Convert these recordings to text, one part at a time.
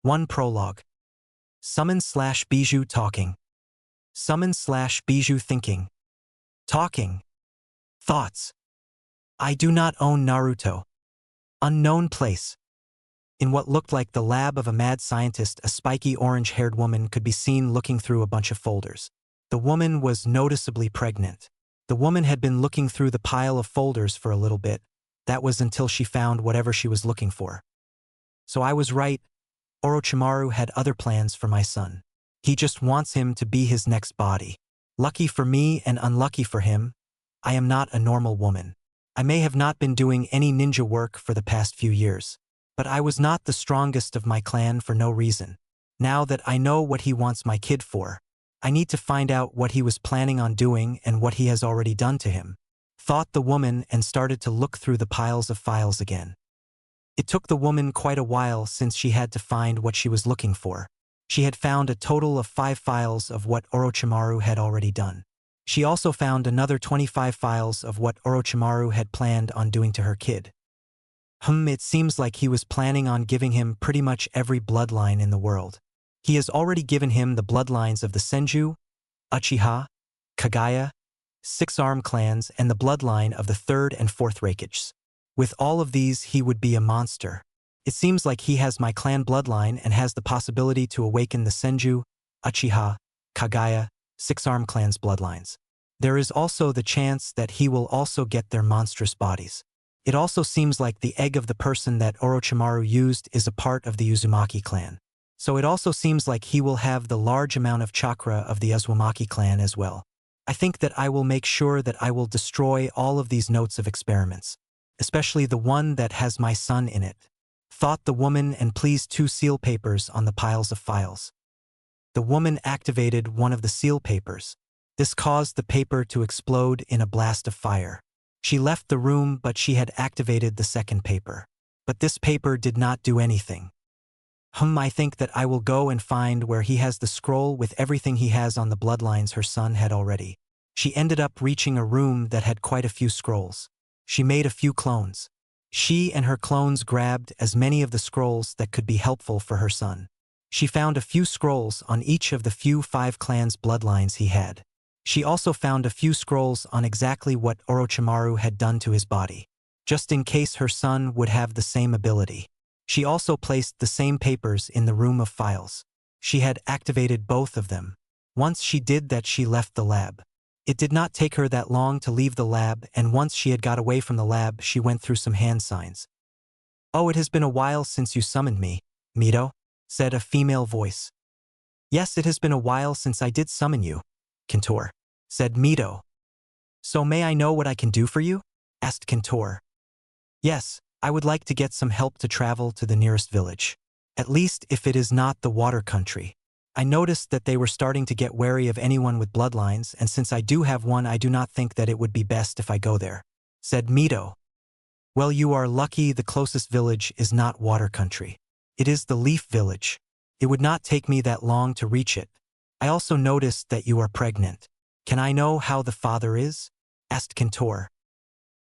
1 Prologue. Summon/Bijou talking. Summon/Bijou thinking. Talking. Thoughts. I do not own Naruto. Unknown place. In what looked like the lab of a mad scientist, a spiky orange-haired woman could be seen looking through a bunch of folders. The woman was noticeably pregnant. The woman had been looking through the pile of folders for a little bit. That was until she found whatever she was looking for. So I was right. Orochimaru had other plans for my son. He just wants him to be his next body. Lucky for me and unlucky for him, I am not a normal woman. I may have not been doing any ninja work for the past few years, but I was not the strongest of my clan for no reason. Now that I know what he wants my kid for, I need to find out what he was planning on doing and what he has already done to him, thought the woman, and started to look through the piles of files again. It took the woman quite a while since she had to find what she was looking for. She had found a total of 5 files of what Orochimaru had already done. She also found another 25 files of what Orochimaru had planned on doing to her kid. It seems like he was planning on giving him pretty much every bloodline in the world. He has already given him the bloodlines of the Senju, Uchiha, Kagaya, 6-arm clans, and the bloodline of the 3rd and 4th Raikages. With all of these, he would be a monster. It seems like he has my clan bloodline and has the possibility to awaken the Senju, Uchiha, Kagaya, 6-arm clans' bloodlines. There is also the chance that he will also get their monstrous bodies. It also seems like the egg of the person that Orochimaru used is a part of the Uzumaki clan. So it also seems like he will have the large amount of chakra of the Uzumaki clan as well. I think that I will make sure that I will destroy all of these notes of experiments, especially the one that has my son in it, thought the woman, and placed 2 seal papers on the piles of files. The woman activated one of the seal papers. This caused the paper to explode in a blast of fire. She left the room, but she had activated the second paper. But this paper did not do anything. I think that I will go and find where he has the scroll with everything he has on the bloodlines her son had already. She ended up reaching a room that had quite a few scrolls. She made a few clones. She and her clones grabbed as many of the scrolls that could be helpful for her son. She found a few scrolls on each of the few 5 clans' bloodlines he had. She also found a few scrolls on exactly what Orochimaru had done to his body, just in case her son would have the same ability. She also placed the same papers in the room of files. She had activated both of them. Once she did that, she left the lab. It did not take her that long to leave the lab, and once she had got away from the lab, she went through some hand signs. "Oh, it has been a while since you summoned me, Mito," said a female voice. "Yes, it has been a while since I did summon you, Kentor," said Mito. "So may I know what I can do for you?" asked Kentor. "Yes, I would like to get some help to travel to the nearest village. At least if it is not the water country. I noticed that they were starting to get wary of anyone with bloodlines, and since I do have one, I do not think that it would be best if I go there," said Mito. "Well, you are lucky the closest village is not water country. It is the Leaf Village. It would not take me that long to reach it. I also noticed that you are pregnant. Can I know how the father is?" asked Kentor.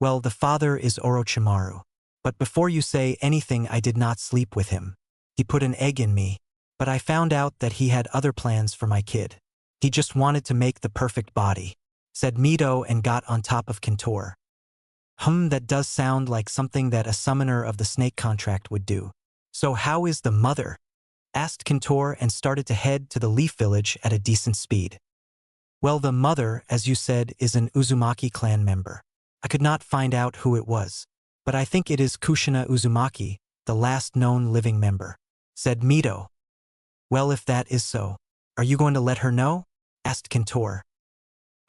"Well, the father is Orochimaru. But before you say anything, I did not sleep with him. He put an egg in me, but I found out that he had other plans for my kid. He just wanted to make the perfect body," said Mito, and got on top of Kentor. That does sound like something that a summoner of the snake contract would do. "So how is the mother?" asked Kentor, and started to head to the Leaf Village at a decent speed. "Well, the mother, as you said, is an Uzumaki clan member. I could not find out who it was, but I think it is Kushina Uzumaki, the last known living member," said Mito. "Well, if that is so, are you going to let her know?" asked Kentor.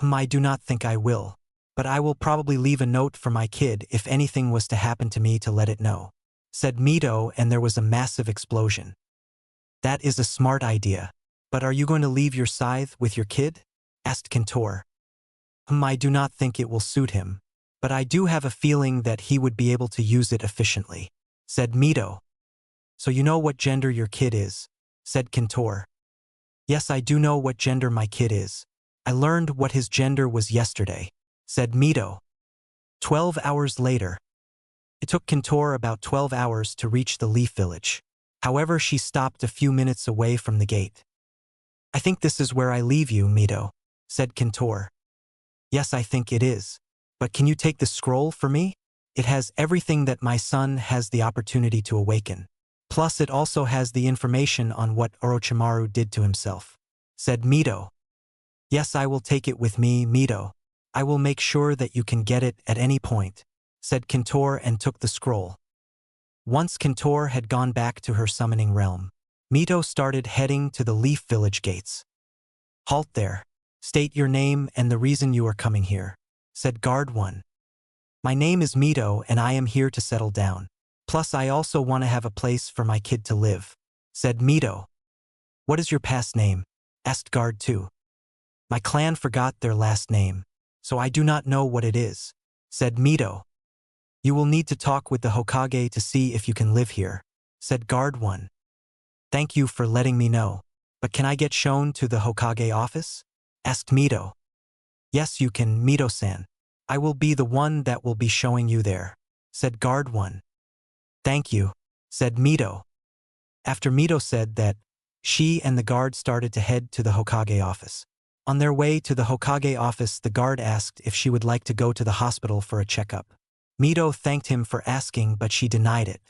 "I do not think I will, but I will probably leave a note for my kid if anything was to happen to me to let it know," said Mito, and there was a massive explosion. "That is a smart idea, but are you going to leave your scythe with your kid?" asked Kentor. "I do not think it will suit him, but I do have a feeling that he would be able to use it efficiently," said Mito. "So you know what gender your kid is?" said Kentor. "Yes, I do know what gender my kid is. I learned what his gender was yesterday," said Mito. 12 hours later. It took Kentor about 12 hours to reach the Leaf Village. However, she stopped a few minutes away from the gate. I think this is where I leave you, Mito, said Kintor. Yes, I think it is. But can you take the scroll for me? It has everything that my son has the opportunity to awaken. Plus it also has the information on what Orochimaru did to himself, said Mito. Yes, I will take it with me, Mito. I will make sure that you can get it at any point, said Kintor and took the scroll. Once Kintor had gone back to her summoning realm, Mito started heading to the Leaf Village gates. Halt there. State your name and the reason you are coming here, said Guard 1. My name is Mito and I am here to settle down. Plus I also want to have a place for my kid to live, said Mito. What is your past name? Asked Guard 2. My clan forgot their last name, so I do not know what it is, said Mito. You will need to talk with the Hokage to see if you can live here, said Guard 1. Thank you for letting me know, but can I get shown to the Hokage office? Asked Mito. Yes, you can, Mito-san. I will be the one that will be showing you there, said Guard 1. Thank you, said Mito. After Mito said that, she and the guard started to head to the Hokage office. On their way to the Hokage office, the guard asked if she would like to go to the hospital for a checkup. Mito thanked him for asking, but she denied it.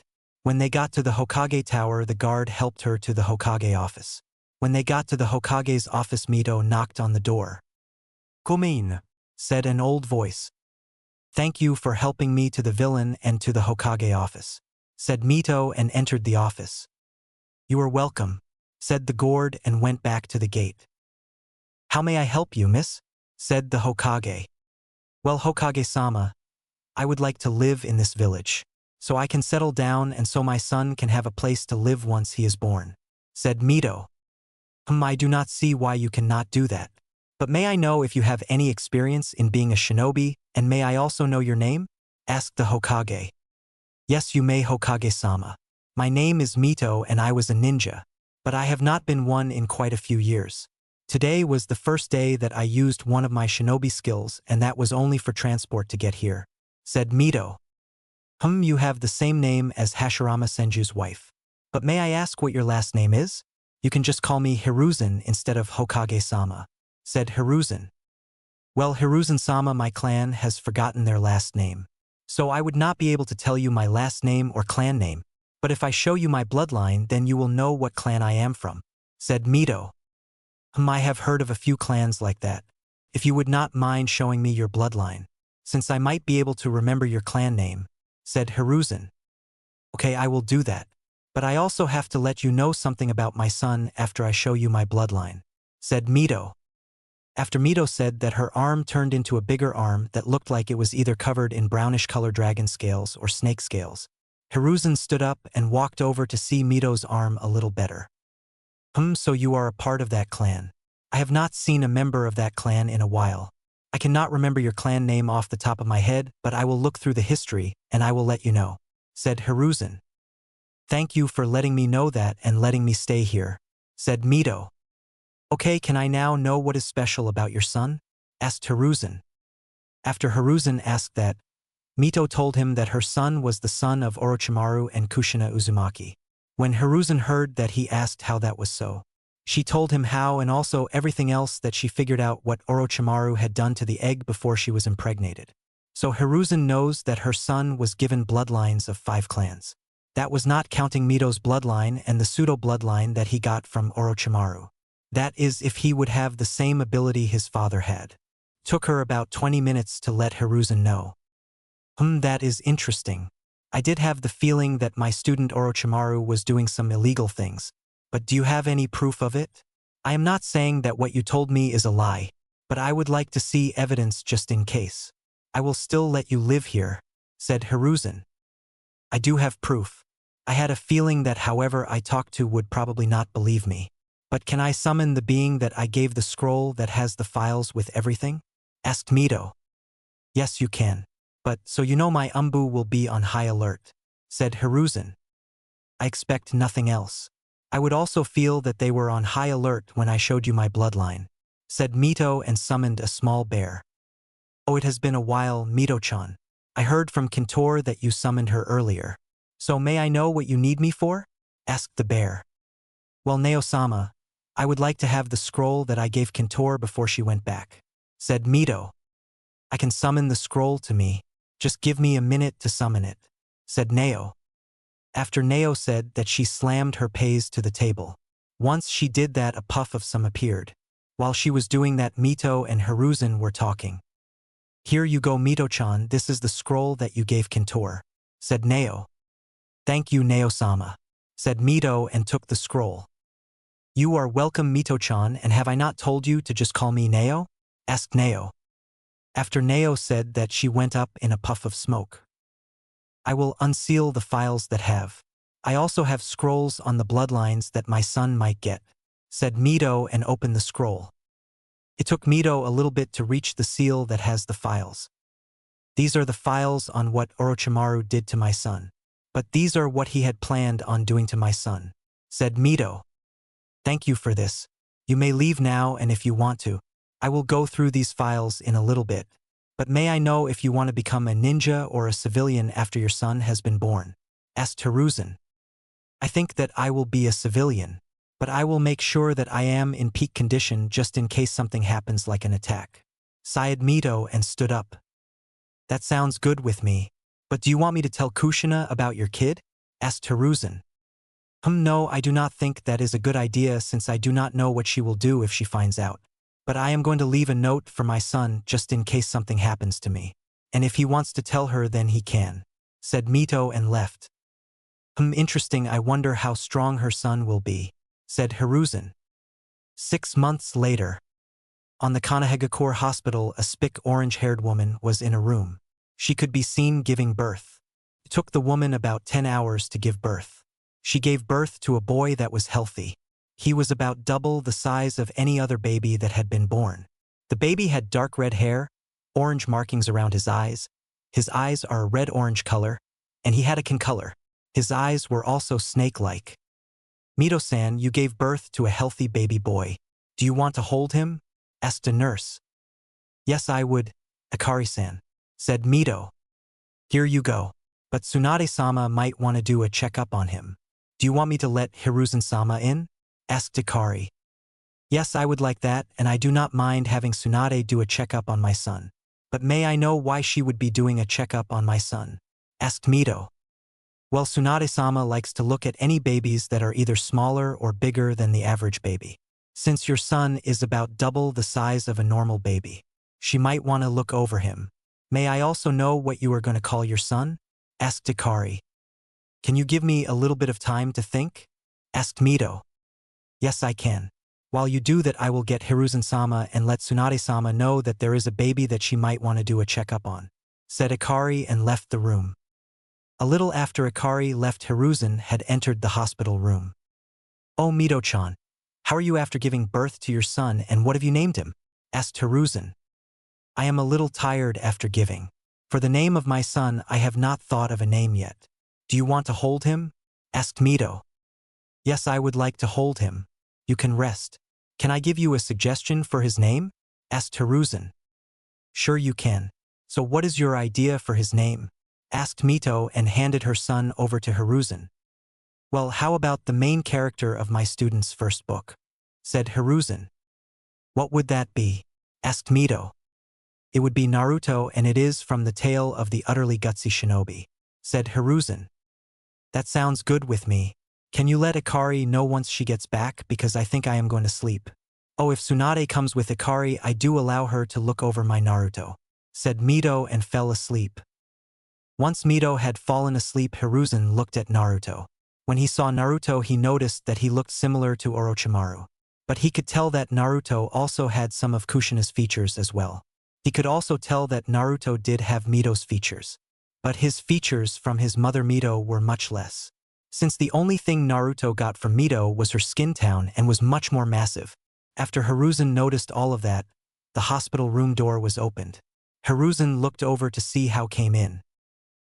When they got to the Hokage tower, the guard helped her to the Hokage office. When they got to the Hokage's office, Mito knocked on the door. Come in, said an old voice. Thank you for helping me to the villain and to the Hokage office, said Mito and entered the office. You are welcome, said the guard and went back to the gate. How may I help you, miss? Said the Hokage. Well, Hokage-sama, I would like to live in this village, so I can settle down and so my son can have a place to live once he is born, said Mito. I do not see why you cannot do that. But may I know if you have any experience in being a shinobi, and may I also know your name? Asked the Hokage. Yes, you may, Hokage-sama. My name is Mito and I was a ninja, but I have not been one in quite a few years. Today was the first day that I used one of my shinobi skills, and that was only for transport to get here, said Mito. You have the same name as Hashirama Senju's wife. But may I ask what your last name is? You can just call me Hiruzen instead of Hokage-sama, said Hiruzen. Well, Hiruzen-sama, my clan has forgotten their last name, so I would not be able to tell you my last name or clan name, but if I show you my bloodline, then you will know what clan I am from, said Mito. I have heard of a few clans like that. If you would not mind showing me your bloodline, since I might be able to remember your clan name, said Hiruzen. Okay, I will do that. But I also have to let you know something about my son after I show you my bloodline, said Mito. After Mito said that, her arm turned into a bigger arm that looked like it was either covered in brownish-colored dragon scales or snake scales. Hiruzen stood up and walked over to see Mito's arm a little better. So you are a part of that clan. I have not seen a member of that clan in a while. I cannot remember your clan name off the top of my head, but I will look through the history and I will let you know, said Hiruzen. Thank you for letting me know that and letting me stay here, said Mito. Okay, can I now know what is special about your son? Asked Hiruzen. After Hiruzen asked that, Mito told him that her son was the son of Orochimaru and Kushina Uzumaki. When Hiruzen heard that, he asked how that was so. She told him how and also everything else that she figured out what Orochimaru had done to the egg before she was impregnated. So Hiruzen knows that her son was given bloodlines of 5 clans. That was not counting Mito's bloodline and the pseudo-bloodline that he got from Orochimaru. That is, if he would have the same ability his father had. Took her about 20 minutes to let Hiruzen know. That is interesting. I did have the feeling that my student Orochimaru was doing some illegal things. But do you have any proof of it? I am not saying that what you told me is a lie, but I would like to see evidence just in case. I will still let you live here, said Hiruzen. I do have proof. I had a feeling that whoever I talked to would probably not believe me. But can I summon the being that I gave the scroll that has the files with everything? Asked Mito. Yes, you can. But so you know my Umbu will be on high alert, said Hiruzen. I expect nothing else. I would also feel that they were on high alert when I showed you my bloodline, said Mito and summoned a small bear. Oh, it has been a while, Mito-chan. I heard from Kintor that you summoned her earlier. So may I know what you need me for? asked the bear. Well, Neo-sama, I would like to have the scroll that I gave Kintor before she went back, said Mito. I can summon the scroll to me. Just give me a minute to summon it, said Neo. After Neo said that, she slammed her paise to the table. Once she did that, a puff of some appeared. While she was doing that, Mito and Hiruzen were talking. Here you go, Mito-chan, this is the scroll that you gave Kintor, said Neo. Thank you, Neo-sama, said Mito and took the scroll. You are welcome, Mito-chan, and have I not told you to just call me Neo? Asked Neo. After Neo said that, she went up in a puff of smoke. I will unseal the files that have. I also have scrolls on the bloodlines that my son might get, said Mito and opened the scroll. It took Mito a little bit to reach the seal that has the files. These are the files on what Orochimaru did to my son. But these are what he had planned on doing to my son, said Mito. Thank you for this. You may leave now, and if you want to, I will go through these files in a little bit. But may I know if you want to become a ninja or a civilian after your son has been born? Asked Hiruzen. I think that I will be a civilian, but I will make sure that I am in peak condition just in case something happens like an attack, sighed Mito and stood up. That sounds good with me, but do you want me to tell Kushina about your kid? Asked Hiruzen. No, I do not think that is a good idea since I do not know what she will do if she finds out. But I am going to leave a note for my son just in case something happens to me. And if he wants to tell her, then he can, said Mito and left. Interesting, I wonder how strong her son will be, said Hiruzen. 6 months later. On the Kanehagakure hospital, a spick orange-haired woman was in a room. She could be seen giving birth. It took the woman about 10 hours to give birth. She gave birth to a boy that was healthy. He was about double the size of any other baby that had been born. The baby had dark red hair, orange markings around his eyes. His eyes are a red-orange color, and he had a kin color. His eyes were also snake-like. Mito-san, you gave birth to a healthy baby boy. Do you want to hold him? Asked a nurse. Yes, I would, Akari-san, said Mito. Here you go. But Tsunade-sama might want to do a checkup on him. Do you want me to let Hiruzen-sama in? Asked Akari. Yes, I would like that, and I do not mind having Tsunade do a checkup on my son. But may I know why she would be doing a checkup on my son? Asked Mito. Well, Tsunade-sama likes to look at any babies that are either smaller or bigger than the average baby. Since your son is about double the size of a normal baby, she might want to look over him. May I also know what you are going to call your son? Asked Akari. Can you give me a little bit of time to think? Asked Mito. Yes, I can. While you do that, I will get Hiruzen-sama and let Tsunade-sama know that there is a baby that she might want to do a checkup on, said Akari and left the room. A little after Akari left, Hiruzen had entered the hospital room. Oh, Mito-chan, how are you after giving birth to your son, and what have you named him? Asked Hiruzen. I am a little tired after giving. For the name of my son, I have not thought of a name yet. Do you want to hold him? Asked Mito. Yes, I would like to hold him. You can rest. Can I give you a suggestion for his name? Asked Hiruzen. Sure you can. So what is your idea for his name? Asked Mito and handed her son over to Hiruzen. Well, how about the main character of my student's first book? Said Hiruzen. What would that be? Asked Mito. It would be Naruto, and it is from the tale of the utterly gutsy shinobi, said Hiruzen. That sounds good with me. Can you let Akari know once she gets back, because I think I am going to sleep. Oh, if Tsunade comes with Akari, I do allow her to look over my Naruto, said Mito and fell asleep. Once Mito had fallen asleep, Hiruzen looked at Naruto. When he saw Naruto, he noticed that he looked similar to Orochimaru. But he could tell that Naruto also had some of Kushina's features as well. He could also tell that Naruto did have Mito's features. But his features from his mother Mito were much less. Since the only thing Naruto got from Mito was her skin tone and was much more massive. After Hiruzen noticed all of that, the hospital room door was opened. Hiruzen looked over to see how came in.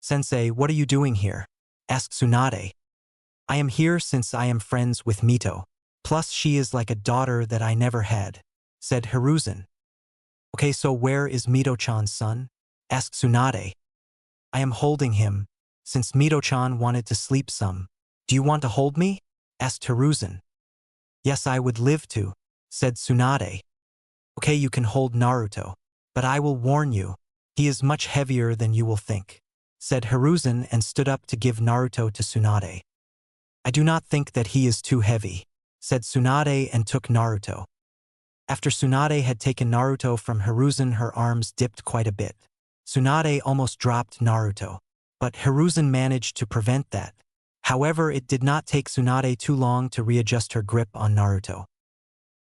Sensei, what are you doing here? Asked Tsunade. I am here since I am friends with Mito. Plus she is like a daughter that I never had, said Hiruzen. Okay, so where is Mito-chan's son? Asked Tsunade. I am holding him, since Mito-chan wanted to sleep some. Do you want to hold me? Asked Hiruzen. Yes, I would live to, said Tsunade. Okay, you can hold Naruto. But I will warn you, he is much heavier than you will think, said Hiruzen and stood up to give Naruto to Tsunade. I do not think that he is too heavy, said Tsunade and took Naruto. After Tsunade had taken Naruto from Hiruzen, her arms dipped quite a bit. Tsunade almost dropped Naruto, but Hiruzen managed to prevent that. However, it did not take Tsunade too long to readjust her grip on Naruto.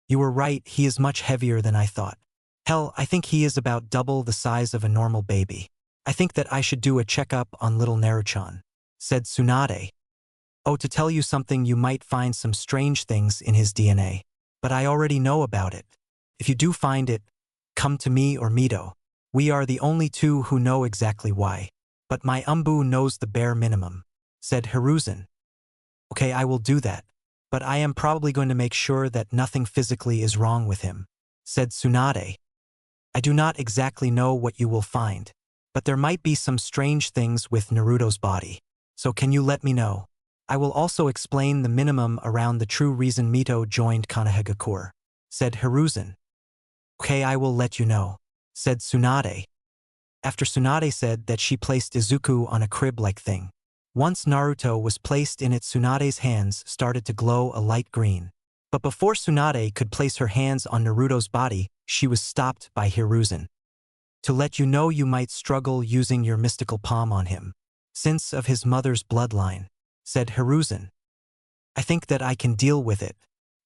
You were right, he is much heavier than I thought. Hell, I think he is about double the size of a normal baby. I think that I should do a checkup on little Naruto, said Tsunade. Oh, to tell you something, you might find some strange things in his DNA. But I already know about it. If you do find it, come to me or Mito. We are the only two who know exactly why. But my Umbu knows the bare minimum, said Hiruzen. Okay, I will do that. But I am probably going to make sure that nothing physically is wrong with him, said Tsunade. I do not exactly know what you will find, but there might be some strange things with Naruto's body. So can you let me know? I will also explain the minimum around the true reason Mito joined Konohagakure, said Hiruzen. Okay, I will let you know, said Tsunade. After Tsunade said that she placed Izuku on a crib-like thing. Once Naruto was placed in it, Tsunade's hands started to glow a light green. But before Tsunade could place her hands on Naruto's body, she was stopped by Hiruzen. To let you know, you might struggle using your mystical palm on him, since of his mother's bloodline, said Hiruzen. I think that I can deal with it,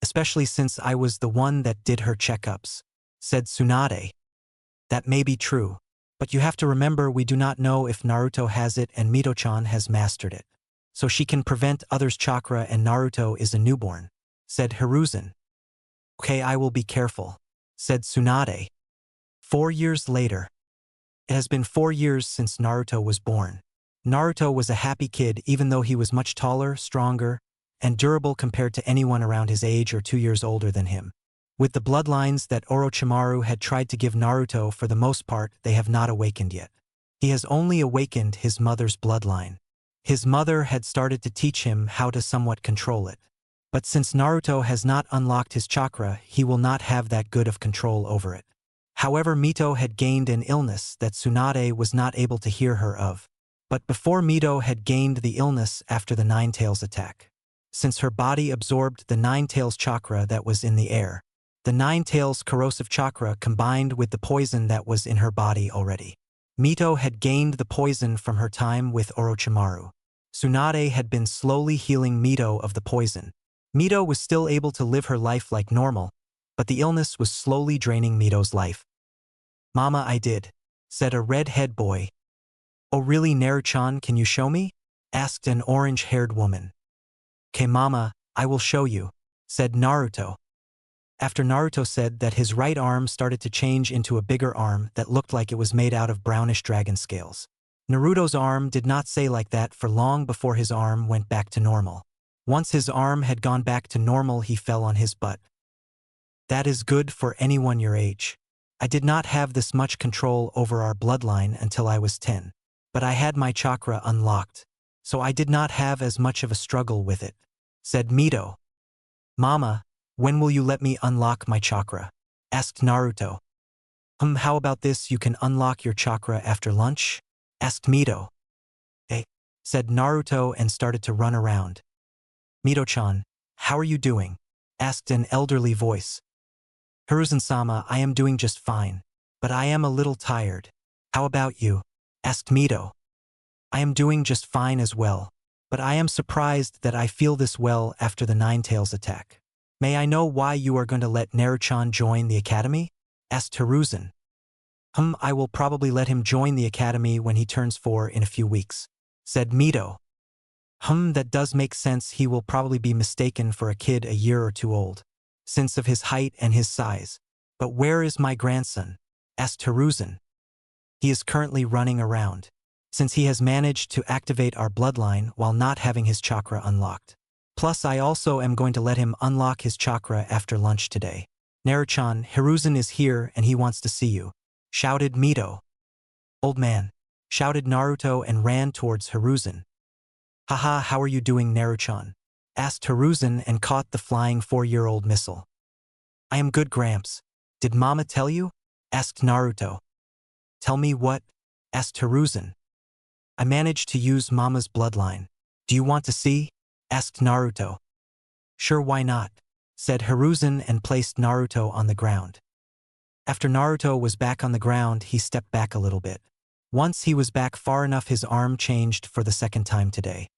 especially since I was the one that did her checkups, said Tsunade. That may be true, but you have to remember we do not know if Naruto has it and Mito-chan has mastered it. So she can prevent others' chakra and Naruto is a newborn, said Hiruzen. Okay, I will be careful, said Tsunade. 4 years later. It has been 4 years since Naruto was born. Naruto was a happy kid even though he was much taller, stronger, and durable compared to anyone around his age or 2 years older than him. With the bloodlines that Orochimaru had tried to give Naruto, for the most part, they have not awakened yet. He has only awakened his mother's bloodline. His mother had started to teach him how to somewhat control it. But since Naruto has not unlocked his chakra, he will not have that good of control over it. However, Mito had gained an illness that Tsunade was not able to hear her of. But before Mito had gained the illness after the Nine Tails attack. Since her body absorbed the Nine Tails chakra that was in the air, the Nine Tails corrosive chakra combined with the poison that was in her body already. Mito had gained the poison from her time with Orochimaru. Tsunade had been slowly healing Mito of the poison. Mito was still able to live her life like normal, but the illness was slowly draining Mito's life. Mama, I did, said a red-head boy. Oh really, Naruto-chan, can you show me? Asked an orange-haired woman. Okay mama, I will show you, said Naruto. After Naruto said that, his right arm started to change into a bigger arm that looked like it was made out of brownish dragon scales. Naruto's arm did not stay like that for long before his arm went back to normal. Once his arm had gone back to normal, he fell on his butt. That is good for anyone your age. I did not have this much control over our bloodline until I was 10. But I had my chakra unlocked, so I did not have as much of a struggle with it, said Mito. Mama, when will you let me unlock my chakra? Asked Naruto. How about this, you can unlock your chakra after lunch? Asked Mito. Eh, said Naruto and started to run around. Mito-chan, how are you doing? Asked an elderly voice. Hiruzen-sama, I am doing just fine, but I am a little tired. How about you? Asked Mito. I am doing just fine as well, but I am surprised that I feel this well after the Nine Tails attack. May I know why you are going to let Naruto-chan join the academy? Asked Hiruzen. I will probably let him join the academy when he turns 4 in a few weeks, said Mito. That does make sense. He will probably be mistaken for a kid a year or 2 old, since of his height and his size. But where is my grandson? Asked Hiruzen. He is currently running around, since he has managed to activate our bloodline while not having his chakra unlocked. Plus, I also am going to let him unlock his chakra after lunch today. Naruto-chan, Hiruzen is here and he wants to see you, shouted Mito. Old man, shouted Naruto and ran towards Hiruzen. Haha, how are you doing, Naruto-chan? Asked Hiruzen and caught the flying 4-year-old missile. I am good, Gramps. Did Mama tell you? Asked Naruto. Tell me what? Asked Hiruzen. I managed to use Mama's bloodline. Do you want to see? Asked Naruto. Sure, why not? Said Hiruzen and placed Naruto on the ground. After Naruto was back on the ground, he stepped back a little bit. Once he was back far enough, his arm changed for the second time today.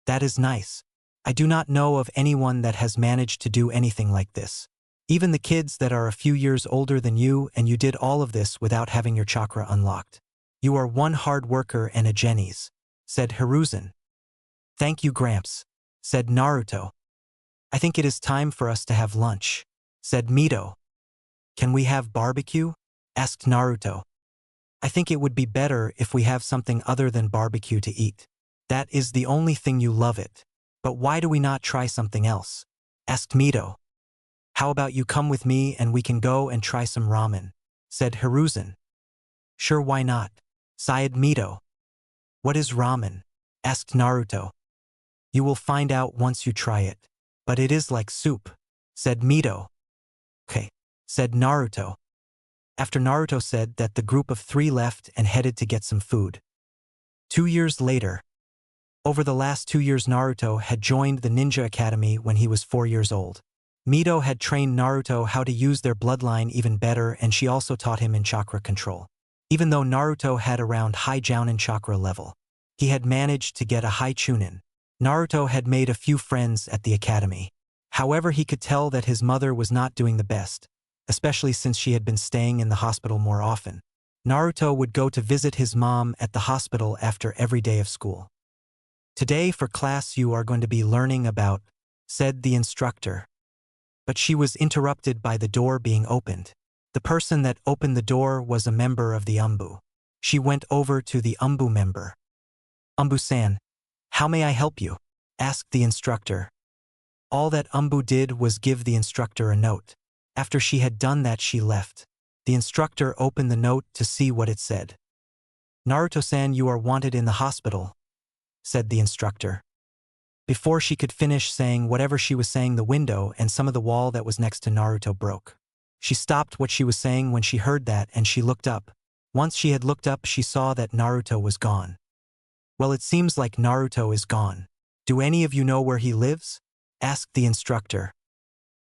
That is nice. I do not know of anyone that has managed to do anything like this. Even the kids that are a few years older than you, and you did all of this without having your chakra unlocked. You are one hard worker and a genius, said Hiruzen. Thank you, Gramps, said Naruto. I think it is time for us to have lunch, said Mito. Can we have barbecue? Asked Naruto. I think it would be better if we have something other than barbecue to eat. That is the only thing you love it. But why do we not try something else? Asked Mito. How about you come with me and we can go and try some ramen, said Hiruzen. Sure, why not? Sighed Mito. What is ramen? Asked Naruto. You will find out once you try it. But it is like soup, said Mito. Okay, said Naruto. After Naruto said that, the group of 3 left and headed to get some food. 2 years later. Over the last 2 years, Naruto had joined the Ninja Academy when he was 4 years old. Mito had trained Naruto how to use their bloodline even better, and she also taught him in chakra control. Even though Naruto had around high Jounin chakra level, he had managed to get a high Chunin. Naruto had made a few friends at the academy. However, he could tell that his mother was not doing the best, especially since she had been staying in the hospital more often. Naruto would go to visit his mom at the hospital after every day of school. Today for class you are going to be learning about, said the instructor. But she was interrupted by the door being opened. The person that opened the door was a member of the Umbu. She went over to the Umbu member. Umbu-san, how may I help you? Asked the instructor. All that Umbu did was give the instructor a note. After she had done that, she left. The instructor opened the note to see what it said. Naruto-san, you are wanted in the hospital, said the instructor. Before she could finish saying whatever she was saying, the window and some of the wall that was next to Naruto broke. She stopped what she was saying when she heard that, and she looked up. Once she had looked up, she saw that Naruto was gone. Well, it seems like Naruto is gone. Do any of you know where he lives? Asked the instructor.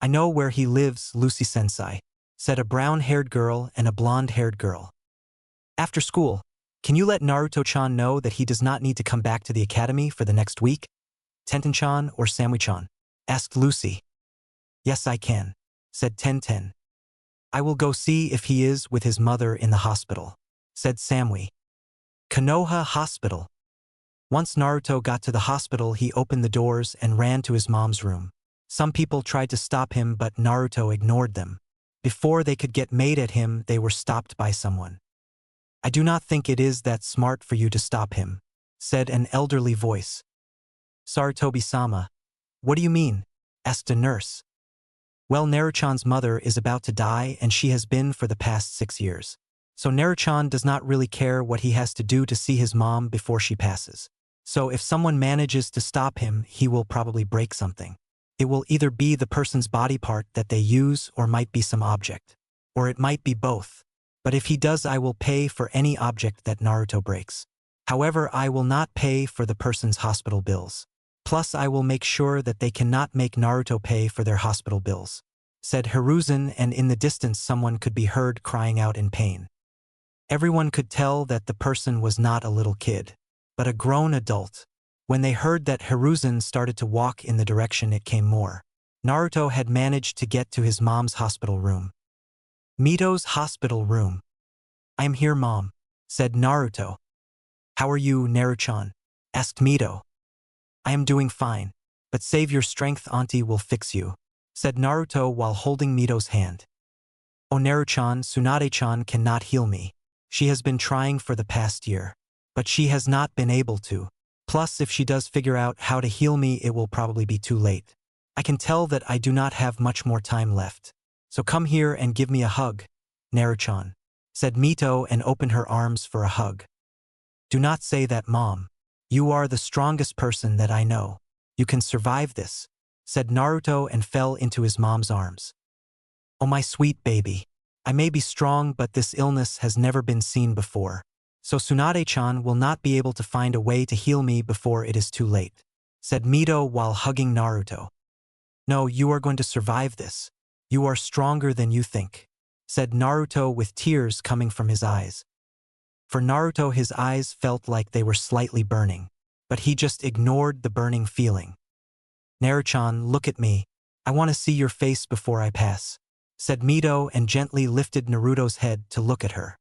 I know where he lives, Lucy-sensei, said a brown-haired girl and a blonde-haired girl. After school, can you let Naruto-chan know that he does not need to come back to the academy for the next week? Tenten-chan or Samui-chan? Asked Lucy. Yes, I can, said Tenten. I will go see if he is with his mother in the hospital, said Samui. Konoha Hospital. Once Naruto got to the hospital, he opened the doors and ran to his mom's room. Some people tried to stop him, but Naruto ignored them. Before they could get mad at him, they were stopped by someone. I do not think it is that smart for you to stop him, said an elderly voice. Sarutobi-sama. What do you mean? Asked a nurse. Well, Naruto-chan's mother is about to die, and she has been for the past 6 years. So Naruto-chan does not really care what he has to do to see his mom before she passes. So if someone manages to stop him, he will probably break something. It will either be the person's body part that they use, or might be some object. Or it might be both. But if he does, I will pay for any object that Naruto breaks. However, I will not pay for the person's hospital bills. Plus, I will make sure that they cannot make Naruto pay for their hospital bills, said Hiruzen, and in the distance someone could be heard crying out in pain. Everyone could tell that the person was not a little kid, but a grown adult. When they heard that Hiruzen started to walk in the direction it came more, Naruto had managed to get to his mom's hospital room. Mito's hospital room. I am here, Mom, said Naruto. How are you, Naruto-chan? Asked Mito. I am doing fine, but save your strength, Auntie will fix you, said Naruto while holding Mito's hand. Oh, Naruto-chan, Tsunade-chan cannot heal me. She has been trying for the past year, but she has not been able to. Plus, if she does figure out how to heal me, it will probably be too late. I can tell that I do not have much more time left. So come here and give me a hug, Naruto-chan, said Mito and opened her arms for a hug. Do not say that, Mom. You are the strongest person that I know. You can survive this, said Naruto and fell into his mom's arms. Oh my sweet baby. I may be strong but this illness has never been seen before. So Tsunade-chan will not be able to find a way to heal me before it is too late, said Mito while hugging Naruto. No, you are going to survive this. You are stronger than you think, said Naruto with tears coming from his eyes. For Naruto, his eyes felt like they were slightly burning, but he just ignored the burning feeling. Naruto-chan, look at me. I want to see your face before I pass, said Mito and gently lifted Naruto's head to look at her.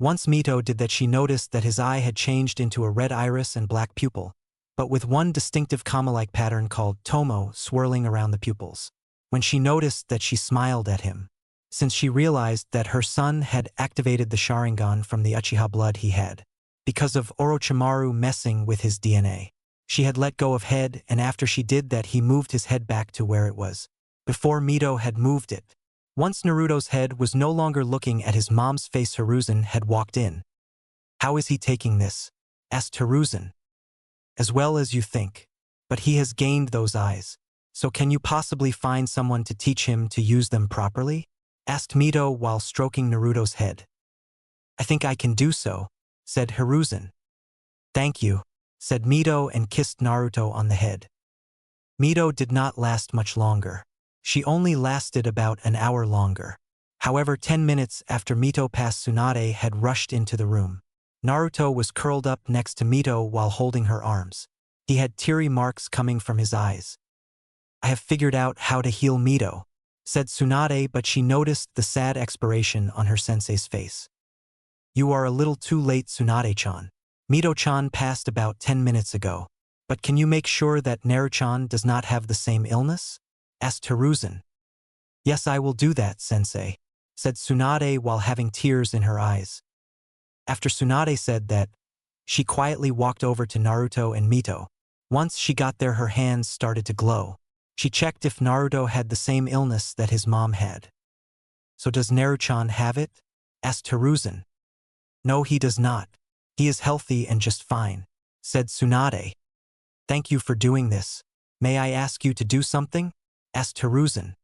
Once Mito did that, she noticed that his eye had changed into a red iris and black pupil, but with one distinctive kama-like pattern called tomo swirling around the pupils. When she noticed that, she smiled at him, since she realized that her son had activated the Sharingan from the Uchiha blood he had. Because of Orochimaru messing with his DNA, she had let go of head, and after she did that, he moved his head back to where it was, before Mito had moved it. Once Naruto's head was no longer looking at his mom's face, Hiruzen had walked in. How is he taking this? Asked Hiruzen. As well as you think. But he has gained those eyes. So can you possibly find someone to teach him to use them properly? Asked Mito while stroking Naruto's head. I think I can do so, said Hiruzen. Thank you, said Mito and kissed Naruto on the head. Mito did not last much longer. She only lasted about an hour longer. However, 10 minutes after Mito passed, Tsunade had rushed into the room. Naruto was curled up next to Mito while holding her arms. He had teary marks coming from his eyes. I have figured out how to heal Mito, said Tsunade, but she noticed the sad expiration on her sensei's face. You are a little too late, Tsunade-chan. Mito-chan passed about 10 minutes ago. But can you make sure that Naruto-chan does not have the same illness? Asked Hiruzen. Yes, I will do that, sensei, said Tsunade while having tears in her eyes. After Tsunade said that, she quietly walked over to Naruto and Mito. Once she got there, her hands started to glow. She checked if Naruto had the same illness that his mom had. So does Naruto-chan have it? Asked Hiruzen. No, he does not. He is healthy and just fine, said Tsunade. Thank you for doing this. May I ask you to do something? Asked Hiruzen.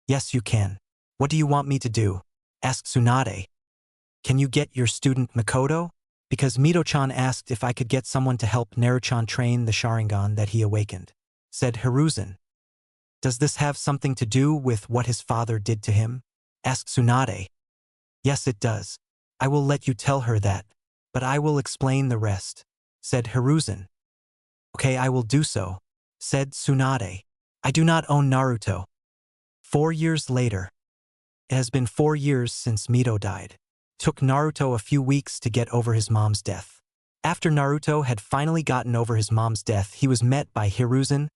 Yes, you can. What do you want me to do? Asked Tsunade. Can you get your student Makoto? Because Mito-chan asked if I could get someone to help Naruto-chan train the Sharingan that he awakened, said Hiruzen. Does this have something to do with what his father did to him? Asked Tsunade. Yes, it does. I will let you tell her that, but I will explain the rest, said Hiruzen. Okay, I will do so, said Tsunade. I do not own Naruto. 4 years later. It has been 4 years since Mito died. Took Naruto a few weeks to get over his mom's death. After Naruto had finally gotten over his mom's death, he was met by Hiruzen,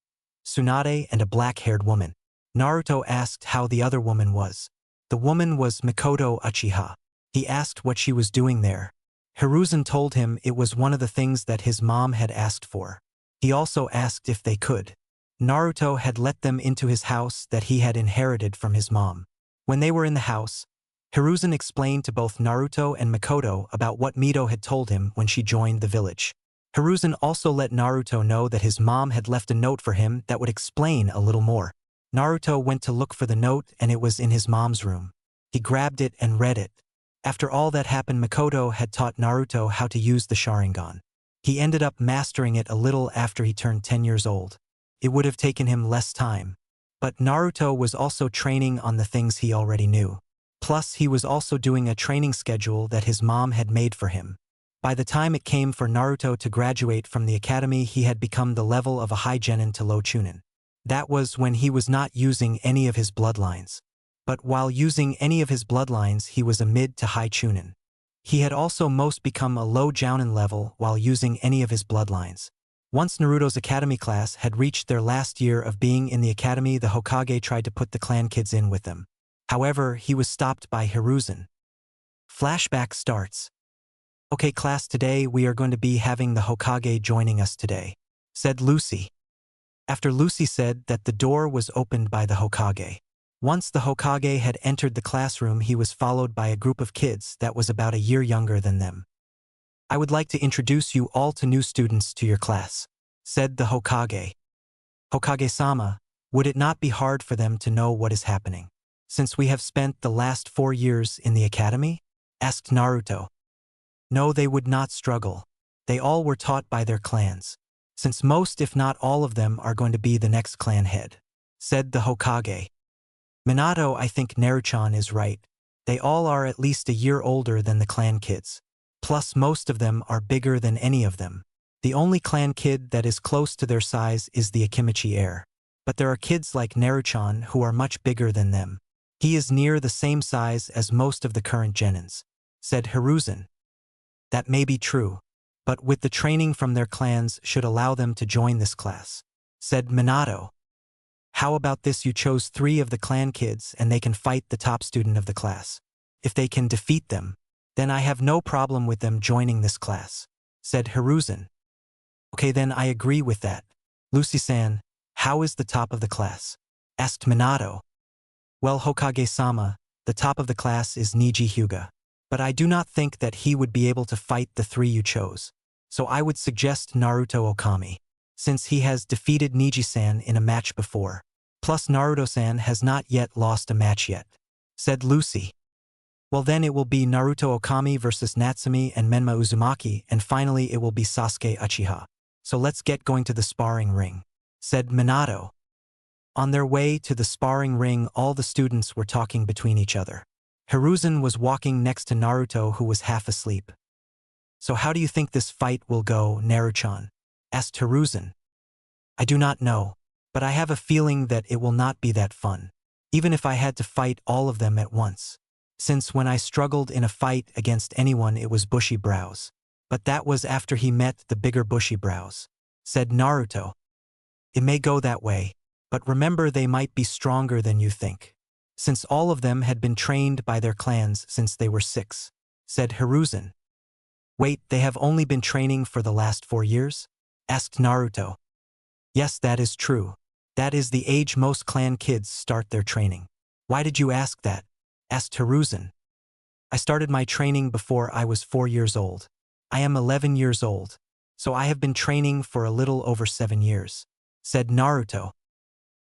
Tsunade, and a black-haired woman. Naruto asked how the other woman was. The woman was Makoto Uchiha. He asked what she was doing there. Hiruzen told him it was one of the things that his mom had asked for. He also asked if they could. Naruto had let them into his house that he had inherited from his mom. When they were in the house, Hiruzen explained to both Naruto and Makoto about what Mito had told him when she joined the village. Hiruzen also let Naruto know that his mom had left a note for him that would explain a little more. Naruto went to look for the note and it was in his mom's room. He grabbed it and read it. After all that happened, Makoto had taught Naruto how to use the Sharingan. He ended up mastering it a little after he turned 10 years old. It would have taken him less time. But Naruto was also training on the things he already knew. Plus, he was also doing a training schedule that his mom had made for him. By the time it came for Naruto to graduate from the academy, he had become the level of a high Genin to low Chunin. That was when he was not using any of his bloodlines. But while using any of his bloodlines, he was a mid to high Chunin. He had also most become a low Jounin level while using any of his bloodlines. Once Naruto's academy class had reached their last year of being in the academy, the Hokage tried to put the clan kids in with them. However, he was stopped by Hiruzen. Flashback starts. Okay class, today we are going to be having the Hokage joining us today, said Lucy. After Lucy said that, the door was opened by the Hokage. Once the Hokage had entered the classroom, he was followed by a group of kids that was about a year younger than them. I would like to introduce you all to new students to your class, said the Hokage. Hokage-sama, would it not be hard for them to know what is happening, since we have spent the last 4 years in the academy? Asked Naruto. No, they would not struggle. They all were taught by their clans, since most if not all of them are going to be the next clan head, said the Hokage. Minato, I think Naruchan is right. They all are at least a year older than the clan kids. Plus most of them are bigger than any of them. The only clan kid that is close to their size is the Akimichi heir. But there are kids like Naruchan who are much bigger than them. He is near the same size as most of the current genins, said Hiruzen. That may be true, but with the training from their clans should allow them to join this class, said Minato. How about this, you chose 3 of the clan kids and they can fight the top student of the class. If they can defeat them, then I have no problem with them joining this class, said Hiruzen. Okay, then I agree with that. Lucy-san, how is the top of the class? Asked Minato. Well, Hokage-sama, the top of the class is Niji Hyuga. But I do not think that he would be able to fight the 3 you chose. So I would suggest Naruto Okami, since he has defeated Niji-san in a match before. Plus Naruto-san has not yet lost a match yet, said Lucy. Well, then it will be Naruto Okami versus Natsumi and Menma Uzumaki, and finally it will be Sasuke Uchiha. So let's get going to the sparring ring, said Minato. On their way to the sparring ring, all the students were talking between each other. Hiruzen was walking next to Naruto, who was half asleep. So how do you think this fight will go, Naruchan? Asked Hiruzen. I do not know, but I have a feeling that it will not be that fun, even if I had to fight all of them at once. Since when I struggled in a fight against anyone it was bushy brows. But that was after he met the bigger bushy brows, said Naruto. It may go that way, but remember they might be stronger than you think, since all of them had been trained by their clans since they were 6, said Hiruzen. Wait, they have only been training for the last 4 years? Asked Naruto. Yes, that is true. That is the age most clan kids start their training. Why did you ask that? Asked Hiruzen. I started my training before I was 4 years old. I am 11 years old, so I have been training for a little over 7 years, said Naruto.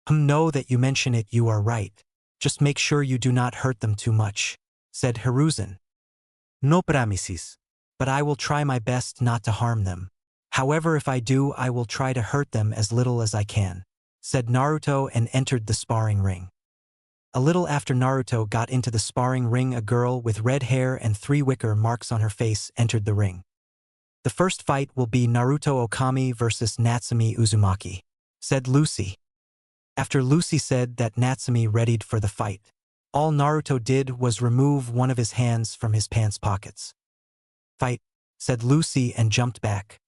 Know that you mention it, you are right. Just make sure you do not hurt them too much, said Hiruzen. No promises, but I will try my best not to harm them. However, if I do, I will try to hurt them as little as I can, said Naruto and entered the sparring ring. A little after Naruto got into the sparring ring, a girl with red hair and 3 wicker marks on her face entered the ring. The first fight will be Naruto Okami versus Natsumi Uzumaki, said Lucy. After Lucy said that Natsumi readied for the fight, all Naruto did was remove one of his hands from his pants pockets. Fight, said Lucy and jumped back.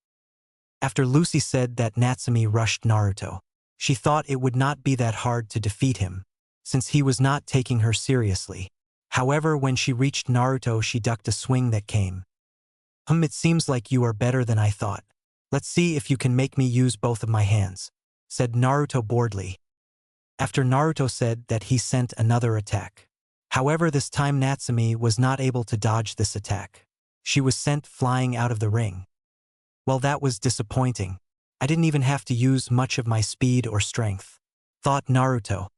After Lucy said that Natsumi rushed Naruto, she thought it would not be that hard to defeat him, since he was not taking her seriously. However, when she reached Naruto, she ducked a swing that came. It seems like you are better than I thought. Let's see if you can make me use both of my hands, said Naruto boredly. After Naruto said that, he sent another attack. However, this time Natsumi was not able to dodge this attack. She was sent flying out of the ring. Well, that was disappointing. I didn't even have to use much of my speed or strength, thought Naruto.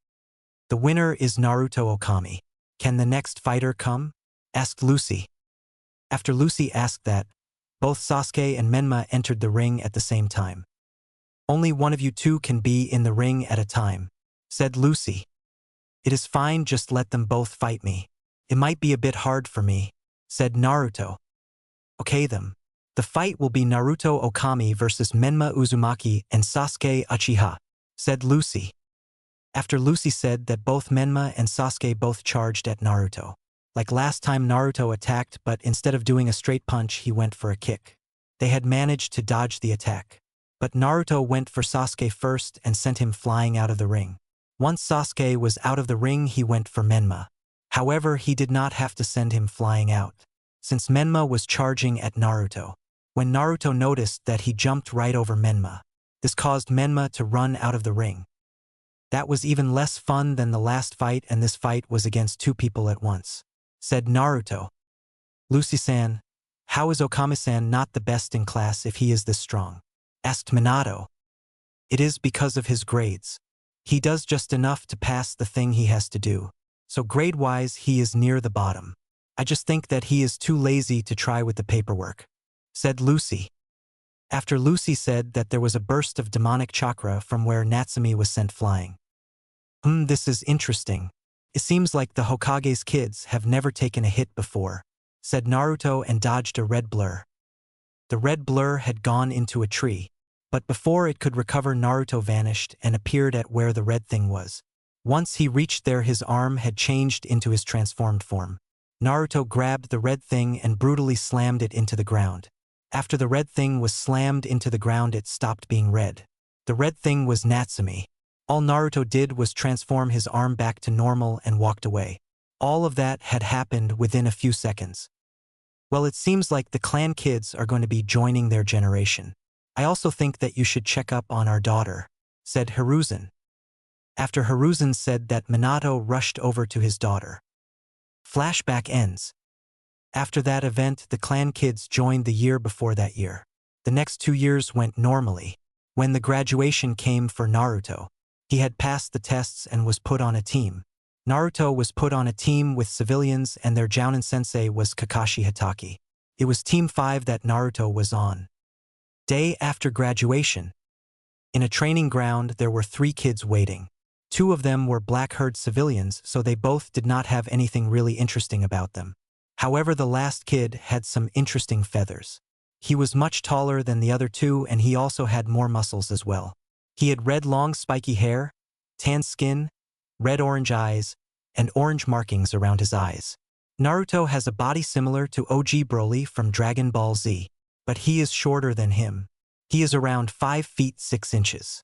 The winner is Naruto Okami. Can the next fighter come? Asked Lucy. After Lucy asked that, both Sasuke and Menma entered the ring at the same time. Only one of you two can be in the ring at a time, said Lucy. It is fine, just let them both fight me. It might be a bit hard for me, said Naruto. Okay then. The fight will be Naruto Okami versus Menma Uzumaki and Sasuke Uchiha, said Lucy. After Lucy said that, both Menma and Sasuke both charged at Naruto. Like last time, Naruto attacked, but instead of doing a straight punch, he went for a kick. They had managed to dodge the attack, but Naruto went for Sasuke first and sent him flying out of the ring. Once Sasuke was out of the ring, he went for Menma. However, he did not have to send him flying out, since Menma was charging at Naruto. When Naruto noticed that, he jumped right over Menma. This caused Menma to run out of the ring. That was even less fun than the last fight, and this fight was against 2 people at once, said Naruto. Lucy-san, How is Okami-san not the best in class if he is this strong? Asked Minato. It is because of his grades. He does just enough to pass the thing he has to do. So grade-wise he is near the bottom. I just think that he is too lazy to try with the paperwork, said Lucy. After Lucy said that there was a burst of demonic chakra from where Natsumi was sent flying. This is interesting. It seems like the Hokage's kids have never taken a hit before, said Naruto and dodged a red blur. The red blur had gone into a tree, but before it could recover Naruto vanished and appeared at where the red thing was. Once he reached there his arm had changed into his transformed form. Naruto grabbed the red thing and brutally slammed it into the ground. After the red thing was slammed into the ground it stopped being red. The red thing was Natsumi. All Naruto did was transform his arm back to normal and walked away. All of that had happened within a few seconds. Well, it seems like the clan kids are going to be joining their generation. I also think that you should check up on our daughter, said Hiruzen. After Hiruzen said that, Minato rushed over to his daughter. Flashback ends. After that event, the clan kids joined the year before that year. The next 2 years went normally. When the graduation came for Naruto, he had passed the tests and was put on a team. Naruto was put on a team with civilians and their Jounin sensei was Kakashi Hatake. It was Team 5 that Naruto was on. Day after graduation. In a training ground there were 3 kids waiting. 2 of them were black-haired civilians, so they both did not have anything really interesting about them. However, the last kid had some interesting feathers. He was much taller than the other 2 and he also had more muscles as well. He had red long spiky hair, tan skin, red-orange eyes, and orange markings around his eyes. Naruto has a body similar to OG Broly from Dragon Ball Z, but he is shorter than him. He is around 5 feet 6 inches.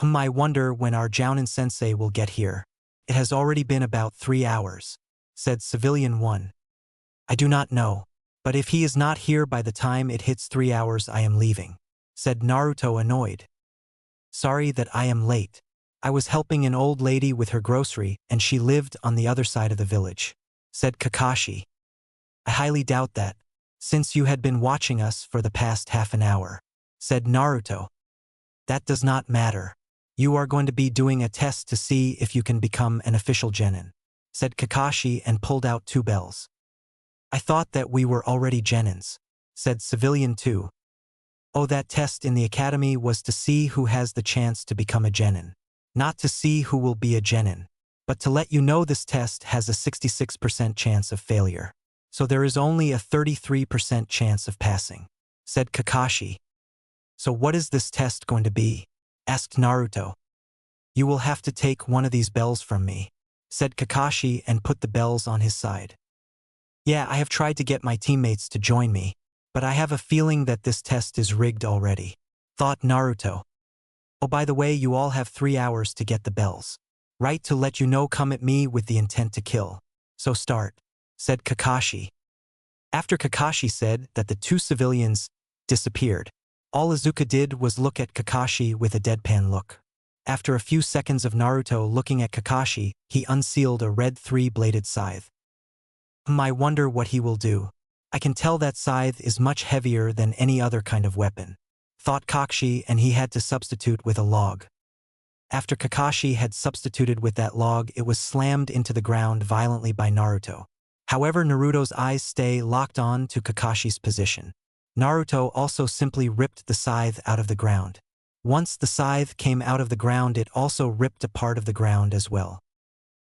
I wonder when our Jounin sensei will get here. It has already been about 3 hours, said Civilian 1. I do not know, but if he is not here by the time it hits 3 hours I am leaving, said Naruto annoyed. Sorry that I am late. I was helping an old lady with her grocery and she lived on the other side of the village, said Kakashi. I highly doubt that, since you had been watching us for the past half an hour, said Naruto. That does not matter. You are going to be doing a test to see if you can become an official genin, said Kakashi and pulled out 2 bells. I thought that we were already genins, said Civilian 2. Oh, that test in the academy was to see who has the chance to become a genin. Not to see who will be a genin, but to let you know this test has a 66% chance of failure. So there is only a 33% chance of passing, said Kakashi. So what is this test going to be? Asked Naruto. You will have to take one of these bells from me, said Kakashi and put the bells on his side. Yeah, I have tried to get my teammates to join me, but I have a feeling that this test is rigged already, thought Naruto. Oh, by the way, you all have 3 hours to get the bells. Right, to let you know, come at me with the intent to kill. So start, said Kakashi. After Kakashi said that, the 2 civilians disappeared. All Izuka did was look at Kakashi with a deadpan look. After a few seconds of Naruto looking at Kakashi, he unsealed a red 3-bladed scythe. I wonder what he will do. I can tell that scythe is much heavier than any other kind of weapon, thought Kakashi, and he had to substitute with a log. After Kakashi had substituted with that log, it was slammed into the ground violently by Naruto. However, Naruto's eyes stay locked on to Kakashi's position. Naruto also simply ripped the scythe out of the ground. Once the scythe came out of the ground, it also ripped a part of the ground as well.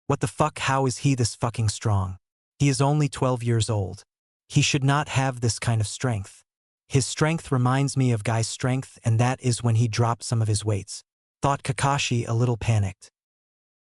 What the fuck? How is he this fucking strong? He is only 12 years old. He should not have this kind of strength. His strength reminds me of Guy's strength, and that is when he dropped some of his weights, thought Kakashi, a little panicked.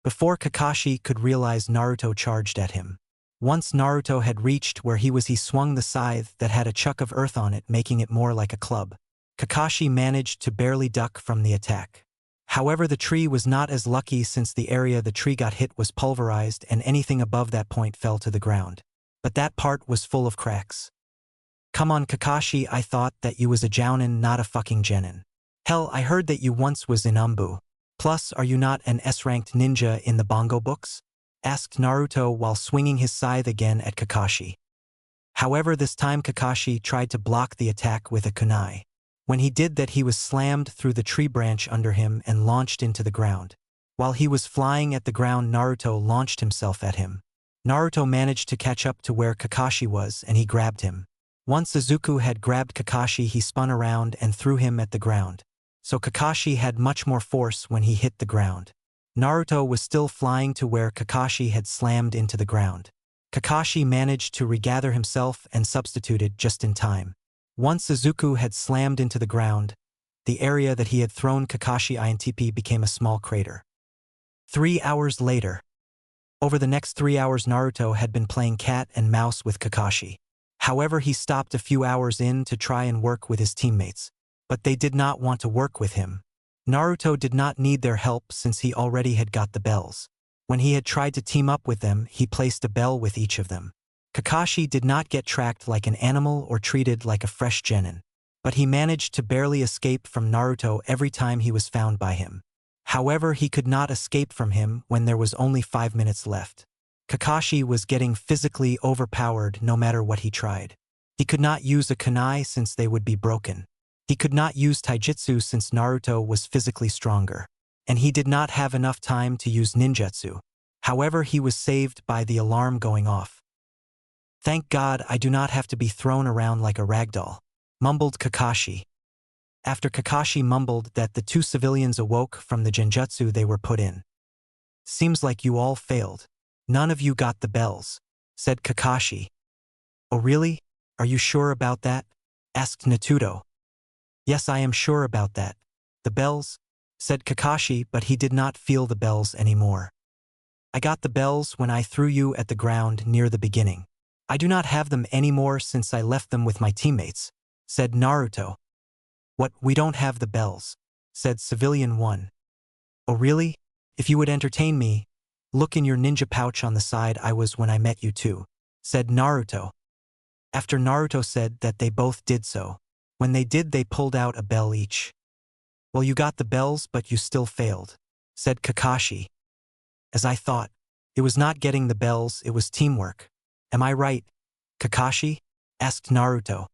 Before Kakashi could realize, Naruto charged at him. Once Naruto had reached where he swung the scythe that had a chunk of earth on it, making it more like a club. Kakashi managed to barely duck from the attack. However, the tree was not as lucky, since the area the tree got hit was pulverized and anything above that point fell to the ground. But that part was full of cracks. Come on, Kakashi, I thought that you was a jounin, not a fucking genin. Hell, I heard that you once was in Umbu. Plus, are you not an S-ranked ninja in the bongo books? Asked Naruto while swinging his scythe again at Kakashi. However, this time Kakashi tried to block the attack with a kunai. When he did that, he was slammed through the tree branch under him and launched into the ground. While he was flying at the ground, Naruto launched himself at him. Naruto managed to catch up to where Kakashi was and he grabbed him. Once Izuku had grabbed Kakashi, he spun around and threw him at the ground. So Kakashi had much more force when he hit the ground. Naruto was still flying to where Kakashi had slammed into the ground. Kakashi managed to regather himself and substituted just in time. Once Izuku had slammed into the ground, the area that he had thrown Kakashi INTP became a small crater. 3 hours later. Over the next 3 hours, Naruto had been playing cat and mouse with Kakashi. However, he stopped a few hours in to try and work with his teammates, but they did not want to work with him. Naruto did not need their help since he already had got the bells. When he had tried to team up with them, he placed a bell with each of them. Kakashi did not get tracked like an animal or treated like a fresh genin, but he managed to barely escape from Naruto every time he was found by him. However, he could not escape from him when there was only 5 minutes left. Kakashi was getting physically overpowered no matter what he tried. He could not use a kunai since they would be broken. He could not use taijutsu since Naruto was physically stronger. And he did not have enough time to use ninjutsu. However, he was saved by the alarm going off. "Thank God I do not have to be thrown around like a ragdoll," mumbled Kakashi. After Kakashi mumbled that, the 2 civilians awoke from the genjutsu they were put in. "Seems like you all failed. None of you got the bells," said Kakashi. "Oh really? Are you sure about that?" asked Naruto. "Yes, I am sure about that. The bells?" said Kakashi, but he did not feel the bells anymore. "I got the bells when I threw you at the ground near the beginning. I do not have them anymore since I left them with my teammates," said Naruto. "What, we don't have the bells?" said Civilian 1. "Oh really? If you would entertain me, look in your ninja pouch on the side I was when I met you too," said Naruto. After Naruto said that, they both did so. When they did, they pulled out a bell each. "Well, you got the bells, but you still failed," said Kakashi. "As I thought. It was not getting the bells, it was teamwork. Am I right, Kakashi?" asked Naruto.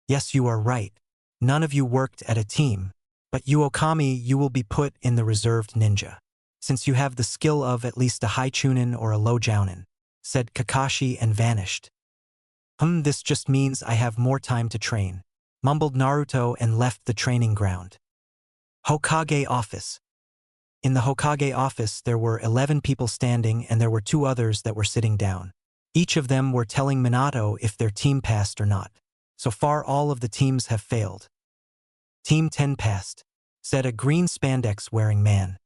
"Yes, you are right. None of you worked at a team. But you, Okami, you will be put in the reserved ninja, since you have the skill of at least a high Chunin or a low Jounin," said Kakashi and vanished. This just means I have more time to train," mumbled Naruto and left the training ground. Hokage office. In the Hokage office there were 11 people standing and there were 2 others that were sitting down. Each of them were telling Minato if their team passed or not. So far all of the teams have failed. "Team 10 passed," said a green spandex-wearing man.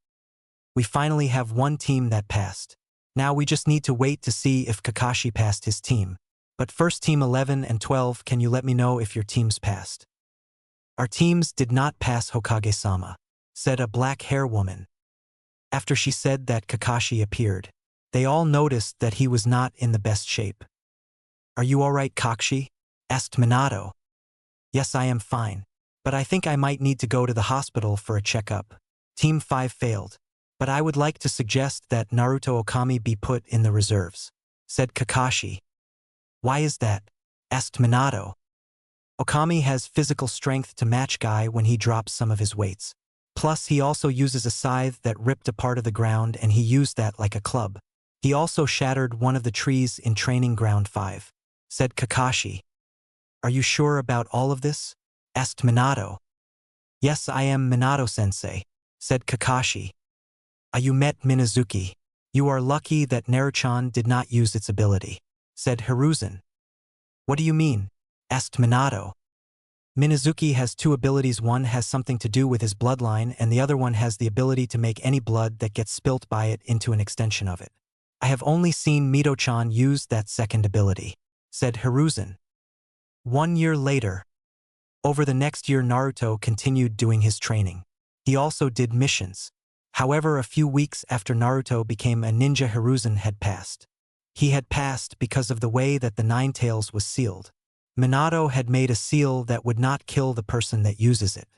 "We finally have one team that passed. Now we just need to wait to see if Kakashi passed his team. But first, Team 11 and 12, can you let me know if your teams passed?" "Our teams did not pass, Hokage-sama," said a black-hair woman. After she said that, Kakashi appeared. They all noticed that he was not in the best shape. "Are you alright, Kakashi?" asked Minato. "Yes, I am fine. But I think I might need to go to the hospital for a checkup. Team 5 failed. But I would like to suggest that Naruto Okami be put in the reserves," said Kakashi. "Why is that?" asked Minato. "Okami has physical strength to match Guy when he drops some of his weights. Plus, he also uses a scythe that ripped a part of the ground and he used that like a club. He also shattered one of the trees in Training Ground 5, said Kakashi. "Are you sure about all of this?" asked Minato. "Yes, I am Minato-sensei," said Kakashi. "You met Minazuki. You are lucky that Naruchan did not use its ability," said Hiruzen. "What do you mean?" asked Minato. "Minazuki has 2 abilities. One has something to do with his bloodline and the other one has the ability to make any blood that gets spilt by it into an extension of it. I have only seen Mito-chan use that second ability," said Hiruzen. 1 year later. Over the next year, Naruto continued doing his training. He also did missions. However, a few weeks after Naruto became a ninja, Hiruzen had passed. He had passed because of the way that the Nine Tails was sealed. Minato had made a seal that would not kill the person that uses it.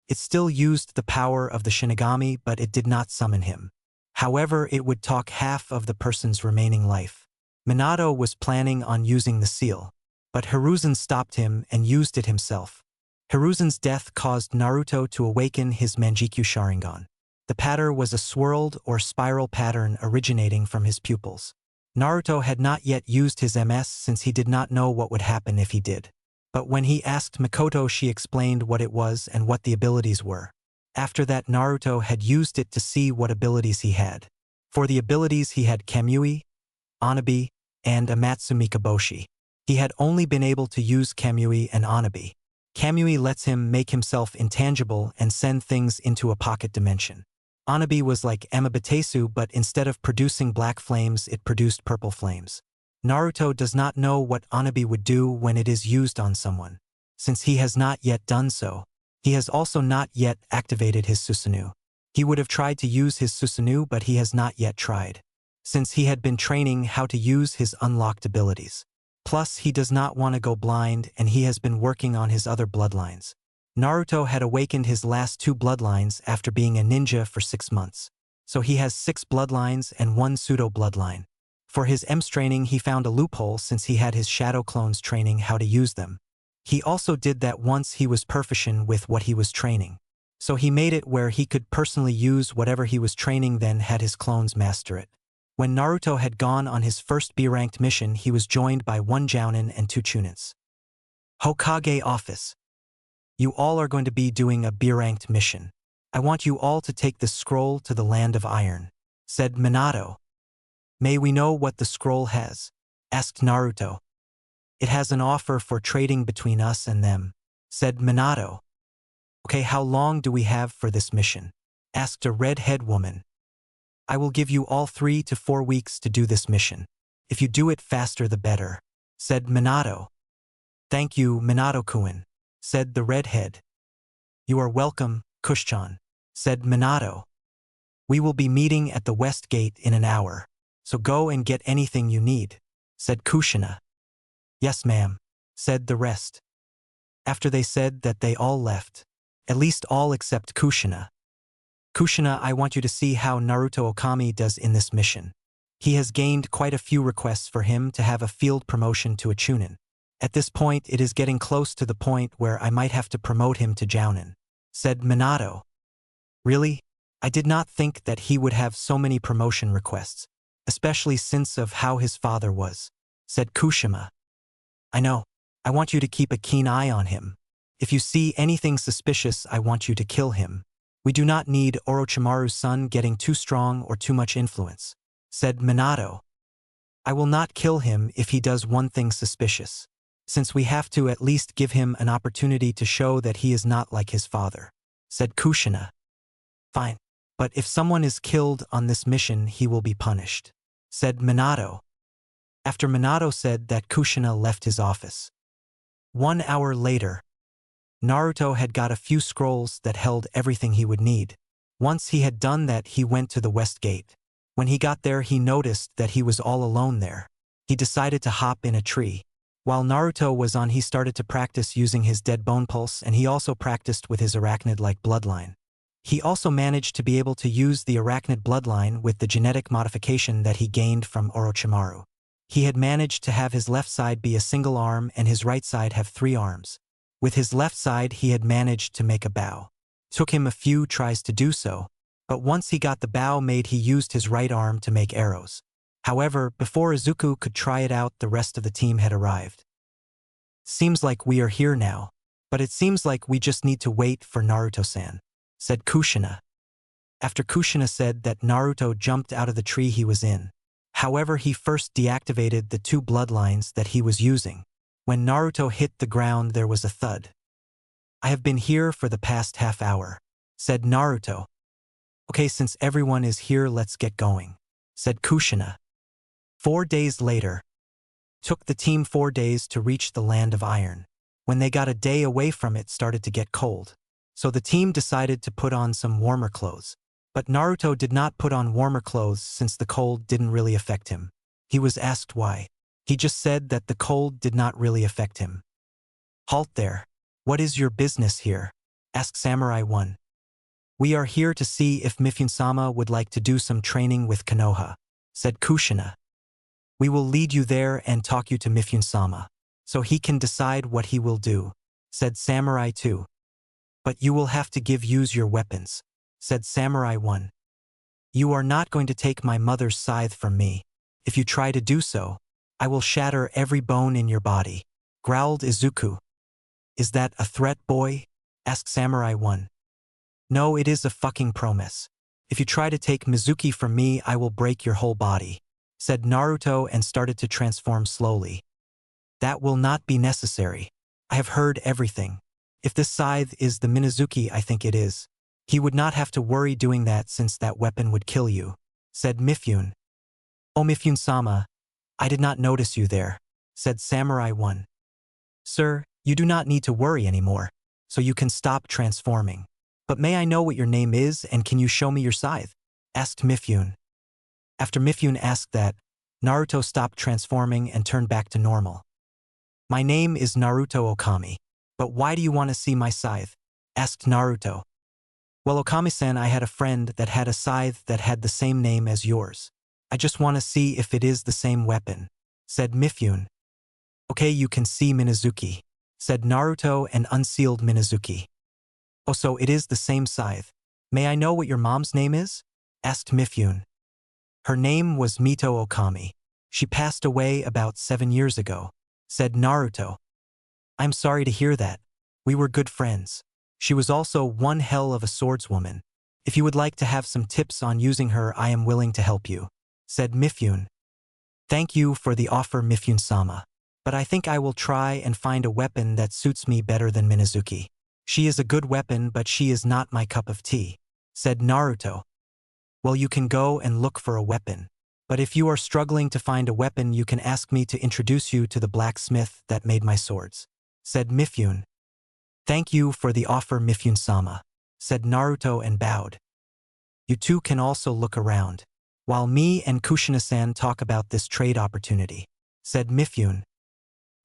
It still used the power of the Shinigami, but it did not summon him. However, it would talk half of the person's remaining life. Minato was planning on using the seal. But Hiruzen stopped him and used it himself. Hiruzen's death caused Naruto to awaken his Manjikyu Sharingan. The pattern was a swirled or spiral pattern originating from his pupils. Naruto had not yet used his MS since he did not know what would happen if he did. But when he asked Mikoto, she explained what it was and what the abilities were. After that, Naruto had used it to see what abilities he had. For the abilities he had Kamui, Anabi, and Amatsu Mikaboshi. He had only been able to use Kamui and Anabi. Kamui lets him make himself intangible and send things into a pocket dimension. Anabi was like Amabatesu, but instead of producing black flames, it produced purple flames. Naruto does not know what Anabi would do when it is used on someone. Since he has not yet done so, he has also not yet activated his Susanoo. He would have tried to use his Susanoo, but he has not yet tried, since he had been training how to use his unlocked abilities. Plus, he does not want to go blind, and he has been working on his other bloodlines. Naruto had awakened his last 2 bloodlines after being a ninja for 6 months. So he has 6 bloodlines and 1 pseudo-bloodline. For his EMS training, he found a loophole since he had his shadow clones training how to use them. He also did that once he was proficient with what he was training. So he made it where he could personally use whatever he was training, then had his clones master it. When Naruto had gone on his first B-ranked mission, he was joined by 1 Jounin and 2 Chunins. Hokage office. You all are going to be doing a B-ranked mission. I want you all to take this scroll to the land of iron, said Minato. May we know what the scroll has? Asked Naruto. It has an offer for trading between us and them, said Minato. Okay, how long do we have for this mission? Asked a red-haired woman. I will give you all 3 to 4 weeks to do this mission. If you do it faster the better, said Minato. Thank you, Minato-kun, said the redhead. You are welcome, Kushchan, said Minato. We will be meeting at the West Gate in an hour, so go and get anything you need, said Kushina. Yes, ma'am, said the rest. After they said that, they all left, at least all except Kushina. Kushina, I want you to see how Naruto Okami does in this mission. He has gained quite a few requests for him to have a field promotion to a Chunin. At this point, it is getting close to the point where I might have to promote him to Jounin, said Minato. Really? I did not think that he would have so many promotion requests, especially since of how his father was, said Kushima. I know. I want you to keep a keen eye on him. If you see anything suspicious, I want you to kill him. We do not need Orochimaru's son getting too strong or too much influence, said Minato. I will not kill him if he does one thing suspicious, since we have to at least give him an opportunity to show that he is not like his father, said Kushina. Fine, but if someone is killed on this mission, he will be punished, said Minato. After Minato said that, Kushina left his office. 1 hour later, Naruto had got a few scrolls that held everything he would need. Once he had done that, he went to the West Gate. When he got there, he noticed that he was all alone there. He decided to hop in a tree. While Naruto was on, he started to practice using his dead bone pulse, and he also practiced with his arachnid-like bloodline. He also managed to be able to use the arachnid bloodline with the genetic modification that he gained from Orochimaru. He had managed to have his left side be a single arm and his right side have 3 arms. With his left side, he had managed to make a bow. Took him a few tries to do so, but once he got the bow made, he used his right arm to make arrows. However, before Izuku could try it out, the rest of the team had arrived. Seems like we are here now, but it seems like we just need to wait for Naruto-san, said Kushina. After Kushina said that, Naruto jumped out of the tree he was in. However, he first deactivated the 2 bloodlines that he was using. When Naruto hit the ground, there was a thud. I have been here for the past half hour, said Naruto. Okay, since everyone is here, let's get going, said Kushina. 4 days later. Took the team 4 days to reach the land of iron. When they got a day away from it, started to get cold. So the team decided to put on some warmer clothes. But Naruto did not put on warmer clothes since the cold didn't really affect him. He was asked why. He just said that the cold did not really affect him. Halt there. What is your business here? Asked Samurai 1. We are here to see if Mifune-sama would like to do some training with Konoha, said Kushina. We will lead you there and talk you to Mifune-sama, so he can decide what he will do, said Samurai 2. But you will have to use your weapons, said Samurai 1. You are not going to take my mother's scythe from me. If you try to do so, I will shatter every bone in your body, growled Izuku. Is that a threat, boy? Asked Samurai 1. No, it is a fucking promise. If you try to take Mizuki from me, I will break your whole body, said Naruto and started to transform slowly. That will not be necessary. I have heard everything. If this scythe is the Minazuki I think it is, he would not have to worry doing that since that weapon would kill you, said Mifune. Oh Mifune-sama, I did not notice you there, said Samurai 1. Sir, you do not need to worry anymore, so you can stop transforming. But may I know what your name is and can you show me your scythe? Asked Mifune. After Mifune asked that, Naruto stopped transforming and turned back to normal. My name is Naruto Okami, but why do you want to see my scythe? Asked Naruto. Well, Okami-san, I had a friend that had a scythe that had the same name as yours. I just want to see if it is the same weapon, said Mifune. Okay, you can see Minazuki, said Naruto and unsealed Minazuki. Oh, so it is the same scythe. May I know what your mom's name is? Asked Mifune. Her name was Mito Okami. She passed away about 7 years ago, said Naruto. I'm sorry to hear that. We were good friends. She was also one hell of a swordswoman. If you would like to have some tips on using her, I am willing to help you, said Mifune. Thank you for the offer, Mifune-sama. But I think I will try and find a weapon that suits me better than Minazuki. She is a good weapon, but she is not my cup of tea, said Naruto. Well, you can go and look for a weapon. But if you are struggling to find a weapon, you can ask me to introduce you to the blacksmith that made my swords, said Mifune. Thank you for the offer, Mifune-sama, said Naruto and bowed. You two can also look around, while me and Kushina-san talk about this trade opportunity, said Mifune.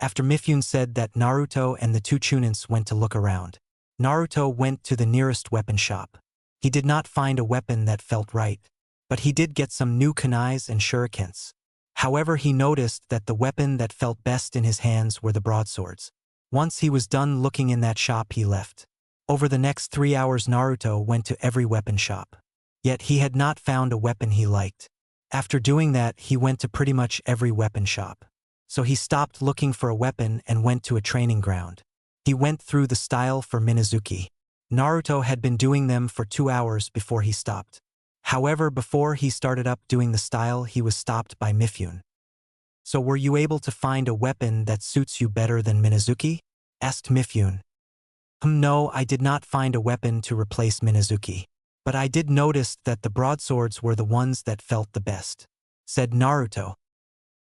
After Mifune said that, Naruto and the two Chunins went to look around. Naruto went to the nearest weapon shop. He did not find a weapon that felt right, but he did get some new kunais and shurikens. However, he noticed that the weapon that felt best in his hands were the broadswords. Once he was done looking in that shop, he left. Over the next 3 hours, Naruto went to every weapon shop. Yet he had not found a weapon he liked. After doing that, he went to pretty much every weapon shop. So he stopped looking for a weapon and went to a training ground. He went through the style for Minazuki. Naruto had been doing them for 2 hours before he stopped. However, before he started up doing the style, he was stopped by Mifune. So were you able to find a weapon that suits you better than Minazuki? Asked Mifune. No, I did not find a weapon to replace Minazuki. But I did notice that the broadswords were the ones that felt the best, said Naruto.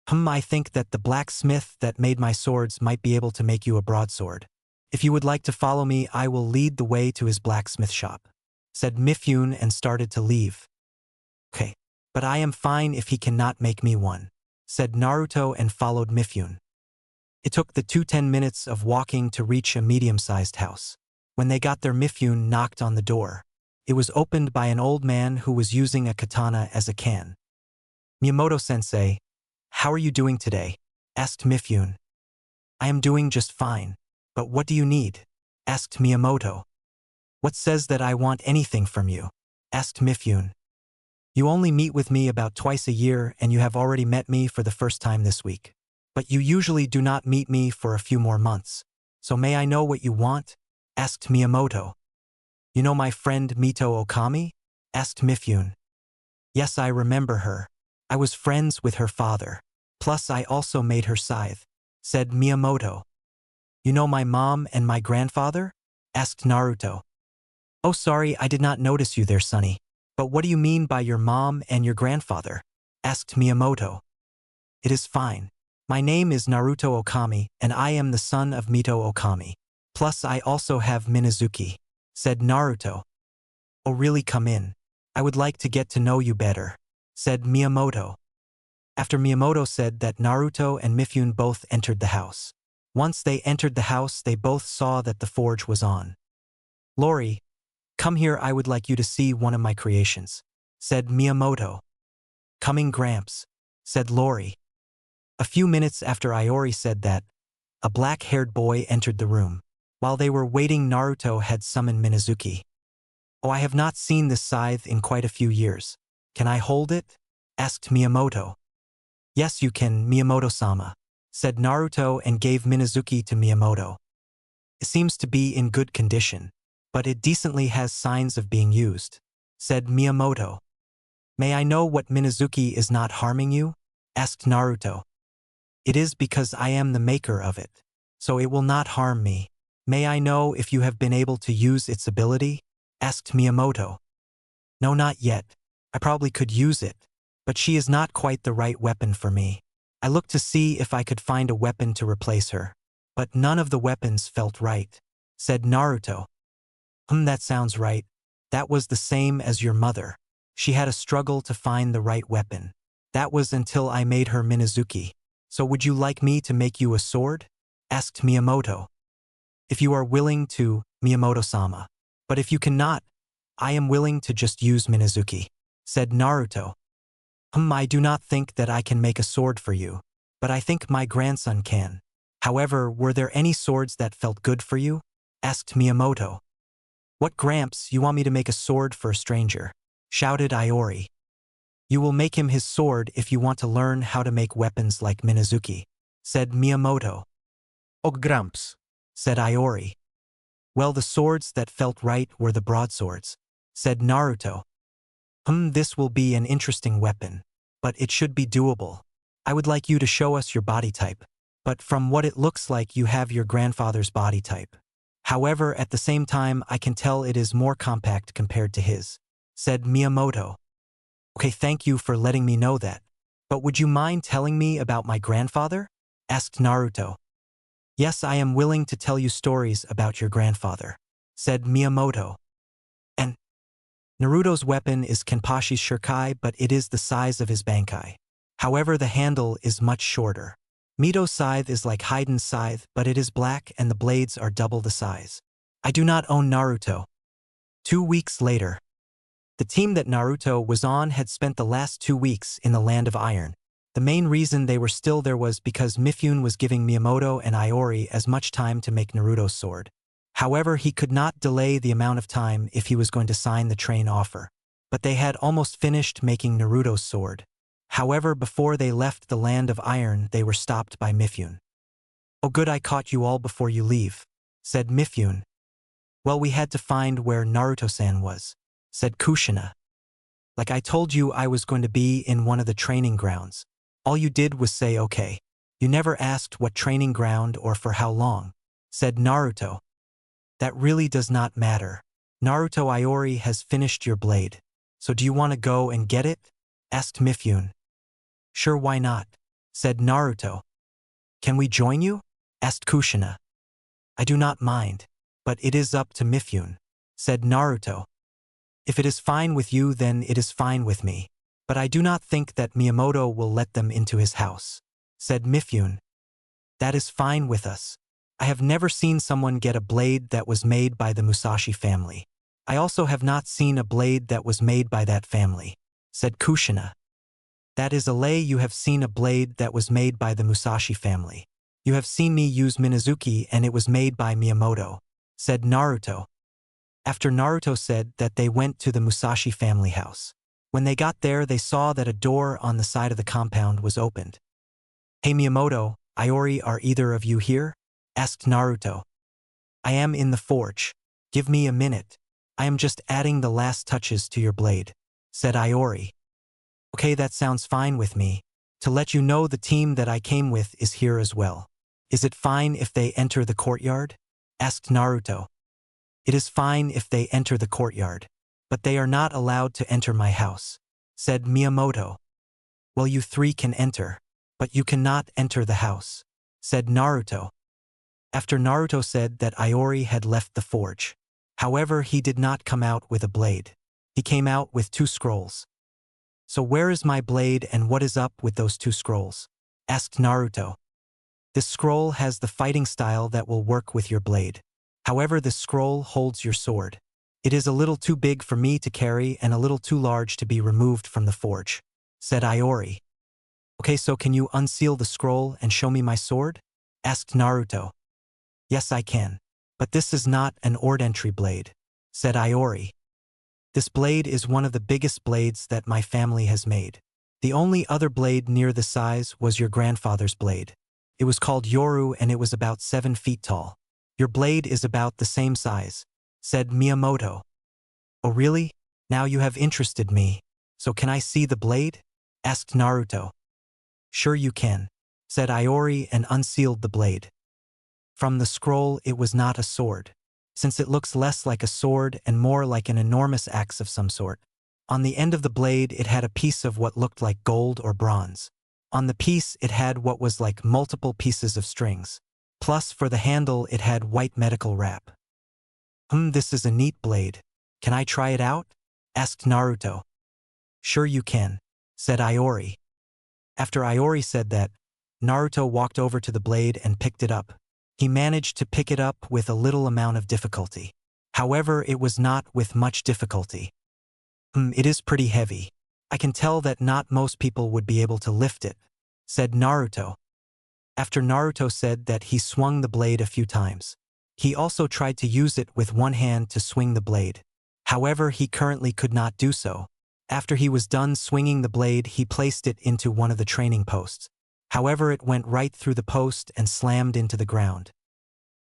I think that the blacksmith that made my swords might be able to make you a broadsword. If you would like to follow me, I will lead the way to his blacksmith shop, said Mifune and started to leave. Okay, but I am fine if he cannot make me one, said Naruto and followed Mifune. It took the two 10 minutes of walking to reach a medium-sized house. When they got there, Mifune knocked on the door. It was opened by an old man who was using a katana as a can. Miyamoto-sensei, how are you doing today? Asked Mifune. I am doing just fine. But what do you need? Asked Miyamoto. What says that I want anything from you? Asked Mifune. You only meet with me about twice a year and you have already met me for the first time this week. But you usually do not meet me for a few more months. So may I know what you want? Asked Miyamoto. You know my friend Mito Okami? Asked Mifune. Yes, I remember her. I was friends with her father. Plus I also made her scythe, said Miyamoto. You know my mom and my grandfather? Asked Naruto. Oh, sorry, I did not notice you there, Sonny. But what do you mean by your mom and your grandfather? Asked Miyamoto. It is fine. My name is Naruto Okami, and I am the son of Mito Okami. Plus I also have Minazuki, said Naruto. Oh, really? Come in. I would like to get to know you better, said Miyamoto. After Miyamoto said that, Naruto and Mifune both entered the house. Once they entered the house, they both saw that the forge was on. Lori, come here, I would like you to see one of my creations, said Miyamoto. Coming, Gramps, said Lori. A few minutes after Iori said that, A black-haired boy entered the room. While they were waiting, Naruto had summoned Minazuki. "Oh, I have not seen this scythe in quite a few years. Can I hold it?" asked Miyamoto. "Yes, you can, Miyamoto-sama," said Naruto and gave Minazuki to Miyamoto. "It seems to be in good condition, but it decently has signs of being used," said Miyamoto. "May I know what Minazuki is not harming you?" asked Naruto. "It is because I am the maker of it, so it will not harm me. May I know if you have been able to use its ability?" asked Miyamoto. "No, not yet. I probably could use it, but she is not quite the right weapon for me. I looked to see if I could find a weapon to replace her, but none of the weapons felt right," said Naruto. That sounds right. That was the same as your mother. She had a struggle to find the right weapon. That was until I made her Minazuki. So would you like me to make you a sword?" asked Miyamoto. "If you are willing to, Miyamoto-sama. But if you cannot, I am willing to just use Minazuki," said Naruto. I do not think that I can make a sword for you, but I think my grandson can. However, were there any swords that felt good for you?" asked Miyamoto. "What, Gramps, you want me to make a sword for a stranger?" shouted Iori. "You will make him his sword if you want to learn how to make weapons like Minazuki," said Miyamoto. "Oh, Gramps," said Iori. "Well, the swords that felt right were the broadswords," said Naruto. This will be an interesting weapon, but it should be doable. I would like you to show us your body type, but from what it looks like you have your grandfather's body type. However, at the same time I can tell it is more compact compared to his," said Miyamoto. "Okay, thank you for letting me know that. But would you mind telling me about my grandfather?" asked Naruto. "Yes, I am willing to tell you stories about your grandfather," said Miyamoto. "And Naruto's weapon is Kenpashi's Shurikai, but it is the size of his Bankai. However, the handle is much shorter. Mito's scythe is like Haiden's scythe, but it is black and the blades are double the size. I do not own Naruto." 2 weeks later. The team that Naruto was on had spent the last 2 weeks in the Land of Iron. The main reason they were still there was because Mifune was giving Miyamoto and Iori as much time to make Naruto's sword. However, he could not delay the amount of time if he was going to sign the train offer. But they had almost finished making Naruto's sword. However, before they left the Land of Iron, they were stopped by Mifune. "Oh good, I caught you all before you leave," said Mifune. "Well, we had to find where Naruto-san was," said Kushina. "Like I told you, I was going to be in one of the training grounds. All you did was say okay. You never asked what training ground or for how long," said Naruto. "That really does not matter. Naruto, Iori has finished your blade. So do you want to go and get it?" asked Mifune. "Sure, why not?" said Naruto. "Can we join you?" asked Kushina. "I do not mind, but it is up to Mifune," said Naruto. "If it is fine with you, then it is fine with me. But I do not think that Miyamoto will let them into his house," said Mifune. "That is fine with us. I have never seen someone get a blade that was made by the Musashi family. I also have not seen a blade that was made by that family," said Kushina. "That is a lie. You have seen a blade that was made by the Musashi family. You have seen me use Minazuki and it was made by Miyamoto," said Naruto. After Naruto said that they went to the Musashi family house. When they got there, they saw that a door on the side of the compound was opened. "Hey Miyamoto, Iori, are either of you here?" asked Naruto. "I am in the forge. Give me a minute. I am just adding the last touches to your blade," said Iori. "Okay, that sounds fine with me. To let you know, the team that I came with is here as well. Is it fine if they enter the courtyard?" asked Naruto. "It is fine if they enter the courtyard, but they are not allowed to enter my house," said Miyamoto. "Well, you 3 can enter, but you cannot enter the house," said Naruto. After Naruto said that Iori had left the forge. However, he did not come out with a blade. He came out with 2 scrolls. "So where is my blade and what is up with those 2 scrolls?" asked Naruto. "This scroll has the fighting style that will work with your blade. However, this scroll holds your sword. It is a little too big for me to carry and a little too large to be removed from the forge," said Iori. "Okay, so can you unseal the scroll and show me my sword?" asked Naruto. Yes, I can. But this is not an ordinary blade, said Iori. This blade is one of the biggest blades that my family has made. The only other blade near the size was your grandfather's blade. It was called Yoru and it was about 7 feet tall. Your blade is about the same size, said Miyamoto. Oh really? Now you have interested me. So can I see the blade? Asked Naruto. Sure you can, said Iori and unsealed the blade. From the scroll it was not a sword, since it looks less like a sword and more like an enormous axe of some sort. On the end of the blade it had a piece of what looked like gold or bronze. On the piece it had what was like multiple pieces of strings. Plus for the handle it had white medical wrap. This is a neat blade. Can I try it out? Asked Naruto. Sure you can, said Iori. After Iori said that, Naruto walked over to the blade and picked it up. He managed to pick it up with a little amount of difficulty. However, it was not with much difficulty. It is pretty heavy. I can tell that not most people would be able to lift it, said Naruto. After Naruto said that he swung the blade a few times. He also tried to use it with one hand to swing the blade. However, he currently could not do so. After he was done swinging the blade, he placed it into one of the training posts. However, it went right through the post and slammed into the ground.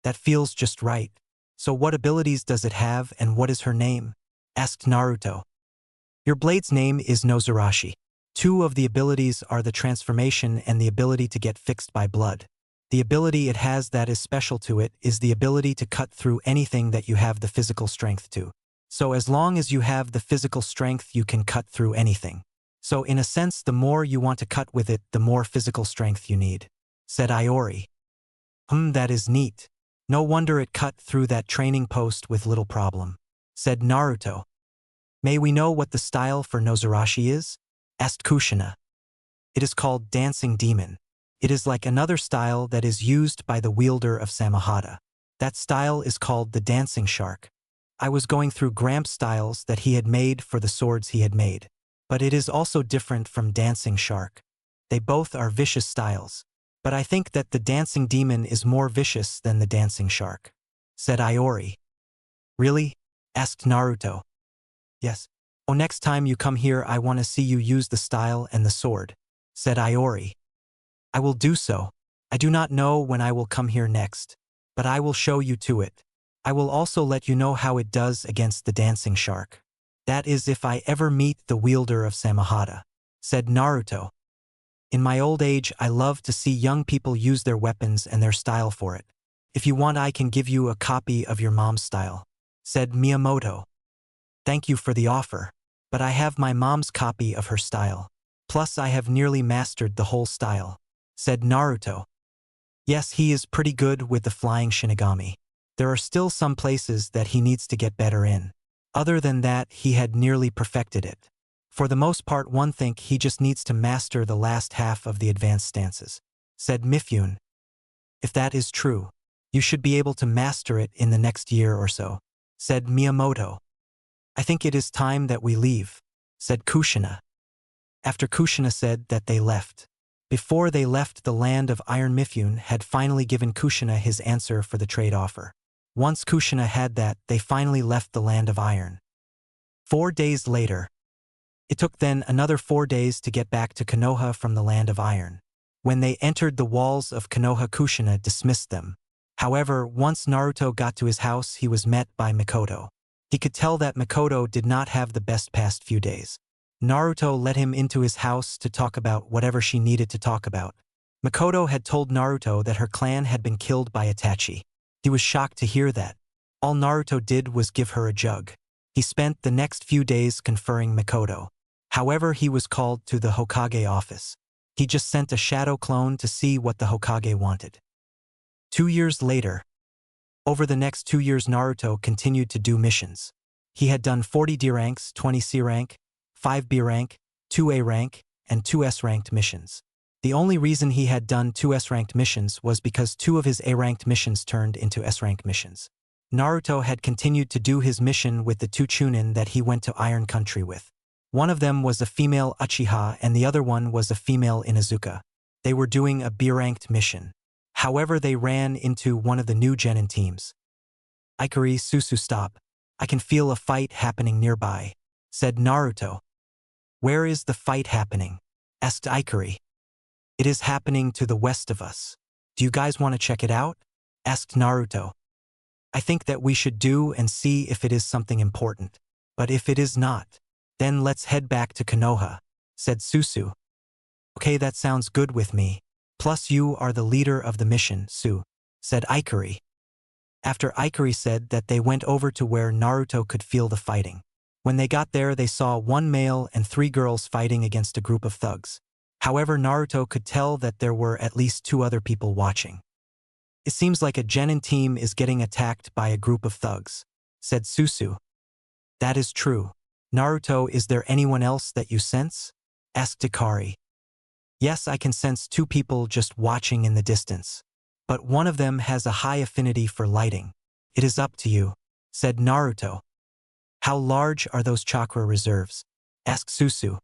That feels just right. So what abilities does it have and what is her name? Asked Naruto. Your blade's name is Nozurashi. 2 of the abilities are the transformation and the ability to get fixed by blood. The ability it has that is special to it is the ability to cut through anything that you have the physical strength to. So as long as you have the physical strength, you can cut through anything. So in a sense, the more you want to cut with it, the more physical strength you need, said Iori. That is neat. No wonder it cut through that training post with little problem, said Naruto. May we know what the style for Nozurashi is? Asked Kushina. It is called Dancing Demon. It is like another style that is used by the wielder of Samahata. That style is called the Dancing Shark. I was going through Gramps styles that he had made for the swords he had made. But it is also different from Dancing Shark. They both are vicious styles. But I think that the Dancing Demon is more vicious than the Dancing Shark, said Iori. Really? Asked Naruto. Yes. Oh, next time you come here I want to see you use the style and the sword, said Iori. I will do so. I do not know when I will come here next, but I will show you to it. I will also let you know how it does against the Dancing Shark. That is if I ever meet the wielder of Samahata, said Naruto. In my old age I love to see young people use their weapons and their style for it. If you want I can give you a copy of your mom's style, said Miyamoto. Thank you for the offer, but I have my mom's copy of her style. Plus I have nearly mastered the whole style, said Naruto. Yes, he is pretty good with the flying Shinigami. There are still some places that he needs to get better in. Other than that, he had nearly perfected it. For the most part, one think he just needs to master the last half of the advanced stances, said Mifune. If that is true, you should be able to master it in the next year or so, said Miyamoto. I think it is time that we leave, said Kushina. After Kushina said that they left. Before they left, the land of Iron, Mifune had finally given Kushina his answer for the trade offer. Once Kushina had that, they finally left the land of Iron. 4 days later. It took then another 4 days to get back to Konoha from the land of Iron. When they entered the walls of Konoha, Kushina dismissed them. However, once Naruto got to his house, he was met by Mikoto. He could tell that Mikoto did not have the best past few days. Naruto let him into his house to talk about whatever she needed to talk about. Mikoto had told Naruto that her clan had been killed by Itachi. He was shocked to hear that. All Naruto did was give her a jug. He spent the next few days conferring Mikoto. However, he was called to the Hokage office. He just sent a shadow clone to see what the Hokage wanted. 2 years later. Over the next 2 years Naruto continued to do missions. He had done 40 D ranks, 20 C rank, 5 B rank, 2 A rank, and 2 S ranked missions. The only reason he had done 2 S-ranked missions was because 2 of his A-ranked missions turned into S-ranked missions. Naruto had continued to do his mission with the 2 Chunin that he went to Iron Country with. One of them was a female Uchiha and the other one was a female Inuzuka. They were doing a B-ranked mission. However, they ran into one of the new genin teams. Ikari, Susu, stop. I can feel a fight happening nearby, said Naruto. Where is the fight happening? Asked Ikari. It is happening to the west of us. Do you guys want to check it out? Asked Naruto. I think that we should do and see if it is something important. But if it is not, then let's head back to Konoha, said Susu. Okay, that sounds good with me. Plus you are the leader of the mission, Su, said Ikari. After Ikari said that, they went over to where Naruto could feel the fighting. When they got there, they saw 1 male and 3 girls fighting against a group of thugs. However, Naruto could tell that there were at least 2 other people watching. It seems like a genin team is getting attacked by a group of thugs, said Susu. That is true. Naruto, is there anyone else that you sense? Asked Ikari. Yes, I can sense 2 people just watching in the distance. But one of them has a high affinity for lighting. It is up to you, said Naruto. How large are those chakra reserves? Asked Susu.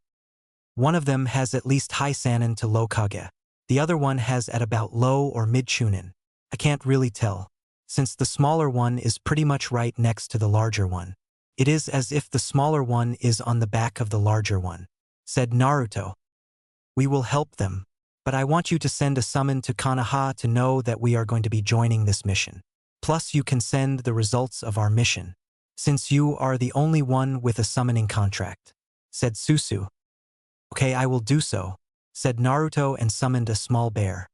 One of them has at least high Sannin to low Kage. The other one has at about low or mid Chunin. I can't really tell, since the smaller one is pretty much right next to the larger one. It is as if the smaller one is on the back of the larger one, said Naruto. We will help them, but I want you to send a summon to Konoha to know that we are going to be joining this mission. Plus you can send the results of our mission, since you are the only one with a summoning contract, said Susu. Okay, I will do so, said Naruto and summoned a small bear.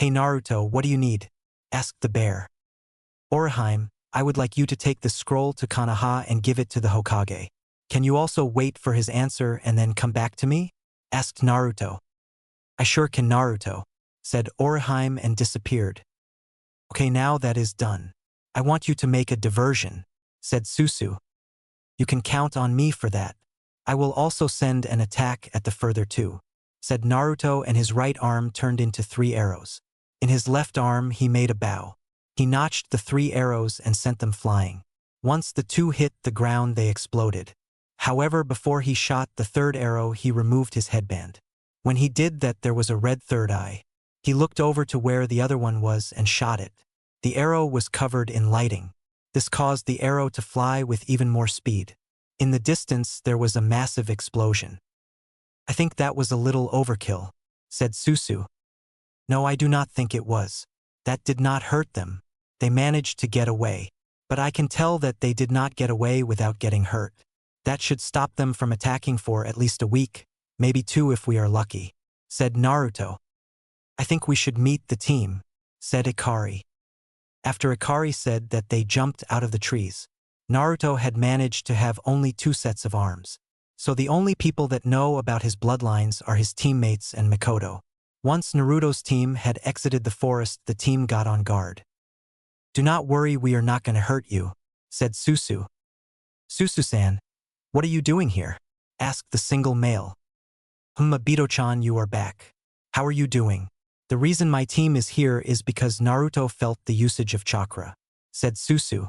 Hey Naruto, what do you need? Asked the bear. Orochimaru, I would like you to take the scroll to Konoha and give it to the Hokage. Can you also wait for his answer and then come back to me? Asked Naruto. I sure can, Naruto, said Orochimaru and disappeared. Okay, now that is done. I want you to make a diversion, said Susu. You can count on me for that. I will also send an attack at the further 2, said Naruto, and his right arm turned into 3 arrows. In his left arm he made a bow. He notched the 3 arrows and sent them flying. Once the 2 hit the ground, they exploded. However, before he shot the 3rd arrow, he removed his headband. When he did that, there was a red 3rd eye. He looked over to where the other one was and shot it. The arrow was covered in lighting. This caused the arrow to fly with even more speed. In the distance, there was a massive explosion. I think that was a little overkill, said Susu. No, I do not think it was. That did not hurt them. They managed to get away. But I can tell that they did not get away without getting hurt. That should stop them from attacking for at least a week, maybe 2 if we are lucky, said Naruto. I think we should meet the team, said Ikari. After Ikari said that, they jumped out of the trees. Naruto had managed to have only 2 sets of arms, so the only people that know about his bloodlines are his teammates and Mikoto. Once Naruto's team had exited the forest, the team got on guard. Do not worry, we are not going to hurt you, said Susu. Susu-san, what are you doing here? Asked the single male. Obito-chan, you are back. How are you doing? The reason my team is here is because Naruto felt the usage of chakra, said Susu.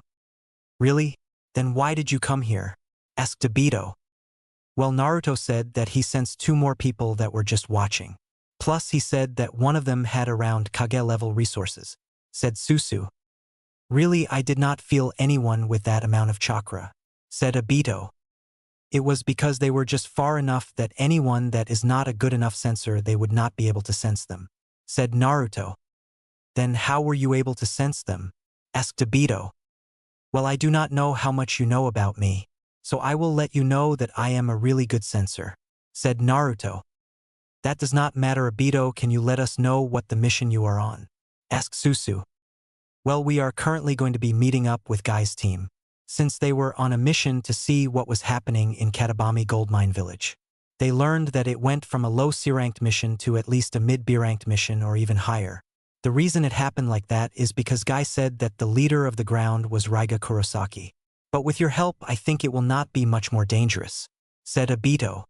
Really? Then why did you come here? Asked Obito. Well, Naruto said that he sensed 2 more people that were just watching. Plus he said that one of them had around Kage level resources, said Susu. Really, I did not feel anyone with that amount of chakra, said Obito. It was because they were just far enough that anyone that is not a good enough sensor, they would not be able to sense them, said Naruto. Then how were you able to sense them? Asked Obito. Well, I do not know how much you know about me, so I will let you know that I am a really good sensor, said Naruto. That does not matter, Obito. Can you let us know what the mission you are on? Asked Susu. Well, we are currently going to be meeting up with Guy's team, since they were on a mission to see what was happening in Katabami Goldmine Village. They learned that it went from a low C-ranked mission to at least a mid-B-ranked mission or even higher. The reason it happened like that is because Guy said that the leader of the ground was Raiga Kurosaki. But with your help, I think it will not be much more dangerous, said Obito.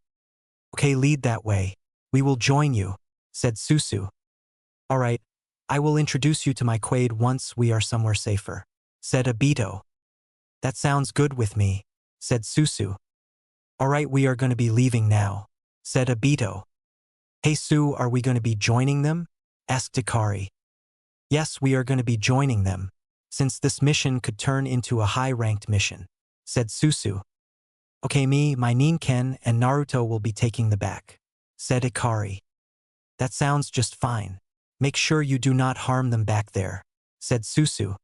Okay, lead that way. We will join you, said Susu. Alright, I will introduce you to my quaid once we are somewhere safer, said Obito. That sounds good with me, said Susu. Alright, we are going to be leaving now, said Obito. Hey Su, are we going to be joining them? Asked Ikari. Yes, we are going to be joining them, since this mission could turn into a high-ranked mission, said Susu. Okay, me, my Ninken, and Naruto will be taking the back, said Ikari. That sounds just fine. Make sure you do not harm them back there, said Susu.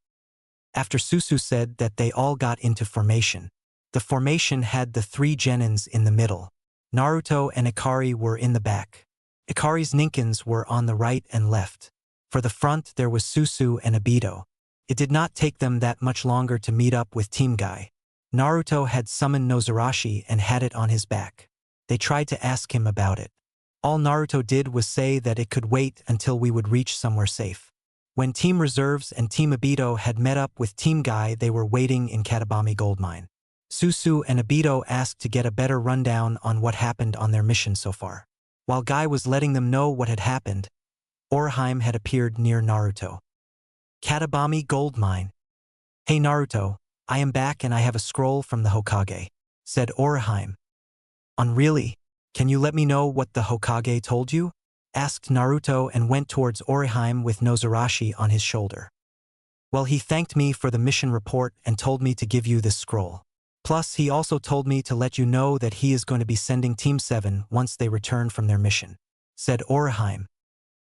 After Susu said that they all got into formation. The formation had the three genins in the middle. Naruto and Ikari were in the back. Ikari's Ninkens were on the right and left. For the front there was Susu and Aido. It did not take them that much longer to meet up with Team Guy. Naruto had summoned Nozarashi and had it on his back. They tried to ask him about it. All Naruto did was say that it could wait until we would reach somewhere safe. When Team Reserves and Team Aido had met up with Team Guy, they were waiting in Katabami gold mine. Susu and Aido asked to get a better rundown on what happened on their mission so far. While Guy was letting them know what had happened, Orochimaru had appeared near Naruto. Katabami gold mine. Hey Naruto, I am back and I have a scroll from the Hokage, said Orochimaru. Really? Can you let me know what the Hokage told you? Asked Naruto and went towards Orochimaru with Nozarashi on his shoulder. Well, he thanked me for the mission report and told me to give you this scroll. Plus, he also told me to let you know that he is going to be sending Team 7 once they return from their mission, said Orochimaru.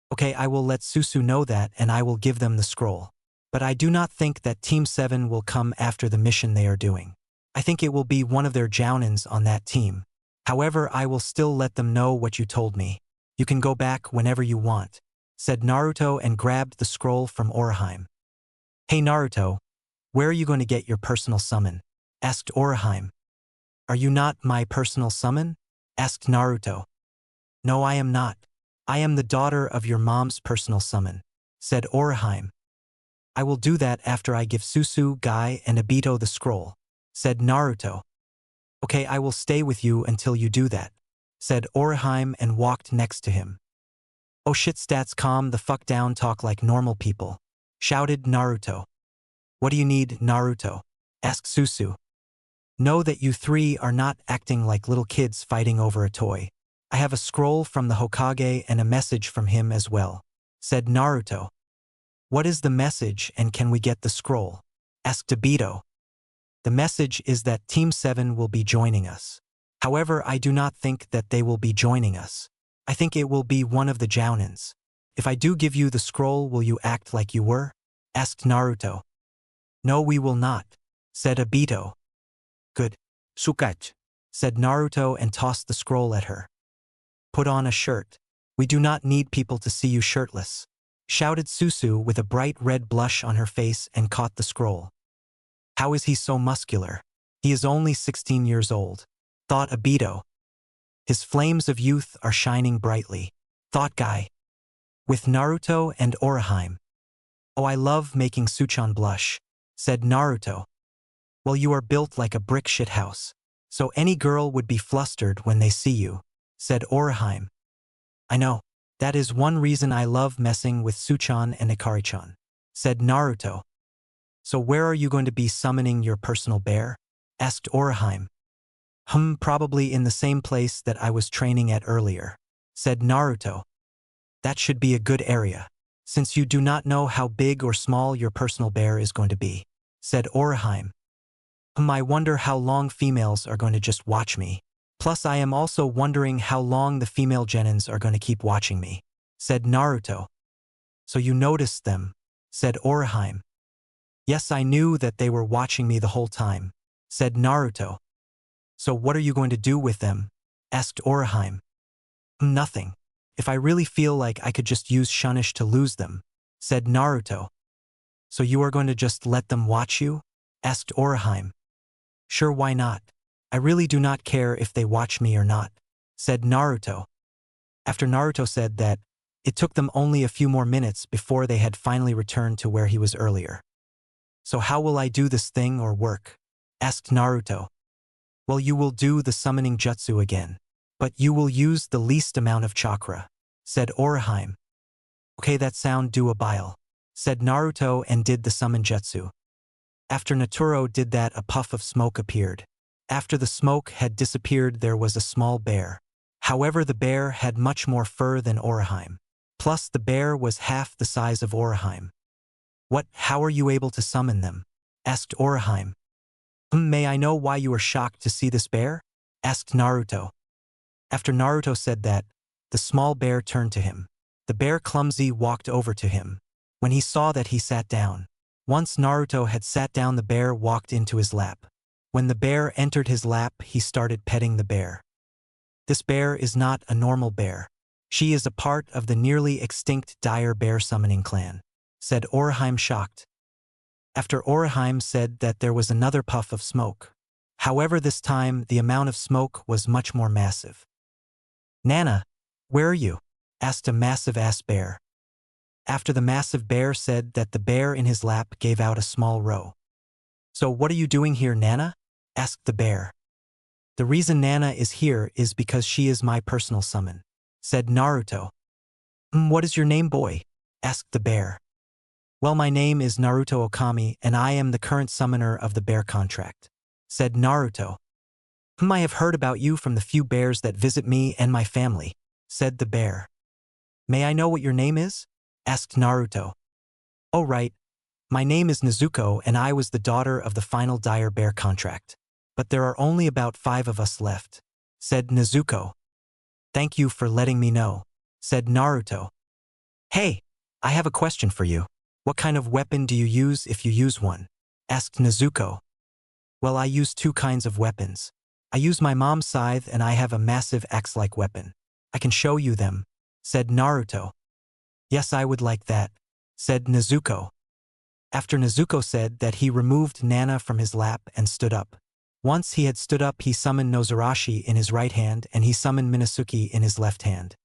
Okay, I will let Susu know that and I will give them the scroll. But I do not think that Team 7 will come after the mission they are doing. I think it will be one of their Jounins on that team. However, I will still let them know what you told me. You can go back whenever you want, said Naruto and grabbed the scroll from Orochimaru. Hey Naruto, where are you going to get your personal summon? Asked Orochimaru. Are you not my personal summon? Asked Naruto. No, I am not. I am the daughter of your mom's personal summon, said Orochimaru. I will do that after I give Susu, Guy, and Aido the scroll, said Naruto. Okay, I will stay with you until you do that, said Orochimaru and walked next to him. Oh shit, stats, calm the fuck down, talk like normal people, shouted Naruto. What do you need, Naruto? Asked Susu. Know that you three are not acting like little kids fighting over a toy. I have a scroll from the Hokage and a message from him as well, said Naruto. What is the message and can we get the scroll? Asked Aido. The message is that Team 7 will be joining us. However, I do not think that they will be joining us. I think it will be one of the Jounins. If I do give you the scroll, will you act like you were? Asked Naruto. No, we will not, said Aido. Good. Sukach, said Naruto and tossed the scroll at her. Put on a shirt. We do not need people to see you shirtless, shouted Susu with a bright red blush on her face and caught the scroll. How is he so muscular? He is only 16 years old, thought Aido. His flames of youth are shining brightly, thought Guy. With Naruto and Orochimaru. Oh, I love making Suchan blush, said Naruto. Well, you are built like a brick shithouse, so any girl would be flustered when they see you, said Orochimaru. I know. That is one reason I love messing with Suchan and Ikari-chan, said Naruto. So where are you going to be summoning your personal bear? Asked Orochimaru. Probably in the same place that I was training at earlier, said Naruto. That should be a good area, since you do not know how big or small your personal bear is going to be, said Orochimaru. I wonder how long females are going to just watch me. Plus I am also wondering how long the female genins are going to keep watching me, said Naruto. So you noticed them, said Orochimaru. Yes, I knew that they were watching me the whole time, said Naruto. So what are you going to do with them? Asked Orochimaru. Nothing. If I really feel like I could just use Shunish to lose them, said Naruto. So you are going to just let them watch you? Asked Orochimaru. Sure, why not? I really do not care if they watch me or not, said Naruto. After Naruto said that, it took them only a few more minutes before they had finally returned to where he was earlier. So how will I do this thing or work? Asked Naruto. Well, you will do the summoning jutsu again, but you will use the least amount of chakra, said Orochimaru. Okay, that sound doable, said Naruto and did the summon jutsu. After Naturo did that, a puff of smoke appeared. After the smoke had disappeared, there was a small bear. However, the bear had much more fur than Orochimaru. Plus, the bear was half the size of Orochimaru. How are you able to summon them? Asked Orochim. May I know why you are shocked to see this bear? Asked Naruto. After Naruto said that, the small bear turned to him. The bear clumsy walked over to him. When he saw that, he sat down. Once Naruto had sat down, the bear walked into his lap. When the bear entered his lap, he started petting the bear. This bear is not a normal bear. She is a part of the nearly extinct dire bear summoning clan, said Orochim, shocked. After Orochim said that, there was another puff of smoke. However, this time the amount of smoke was much more massive. Nana, where are you? Asked a massive-ass bear. After the massive bear said that, the bear in his lap gave out a small row. So what are you doing here, Nana? Asked the bear. The reason Nana is here is because she is my personal summon, said Naruto. What is your name, boy? Asked the bear. Well, my name is Naruto Okami, and I am the current summoner of the bear contract, said Naruto. I have heard about you from the few bears that visit me and my family, said the bear. May I know what your name is? Asked Naruto. Oh right, my name is Nezuko, and I was the daughter of the final dire bear contract. But there are only about 5 of us left, said Nezuko. Thank you for letting me know, said Naruto. Hey, I have a question for you. What kind of weapon do you use if you use one? Asked Nezuko. Well, I use 2 kinds of weapons. I use my mom's scythe, and I have a massive axe-like weapon. I can show you them, said Naruto. Yes, I would like that, said Nezuko. After Nezuko said that, he removed Nana from his lap and stood up. Once he had stood up, he summoned Nozarashi in his right hand, and he summoned Minazuki in his left hand.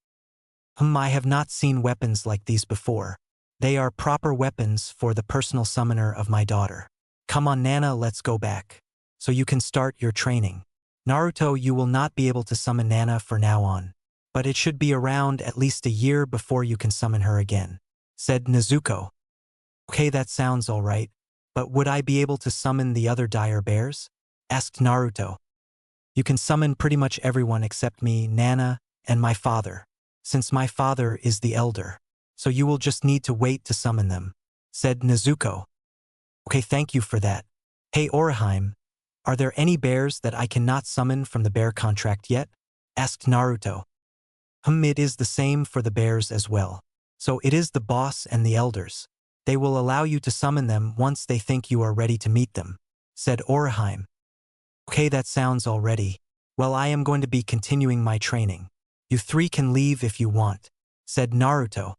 I have not seen weapons like these before. They are proper weapons for the personal summoner of my daughter. Come on, Nana, let's go back, so you can start your training. Naruto, you will not be able to summon Nana for now on, but it should be around at least a year before you can summon her again, said Nezuko. Okay, that sounds alright, but would I be able to summon the other dire bears? Asked Naruto. You can summon pretty much everyone except me, Nana, and my father, since my father is the elder. So you will just need to wait to summon them, said Nezuko. Okay, thank you for that. Hey Orochim, are there any bears that I cannot summon from the bear contract yet? Asked Naruto. It is the same for the bears as well. So it is the boss and the elders. They will allow you to summon them once they think you are ready to meet them, said Orochim. Okay, that sounds already. Well, I am going to be continuing my training. You 3 can leave if you want, said Naruto.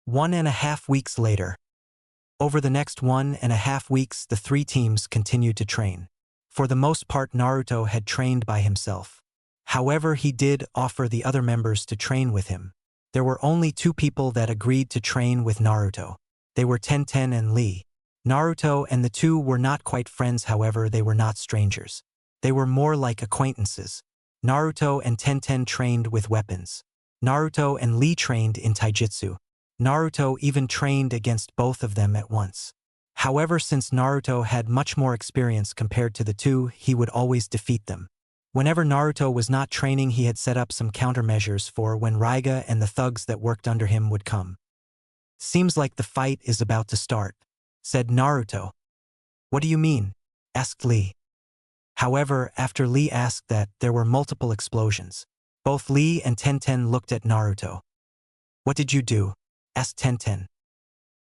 1.5 weeks later. Over the next 1.5 weeks, the 3 teams continued to train. For the most part, Naruto had trained by himself. However, he did offer the other members to train with him. There were only 2 people that agreed to train with Naruto. They were Tenten and Lee. Naruto and the 2 were not quite friends, however, they were not strangers. They were more like acquaintances. Naruto and Tenten trained with weapons. Naruto and Lee trained in taijutsu. Naruto even trained against both of them at once. However, since Naruto had much more experience compared to the 2, he would always defeat them. Whenever Naruto was not training, he had set up some countermeasures for when Raiga and the thugs that worked under him would come. Seems like the fight is about to start, said Naruto. What do you mean? Asked Lee. However, after Lee asked that, there were multiple explosions. Both Lee and Tenten looked at Naruto. What did you do? Asked Tenten.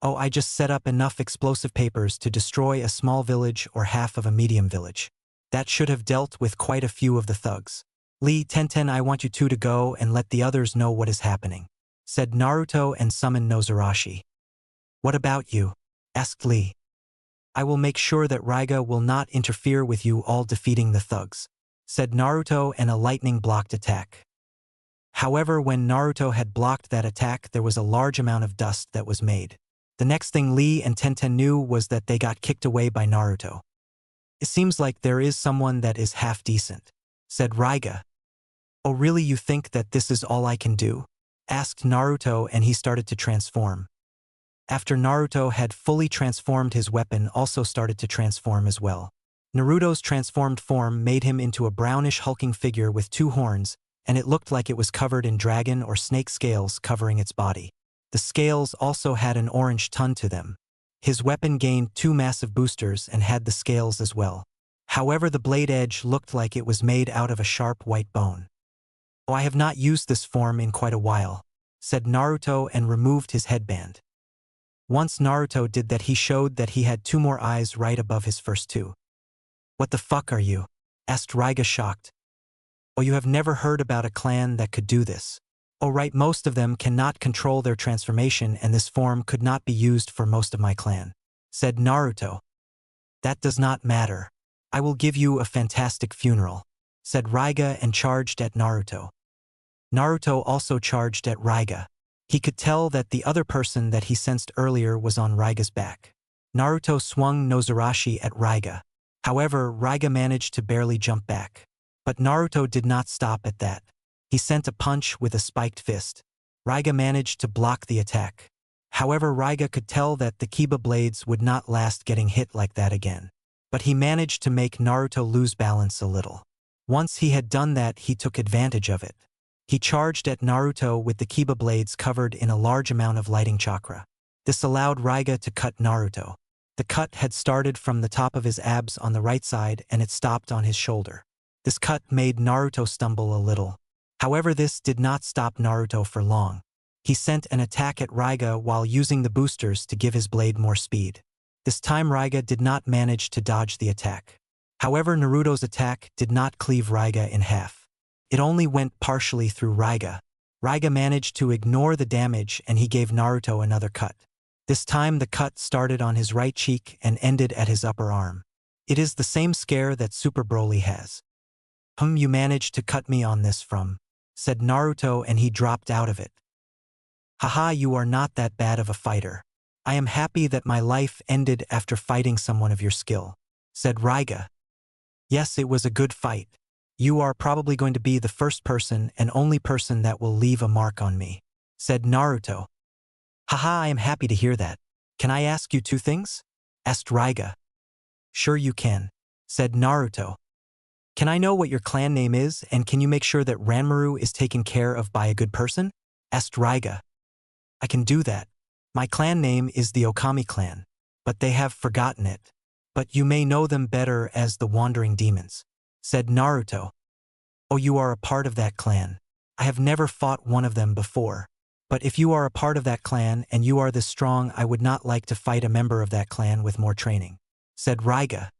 Oh, I just set up enough explosive papers to destroy a small village or half of a medium village. That should have dealt with quite a few of the thugs. Lee, Tenten, I want you 2 to go and let the others know what is happening, said Naruto, and summoned Nozarashi. What about you? Asked Lee. I will make sure that Raiga will not interfere with you all defeating the thugs, said Naruto, and a lightning blocked attack. However, when Naruto had blocked that attack, there was a large amount of dust that was made. The next thing Lee and Tenten knew was that they got kicked away by Naruto. It seems like there is someone that is half decent, said Raiga. Oh really, you think that this is all I can do? Asked Naruto, and he started to transform. After Naruto had fully transformed, his weapon also started to transform as well. Naruto's transformed form made him into a brownish hulking figure with 2 horns, and it looked like it was covered in dragon or snake scales covering its body. The scales also had an orange tone to them. His weapon gained 2 massive boosters and had the scales as well. However, the blade edge looked like it was made out of a sharp white bone. "Oh, I have not used this form in quite a while," said Naruto and removed his headband. Once Naruto did that, he showed that he had 2 more eyes right above his first 2. "What the fuck are you?" asked Raiga, shocked. "Oh, you have never heard about a clan that could do this?" "Oh right, most of them cannot control their transformation and this form could not be used for most of my clan," said Naruto. "That does not matter. I will give you a fantastic funeral," said Raiga and charged at Naruto. Naruto also charged at Raiga. He could tell that the other person that he sensed earlier was on Raiga's back. Naruto swung Nozarashi at Raiga. However, Raiga managed to barely jump back. But Naruto did not stop at that. He sent a punch with a spiked fist. Raiga managed to block the attack. However, Raiga could tell that the Kiba blades would not last getting hit like that again. But he managed to make Naruto lose balance a little. Once he had done that, he took advantage of it. He charged at Naruto with the Kiba blades covered in a large amount of lighting chakra. This allowed Raiga to cut Naruto. The cut had started from the top of his abs on the right side and it stopped on his shoulder. This cut made Naruto stumble a little. However, this did not stop Naruto for long. He sent an attack at Raiga while using the boosters to give his blade more speed. This time Raiga did not manage to dodge the attack. However, Naruto's attack did not cleave Raiga in half. It only went partially through Raiga. Raiga managed to ignore the damage and he gave Naruto another cut. This time the cut started on his right cheek and ended at his upper arm. It is the same scare that Super Broly has. You managed to cut me on this from," said Naruto and he dropped out of it. "Haha, you are not that bad of a fighter. I am happy that my life ended after fighting someone of your skill," said Raiga. "Yes, it was a good fight. You are probably going to be the first person and only person that will leave a mark on me," said Naruto. "Haha, I am happy to hear that. Can I ask you 2 things?" asked Raiga. "Sure you can," said Naruto. "Can I know what your clan name is and can you make sure that Ranmaru is taken care of by a good person?" asked Raiga. "I can do that. My clan name is the Okami clan, but they have forgotten it. But you may know them better as the Wandering Demons," said Naruto. "Oh, you are a part of that clan. I have never fought one of them before. But if you are a part of that clan and you are this strong, I would not like to fight a member of that clan with more training," said Raiga.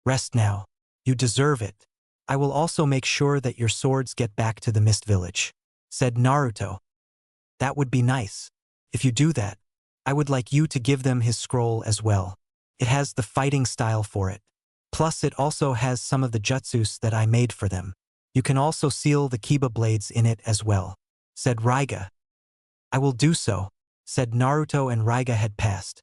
"Rest now. You deserve it. I will also make sure that your swords get back to the Mist Village," said Naruto. "That would be nice. If you do that, I would like you to give them his scroll as well. It has the fighting style for it. Plus it also has some of the jutsus that I made for them. You can also seal the Kiba blades in it as well," said Raiga. "I will do so," said Naruto and Raiga had passed.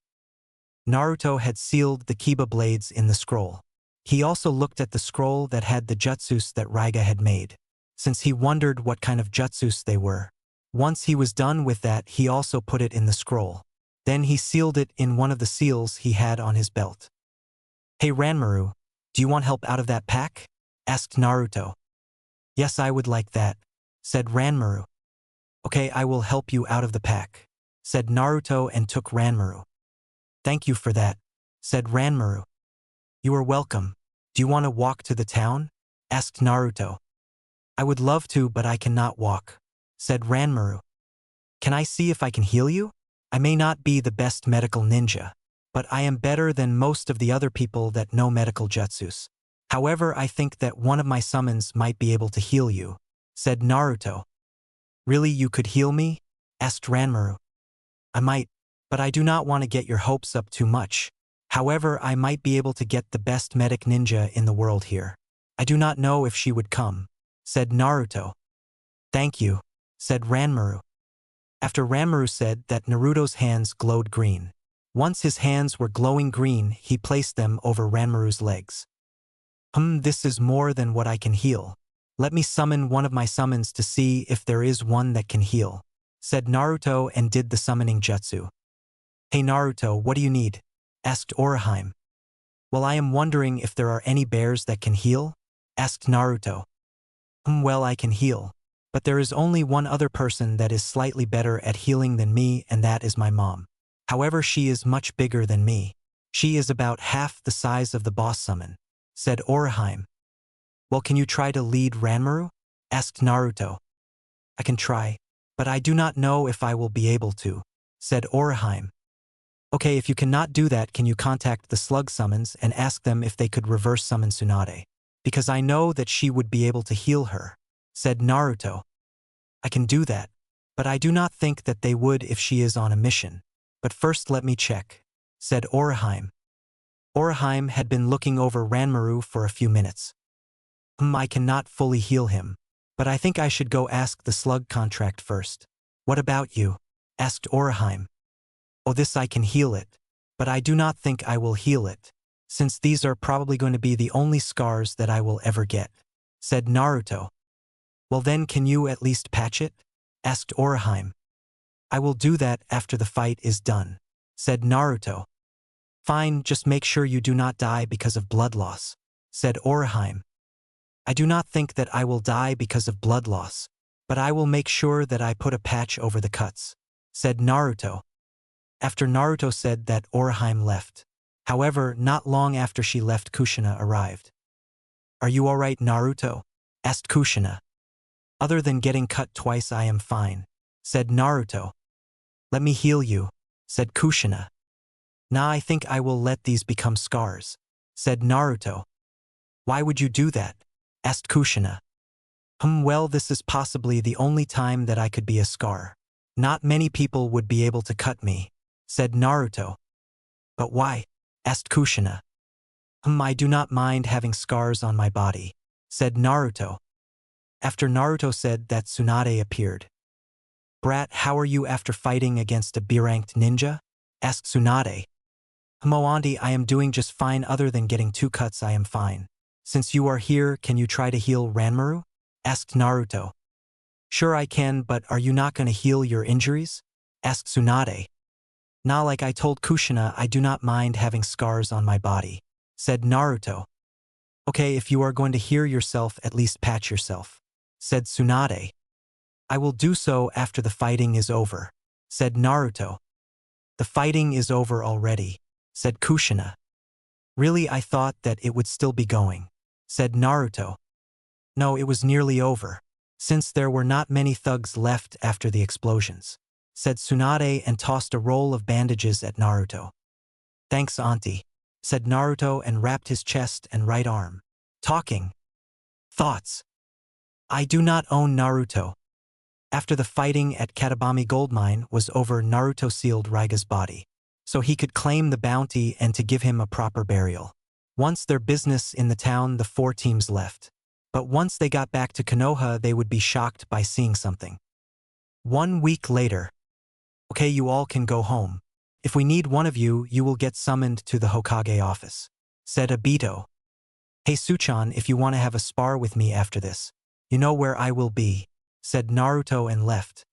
Naruto had sealed the Kiba blades in the scroll. He also looked at the scroll that had the jutsus that Raiga had made, since he wondered what kind of jutsus they were. Once he was done with that, he also put it in the scroll. Then he sealed it in one of the seals he had on his belt. "Hey Ranmaru, do you want help out of that pack?" asked Naruto. "Yes, I would like that," said Ranmaru. "Okay, I will help you out of the pack," said Naruto and took Ranmaru. "Thank you for that," said Ranmaru. "You are welcome. Do you want to walk to the town?" asked Naruto. "I would love to, but I cannot walk," said Ranmaru. "Can I see if I can heal you? I may not be the best medical ninja, but I am better than most of the other people that know medical jutsus. However, I think that one of my summons might be able to heal you," said Naruto. "Really, you could heal me?" asked Ranmaru. "I might, but I do not want to get your hopes up too much. However, I might be able to get the best medic ninja in the world here. I do not know if she would come," said Naruto. "Thank you," said Ranmaru. After Ranmaru said that, Naruto's hands glowed green. Once his hands were glowing green, he placed them over Ranmaru's legs. This is more than what I can heal. Let me summon one of my summons to see if there is one that can heal," said Naruto and did the summoning jutsu. "Hey Naruto, what do you need?" asked Orochime. "Well, I am wondering if there are any bears that can heal?" asked Naruto. Well, I can heal. But there is only one other person that is slightly better at healing than me, and that is my mom. However, she is much bigger than me. She is about half the size of the boss summon, said Orochime. Well, can you try to lead Ranmaru? Asked Naruto. I can try, but I do not know if I will be able to, said Orochime. Okay, if you cannot do that, can you contact the slug summons and ask them if they could reverse summon Tsunade? Because I know that she would be able to heal her, said Naruto. I can do that, but I do not think that they would if she is on a mission. But first let me check, said Orochime. Orochime had been looking over Ranmaru for a few minutes. I cannot fully heal him, but I think I should go ask the slug contract first. What about you? Asked Orochime. Oh, this I can heal it, but I do not think I will heal it, since these are probably going to be the only scars that I will ever get, said Naruto. Well then, can you at least patch it? Asked Orochime. I will do that after the fight is done, said Naruto. Fine, just make sure you do not die because of blood loss, said Orochime. I do not think that I will die because of blood loss, but I will make sure that I put a patch over the cuts, said Naruto. After Naruto said that, Orochime left. However, not long after she left, Kushina arrived. Are you alright, Naruto? Asked Kushina. Other than getting cut twice, I am fine, said Naruto. Let me heal you, said Kushina. Nah, I think I will let these become scars, said Naruto. Why would you do that? Asked Kushina. Well, this is possibly the only time that I could be a scar. Not many people would be able to cut me, said Naruto. But why? Asked Kushina. I do not mind having scars on my body, said Naruto. After Naruto said that, Tsunade appeared. Brat, how are you after fighting against a B-ranked ninja? Asked Tsunade. Auntie, I am doing just fine. Other than getting 2 cuts, I am fine. Since you are here, can you try to heal Ranmaru? Asked Naruto. Sure I can, but are you not going to heal your injuries? Asked Tsunade. Nah, like I told Kushina, I do not mind having scars on my body, said Naruto. Okay, if you are going to heal yourself, at least patch yourself, said Tsunade. I will do so after the fighting is over, said Naruto. The fighting is over already, said Kushina. Really, I thought that it would still be going, said Naruto. No, it was nearly over, since there were not many thugs left after the explosions, said Tsunade and tossed a roll of bandages at Naruto. Thanks, Auntie, said Naruto and wrapped his chest and right arm. Talking. Thoughts. I do not own Naruto. After the fighting at Katabami gold mine was over, Naruto sealed Raiga's body, so he could claim the bounty and to give him a proper burial. Once their business in the town, the 4 teams left. But once they got back to Konoha, they would be shocked by seeing something. 1 week later. Okay, you all can go home. If we need one of you, you will get summoned to the Hokage office, said Obito. Hey Suchan, if you want to have a spar with me after this, you know where I will be, said Naruto and left.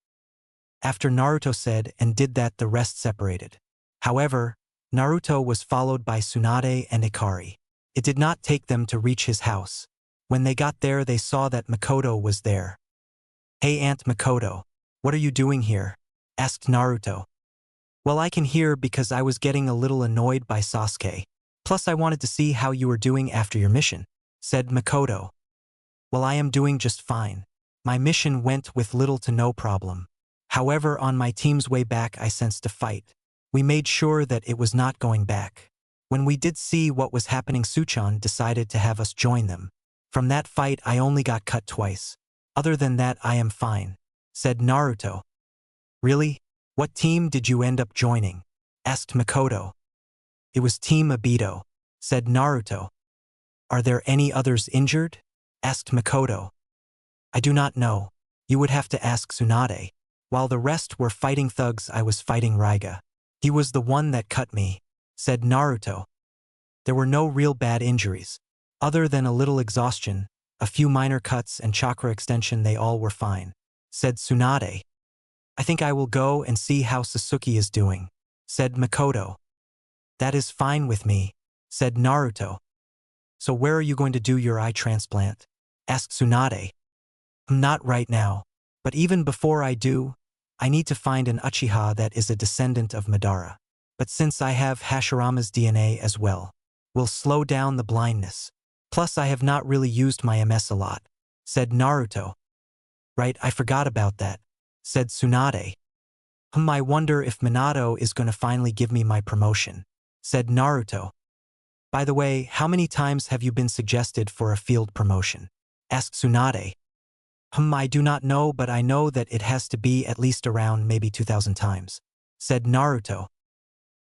After Naruto said and did that, the rest separated. However, Naruto was followed by Tsunade and Ikari. It did not take them to reach his house. When they got there, they saw that Makoto was there. Hey Aunt Makoto, what are you doing here? Asked Naruto. Well, I can hear because I was getting a little annoyed by Sasuke. Plus I wanted to see how you were doing after your mission, said Makoto. Well, I am doing just fine. My mission went with little to no problem. However, on my team's way back, I sensed a fight. We made sure that it was not going back. When we did see what was happening, Suchan decided to have us join them. From that fight, I only got cut twice. Other than that, I am fine, said Naruto. Really? What team did you end up joining? Asked Makoto. It was Team Obito, said Naruto. Are there any others injured? Asked Makoto. I do not know. You would have to ask Tsunade. While the rest were fighting thugs, I was fighting Raiga. He was the one that cut me, said Naruto. There were no real bad injuries. Other than a little exhaustion, a few minor cuts and chakra extension, they all were fine, said Tsunade. I think I will go and see how Sasuke is doing, said Makoto. That is fine with me, said Naruto. So where are you going to do your eye transplant? Asked Tsunade. Not right now, but even before I do, I need to find an Uchiha that is a descendant of Madara. But since I have Hashirama's DNA as well, will slow down the blindness. Plus I have not really used my MS a lot, said Naruto. Right, I forgot about that, said Tsunade. I wonder if Minato is going to finally give me my promotion, said Naruto. By the way, how many times have you been suggested for a field promotion? Asked Tsunade. I do not know, but I know that it has to be at least around maybe 2,000 times, said Naruto.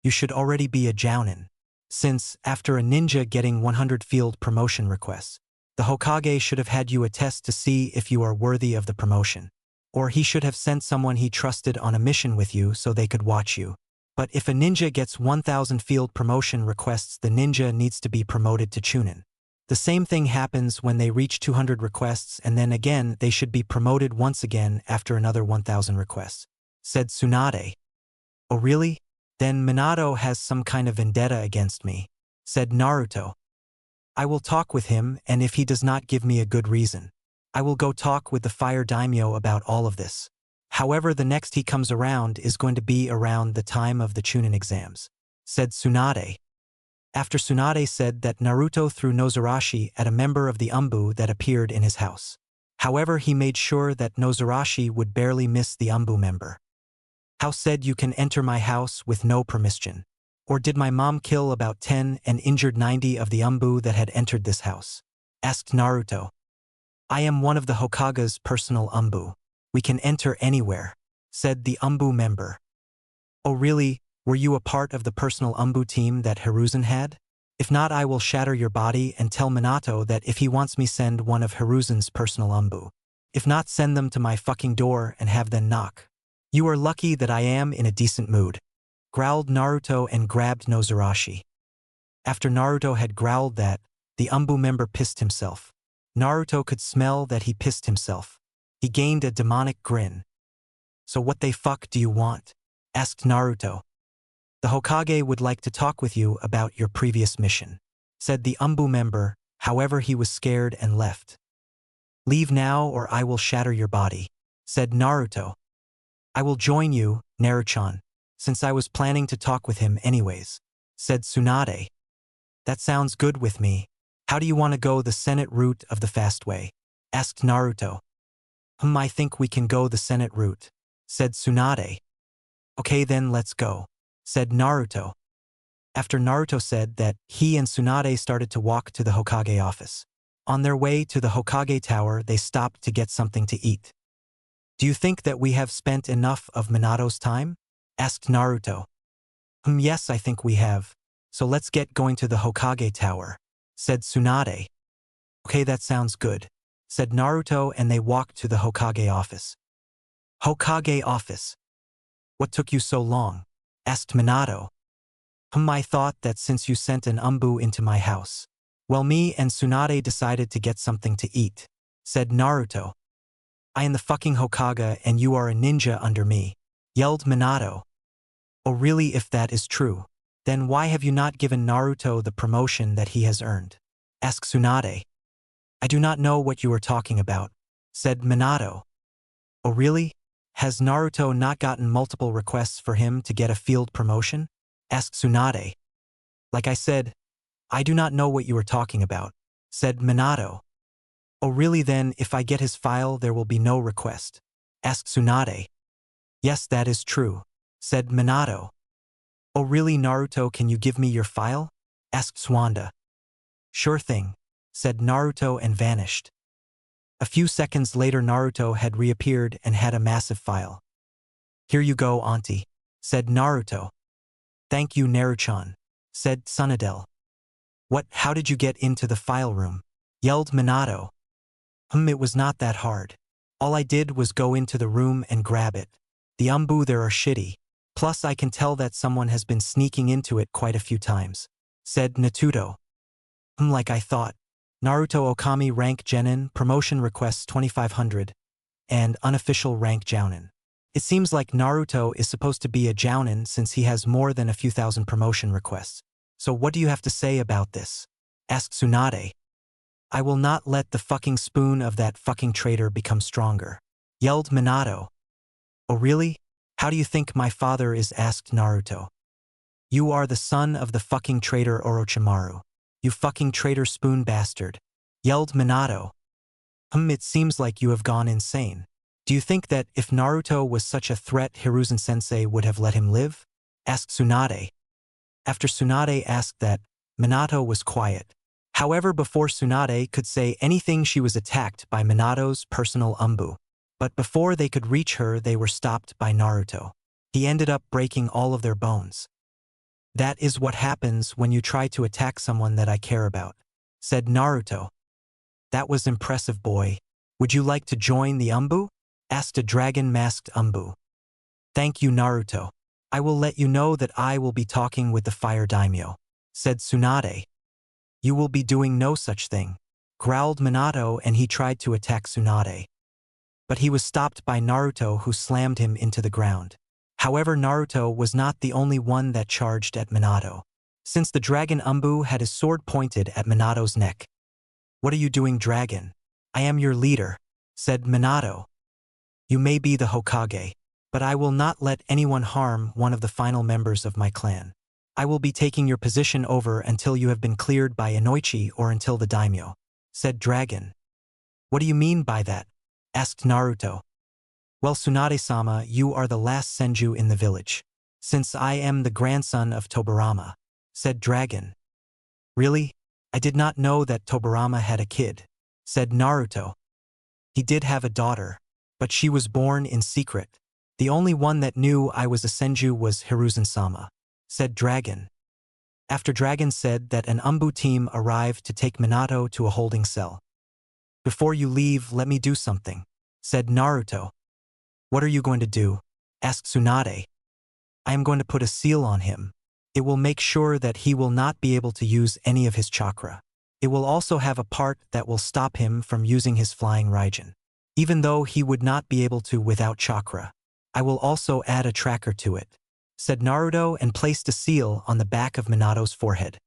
You should already be a jounin. Since, after a ninja getting 100 field promotion requests, the Hokage should have had you a test to see if you are worthy of the promotion. Or he should have sent someone he trusted on a mission with you so they could watch you. But if a ninja gets 1,000 field promotion requests, the ninja needs to be promoted to Chunin. The same thing happens when they reach 200 requests, and then again they should be promoted once again after another 1,000 requests, said Tsunade. Oh really? Then Minato has some kind of vendetta against me, said Naruto. I will talk with him, and if he does not give me a good reason, I will go talk with the Fire Daimyo about all of this. However, the next he comes around is going to be around the time of the Chunin exams, said Tsunade. After Tsunade said that Naruto threw Nozarashi at a member of the Umbu that appeared in his house. However, he made sure that Nozarashi would barely miss the Umbu member. How said you can enter my house with no permission? Or did my mom kill about 10 and injured 90 of the Umbu that had entered this house? Asked Naruto. I am one of the Hokage's personal Umbu. We can enter anywhere, said the Umbu member. Oh really? Were you a part of the personal Umbu team that Hiruzen had? If not, I will shatter your body and tell Minato that if he wants me, send one of Hiruzen's personal Umbu. If not, send them to my fucking door and have them knock. You are lucky that I am in a decent mood, growled Naruto and grabbed Nozarashi. After Naruto had growled that, the Umbu member pissed himself. Naruto could smell that he pissed himself. He gained a demonic grin. So what the fuck do you want? Asked Naruto. The Hokage would like to talk with you about your previous mission, said the Umbu member. However, he was scared and left. Leave now or I will shatter your body, said Naruto. I will join you, Naruchan, since I was planning to talk with him anyways, said Tsunade. That sounds good with me. How do you want to go, the Senate route of the fast way? Asked Naruto. I think we can go the Senate route, said Tsunade. Okay then let's go, said Naruto. After Naruto said that, he and Tsunade started to walk to the Hokage office. On their way to the Hokage tower, they stopped to get something to eat. Do you think that we have spent enough of Minato's time? Asked Naruto. Yes, I think we have. So let's get going to the Hokage tower, said Tsunade. Okay, that sounds good, said Naruto, and they walked to the Hokage office. Hokage office. What took you so long? Asked Minato. I thought that since you sent an Umbu into my house, well, me and Tsunade decided to get something to eat, said Naruto. I am the fucking Hokage and you are a ninja under me, yelled Minato. Oh really? If that is true, then why have you not given Naruto the promotion that he has earned? Asked Tsunade. I do not know what you are talking about, said Minato. Oh really? Has Naruto not gotten multiple requests for him to get a field promotion? Asked Tsunade. Like I said, I do not know what you are talking about, said Minato. Oh really? Then if I get his file there will be no request, asked Tsunade. Yes, that is true, said Minato. Oh really, Naruto, can you give me your file? Asked Swanda. Sure thing, said Naruto and vanished. A few seconds later Naruto had reappeared and had a massive file. Here you go, auntie, said Naruto. Thank you, Naruchan, said Tsunade. What, how did you get into the file room? Yelled Minato. It was not that hard. All I did was go into the room and grab it. The Umbu there are shitty. Plus I can tell that someone has been sneaking into it quite a few times, said Naruto. Like I thought. Naruto Okami rank Genin, promotion requests 2500, and unofficial rank Jounin. It seems like Naruto is supposed to be a Jounin since he has more than a few thousand promotion requests. So what do you have to say about this? Asked Tsunade. I will not let the fucking spoon of that fucking traitor become stronger, yelled Minato. Oh really? How do you think my father is? Asked Naruto. You are the son of the fucking traitor Orochimaru. You fucking traitor spoon bastard, yelled Minato. It seems like you have gone insane. Do you think that if Naruto was such a threat, Hiruzen-sensei would have let him live? Asked Tsunade. After Tsunade asked that, Minato was quiet. However, before Tsunade could say anything, she was attacked by Minato's personal umbu. But before they could reach her, they were stopped by Naruto. He ended up breaking all of their bones. That is what happens when you try to attack someone that I care about, said Naruto. That was impressive, boy. Would you like to join the umbu? Asked a dragon-masked umbu. Thank you, Naruto. I will let you know that I will be talking with the fire daimyo, said Tsunade. You will be doing no such thing, growled Minato, and he tried to attack Tsunade. But he was stopped by Naruto, who slammed him into the ground. However, Naruto was not the only one that charged at Minato, since the dragon umbu had his sword pointed at Minato's neck. What are you doing, dragon? I am your leader, said Minato. You may be the Hokage, but I will not let anyone harm one of the final members of my clan. I will be taking your position over until you have been cleared by Inoichi or until the daimyo, said Dragon. What do you mean by that? Asked Naruto. Well, Tsunade-sama, you are the last senju in the village, since I am the grandson of Tobirama, said Dragon. Really? I did not know that Tobirama had a kid, said Naruto. He did have a daughter, but she was born in secret. The only one that knew I was a senju was Hiruzen-sama, said Dragon. After Dragon said that an umbu team arrived to take Minato to a holding cell. Before you leave, let me do something, said Naruto. What are you going to do? Asked Tsunade. I am going to put a seal on him. It will make sure that he will not be able to use any of his chakra. It will also have a part that will stop him from using his flying Raijin, even though he would not be able to without chakra. I will also add a tracker to it, said Naruto, and placed a seal on the back of Minato's forehead.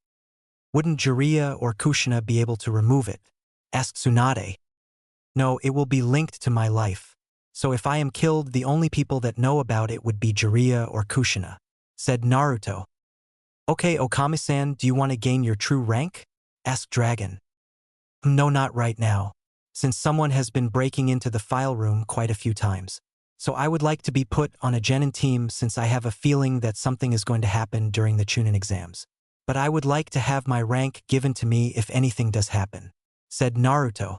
Wouldn't Jiraiya or Kushina be able to remove it? Asked Tsunade. No, it will be linked to my life. So if I am killed, the only people that know about it would be Jiraiya or Kushina, said Naruto. Okay, Okami-san, do you want to gain your true rank? Asked Dragon. No, not right now, since someone has been breaking into the file room quite a few times. So I would like to be put on a genin team, since I have a feeling that something is going to happen during the Chunin exams. But I would like to have my rank given to me if anything does happen, said Naruto.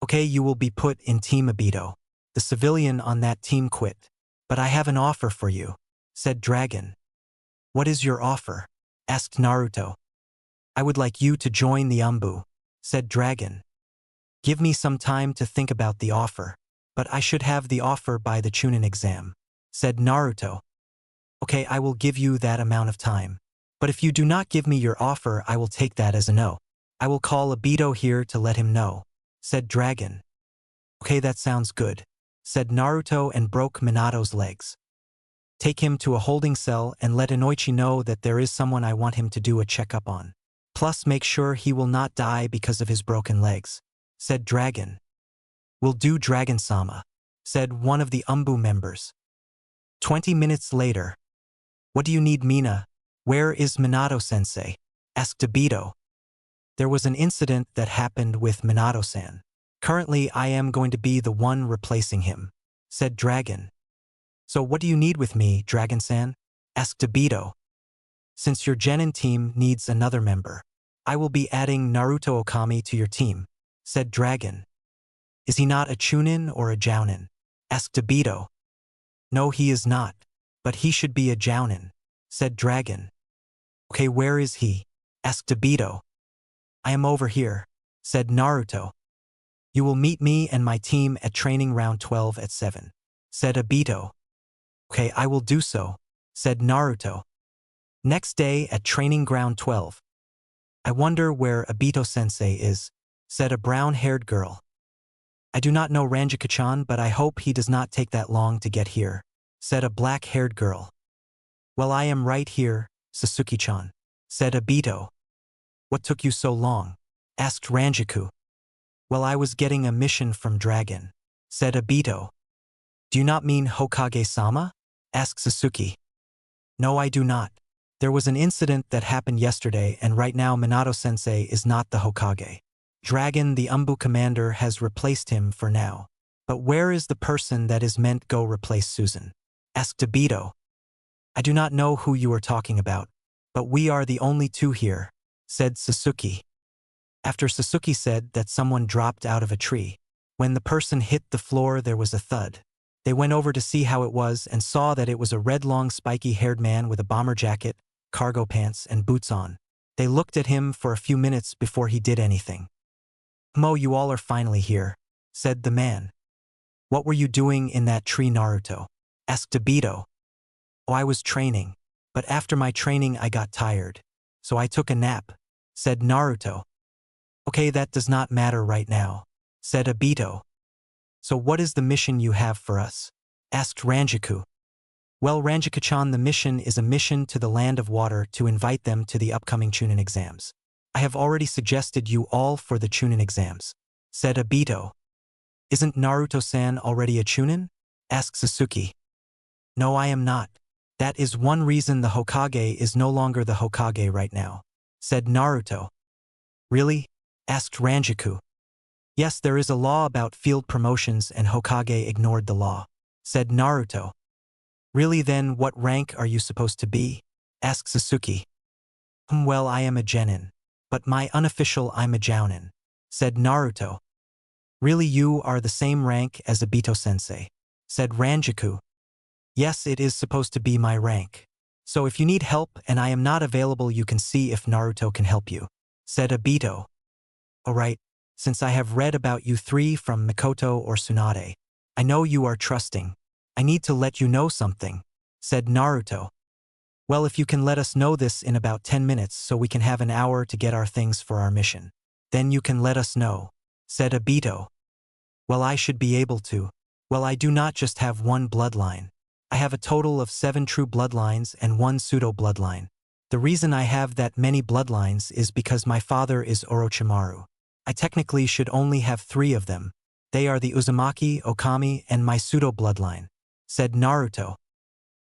Okay, you will be put in Team Aido. The civilian on that team quit. But I have an offer for you, said Dragon. What is your offer? Asked Naruto. I would like you to join the umbu, said Dragon. Give me some time to think about the offer. But I should have the offer by the Chunin exam, said Naruto. Okay, I will give you that amount of time. But if you do not give me your offer, I will take that as a no. I will call Aido here to let him know, said Dragon. Okay, that sounds good, said Naruto, and broke Minato's legs. Take him to a holding cell and let Inoichi know that there is someone I want him to do a checkup on. Plus make sure he will not die because of his broken legs, said Dragon. Will do, Dragon-sama, said one of the umbu members. 20 minutes later. What do you need, Mina? Where is Minato-sensei? Asked Aido. There was an incident that happened with Minato-san. Currently, I am going to be the one replacing him, said Dragon. So what do you need with me, Dragon-san? Asked Aido. Since your genin team needs another member, I will be adding Naruto Okami to your team, said Dragon. Is he not a Chunin or a Jounin? Asked Aido. No, he is not, but he should be a Jounin, said Dragon. Okay, where is he? Asked Aido. I am over here, said Naruto. You will meet me and my team at training round 12 at 7, said Aido. Okay, I will do so, said Naruto. Next day at training ground 12. I wonder where Aido-sensei is, said a brown-haired girl. I do not know Ranjika-chan, but I hope he does not take that long to get here, said a black-haired girl. Well, I am right here, Sasuke-chan, said Aido. What took you so long? Asked Ranjiku. Well, I was getting a mission from Dragon, said Aido. Do you not mean Hokage-sama? Asked Sasuke. No, I do not. There was an incident that happened yesterday and right now Minato-sensei is not the Hokage. Dragon, the Umbu commander, has replaced him for now. But where is the person that is meant go replace Susan? Asked Obito. I do not know who you are talking about, but we are the only two here, said Sasuke. After Sasuke said that someone dropped out of a tree. When the person hit the floor there was a thud. They went over to see how it was and saw that it was a red long spiky-haired man with a bomber jacket, cargo pants, and boots on. They looked at him for a few minutes before he did anything. Mo, you all are finally here, said the man. What were you doing in that tree, Naruto? Asked Obito. Oh, I was training, but after my training I got tired, so I took a nap, said Naruto. Okay, that does not matter right now, said Obito. So what is the mission you have for us? Asked Ranjaku. Well, Ranjaku-chan, the mission is a mission to the Land of Water to invite them to the upcoming Chunin exams. I have already suggested you all for the Chunin exams, said Obito. Isn't Naruto-san already a Chunin? Asked Sasuke. No, I am not. That is one reason the Hokage is no longer the Hokage right now, said Naruto. Really? Asked Ranjaku. Yes, there is a law about field promotions and Hokage ignored the law, said Naruto. Really then, what rank are you supposed to be? Asked Sasuke. Well, I am a genin, but my unofficial I'm a jounin, said Naruto. Really, you are the same rank as Obito-sensei, said Ranjaku. Yes, it is supposed to be my rank. So if you need help and I am not available you can see if Naruto can help you, said Obito. Alright, since I have read about you three from Mikoto or Tsunade, I know you are trusting. I need to let you know something, said Naruto. Well, if you can let us know this in about 10 minutes so we can have an hour to get our things for our mission, then you can let us know, said Obito. Well, I should be able to. Well, I do not just have one bloodline. I have a total of 7 true bloodlines and 1 pseudo-bloodline. The reason I have that many bloodlines is because my father is Orochimaru. I technically should only have 3 of them. They are the Uzumaki, Okami, and my pseudo-bloodline, said Naruto.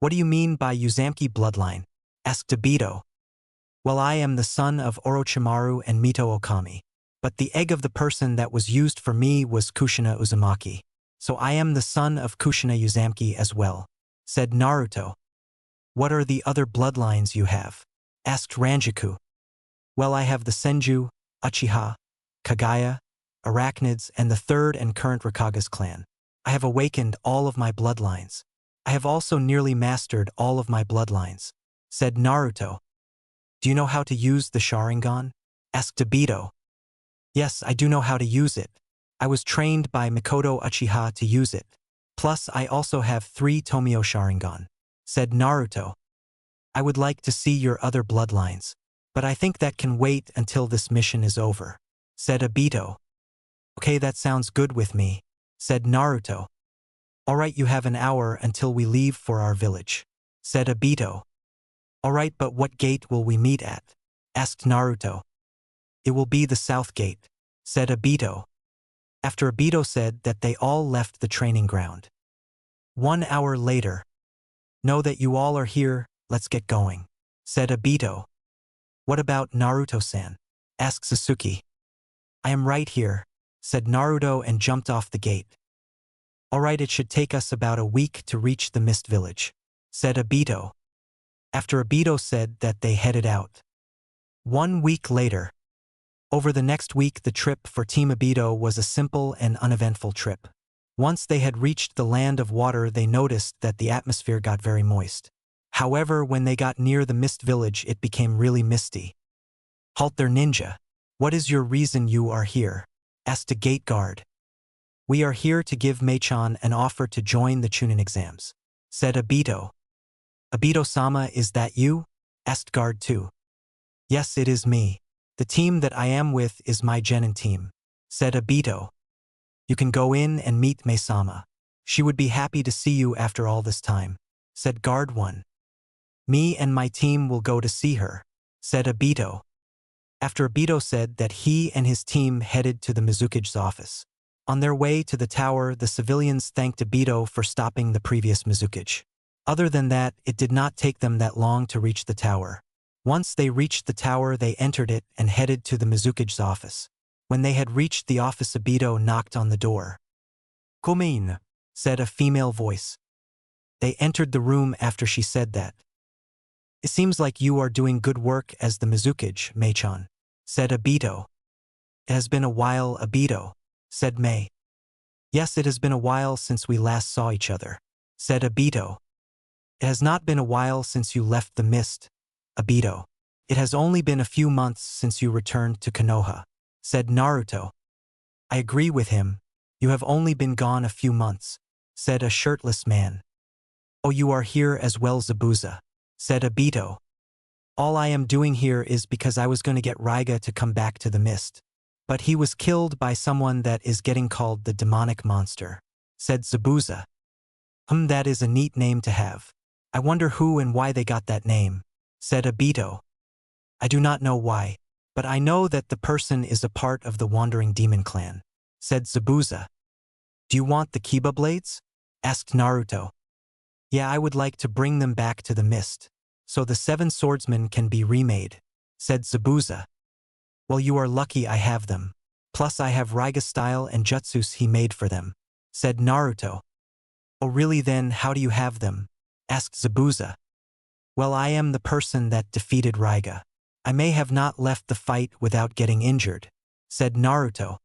What do you mean by Uzumaki bloodline? Asked Obito. Well, I am the son of Orochimaru and Mito Okami. But the egg of the person that was used for me was Kushina Uzumaki. So I am the son of Kushina Uzumaki as well, said Naruto. What are the other bloodlines you have? Asked Ranjaku. Well, I have the Senju, Uchiha, Kagaya, Arachnids, and the third and current Rakage's clan. I have awakened all of my bloodlines. I have also nearly mastered all of my bloodlines, said Naruto. Do you know how to use the Sharingan? Asked Obito. Yes, I do know how to use it. I was trained by Mikoto Uchiha to use it. Plus, I also have 3 Tomio Sharingan, said Naruto. I would like to see your other bloodlines, but I think that can wait until this mission is over, said Obito. Okay, that sounds good with me, said Naruto. Alright, you have an hour until we leave for our village, said Obito. Alright, but what gate will we meet at? Asked Naruto. It will be the south gate, said Obito. After Obito said that they all left the training ground. 1 hour later. Know that you all are here, let's get going, said Obito. What about Naruto-san? Asked Sasuke. I am right here, said Naruto and jumped off the gate. Alright, it should take us about a week to reach the Mist Village, said Obito. After Obito said that they headed out. 1 week later. Over the next week the trip for Team Obito was a simple and uneventful trip. Once they had reached the Land of Water they noticed that the atmosphere got very moist. However, when they got near the Mist Village it became really misty. Halt there, ninja. What is your reason you are here? Asked a gate guard. We are here to give Mei-chan an offer to join the Chunin exams, said Obito. Obito-sama, is that you? Asked guard 2. Yes, it is me. The team that I am with is my genin team, said Obito. You can go in and meet Mei-sama. She would be happy to see you after all this time, said guard 1. Me and my team will go to see her, said Obito. After Obito said that he and his team headed to the Mizukage's office. On their way to the tower, the civilians thanked Obito for stopping the previous Mizukage. Other than that, it did not take them that long to reach the tower. Once they reached the tower, they entered it and headed to the Mizukage's office. When they had reached the office, Aido knocked on the door. "Come in," said a female voice. They entered the room after she said that. "It seems like you are doing good work as the Mizukage, Mei-chan," said Aido. "It has been a while, Aido," said Mei. "Yes, it has been a while since we last saw each other," said Aido. "It has not been a while since you left the mist, Aido. It has only been a few months since you returned to Konoha," said Naruto. "I agree with him. You have only been gone a few months," said a shirtless man. "Oh, you are here as well, Zabuza," said Aido. "All I am doing here is because I was going to get Raiga to come back to the mist. But he was killed by someone that is getting called the demonic monster," said Zabuza. That is a neat name to have. I wonder who and why they got that name," said Aido. "I do not know why, but I know that the person is a part of the Wandering Demon Clan," said Zabuza. "Do you want the Kiba blades?" asked Naruto. "Yeah, I would like to bring them back to the mist, so the 7 swordsmen can be remade," said Zabuza. "Well, you are lucky I have them. Plus I have Raiga's style and jutsus he made for them," said Naruto. "Oh really, then how do you have them?" asked Zabuza. "Well, I am the person that defeated Raiga. I may have not left the fight without getting injured," said Naruto.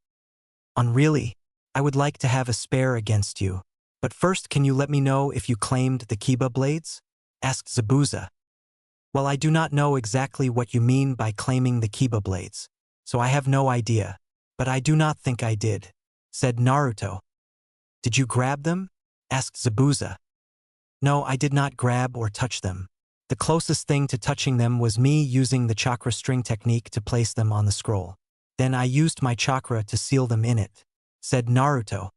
"Really? I would like to have a spare against you. But first, can you let me know if you claimed the Kiba blades?" asked Zabuza. "Well, I do not know exactly what you mean by claiming the Kiba blades, so I have no idea. But I do not think I did," said Naruto. "Did you grab them?" asked Zabuza. "No, I did not grab or touch them. The closest thing to touching them was me using the chakra string technique to place them on the scroll. Then I used my chakra to seal them in it," said Naruto.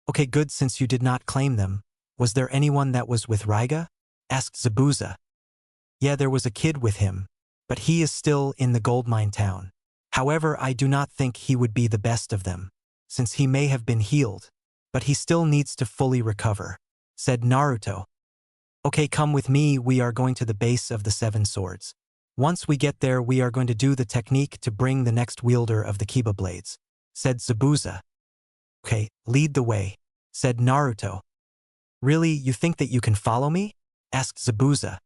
"Okay, good, since you did not claim them. Was there anyone that was with Raiga?" asked Zabuza. "Yeah, there was a kid with him, but he is still in the goldmine town. However, I do not think he would be the best of them, since he may have been healed, but he still needs to fully recover," said Naruto. "Okay, come with me, we are going to the base of the 7 swords. Once we get there, we are going to do the technique to bring the next wielder of the Kiba blades," said Zabuza. "Okay, lead the way," said Naruto. "Really, you think that you can follow me?" asked Zabuza.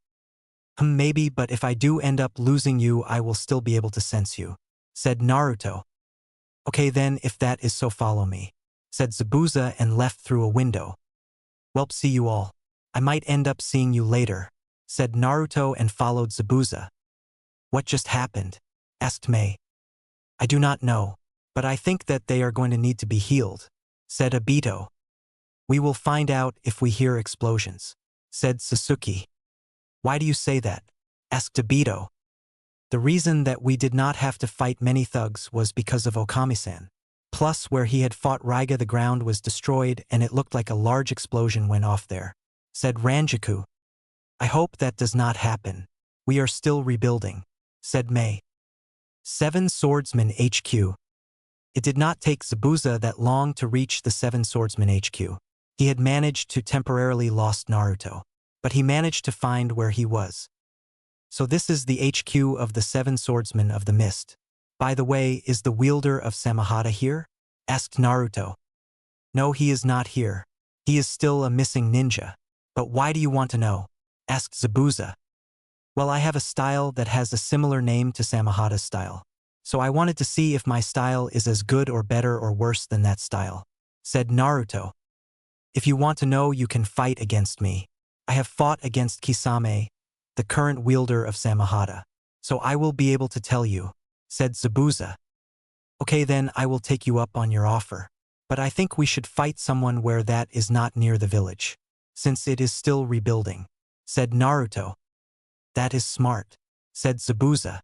Maybe, but if I do end up losing you, I will still be able to sense you," said Naruto. "Okay then, if that is so, follow me," said Zabuza and left through a window. "Welp, see you all. I might end up seeing you later," said Naruto and followed Zabuza. "What just happened?" asked Mei. "I do not know, but I think that they are going to need to be healed," said Aido. "We will find out if we hear explosions," said Sasuke. "Why do you say that?" asked Aido. "The reason that we did not have to fight many thugs was because of Okami-san. Plus, where he had fought Raiga, the ground was destroyed and it looked like a large explosion went off there," said Ranjaku. "I hope that does not happen. We are still rebuilding," said Mei. 7 Swordsmen HQ. It did not take Zabuza that long to reach the 7 Swordsmen HQ. He had managed to temporarily lost Naruto, but he managed to find where he was. "So this is the HQ of the 7 Swordsmen of the Mist. By the way, is the wielder of Samahata here?" asked Naruto. "No, he is not here. He is still a missing ninja." "But why do you want to know?" asked Zabuza. "Well, I have a style that has a similar name to Samahata's style. So I wanted to see if my style is as good or better or worse than that style," said Naruto. "If you want to know, you can fight against me. I have fought against Kisame, the current wielder of Samahata, so I will be able to tell you," said Zabuza. "Okay then, I will take you up on your offer. But I think we should fight someone where that is not near the village, since it is still rebuilding," said Naruto. "That is smart," said Zabuza.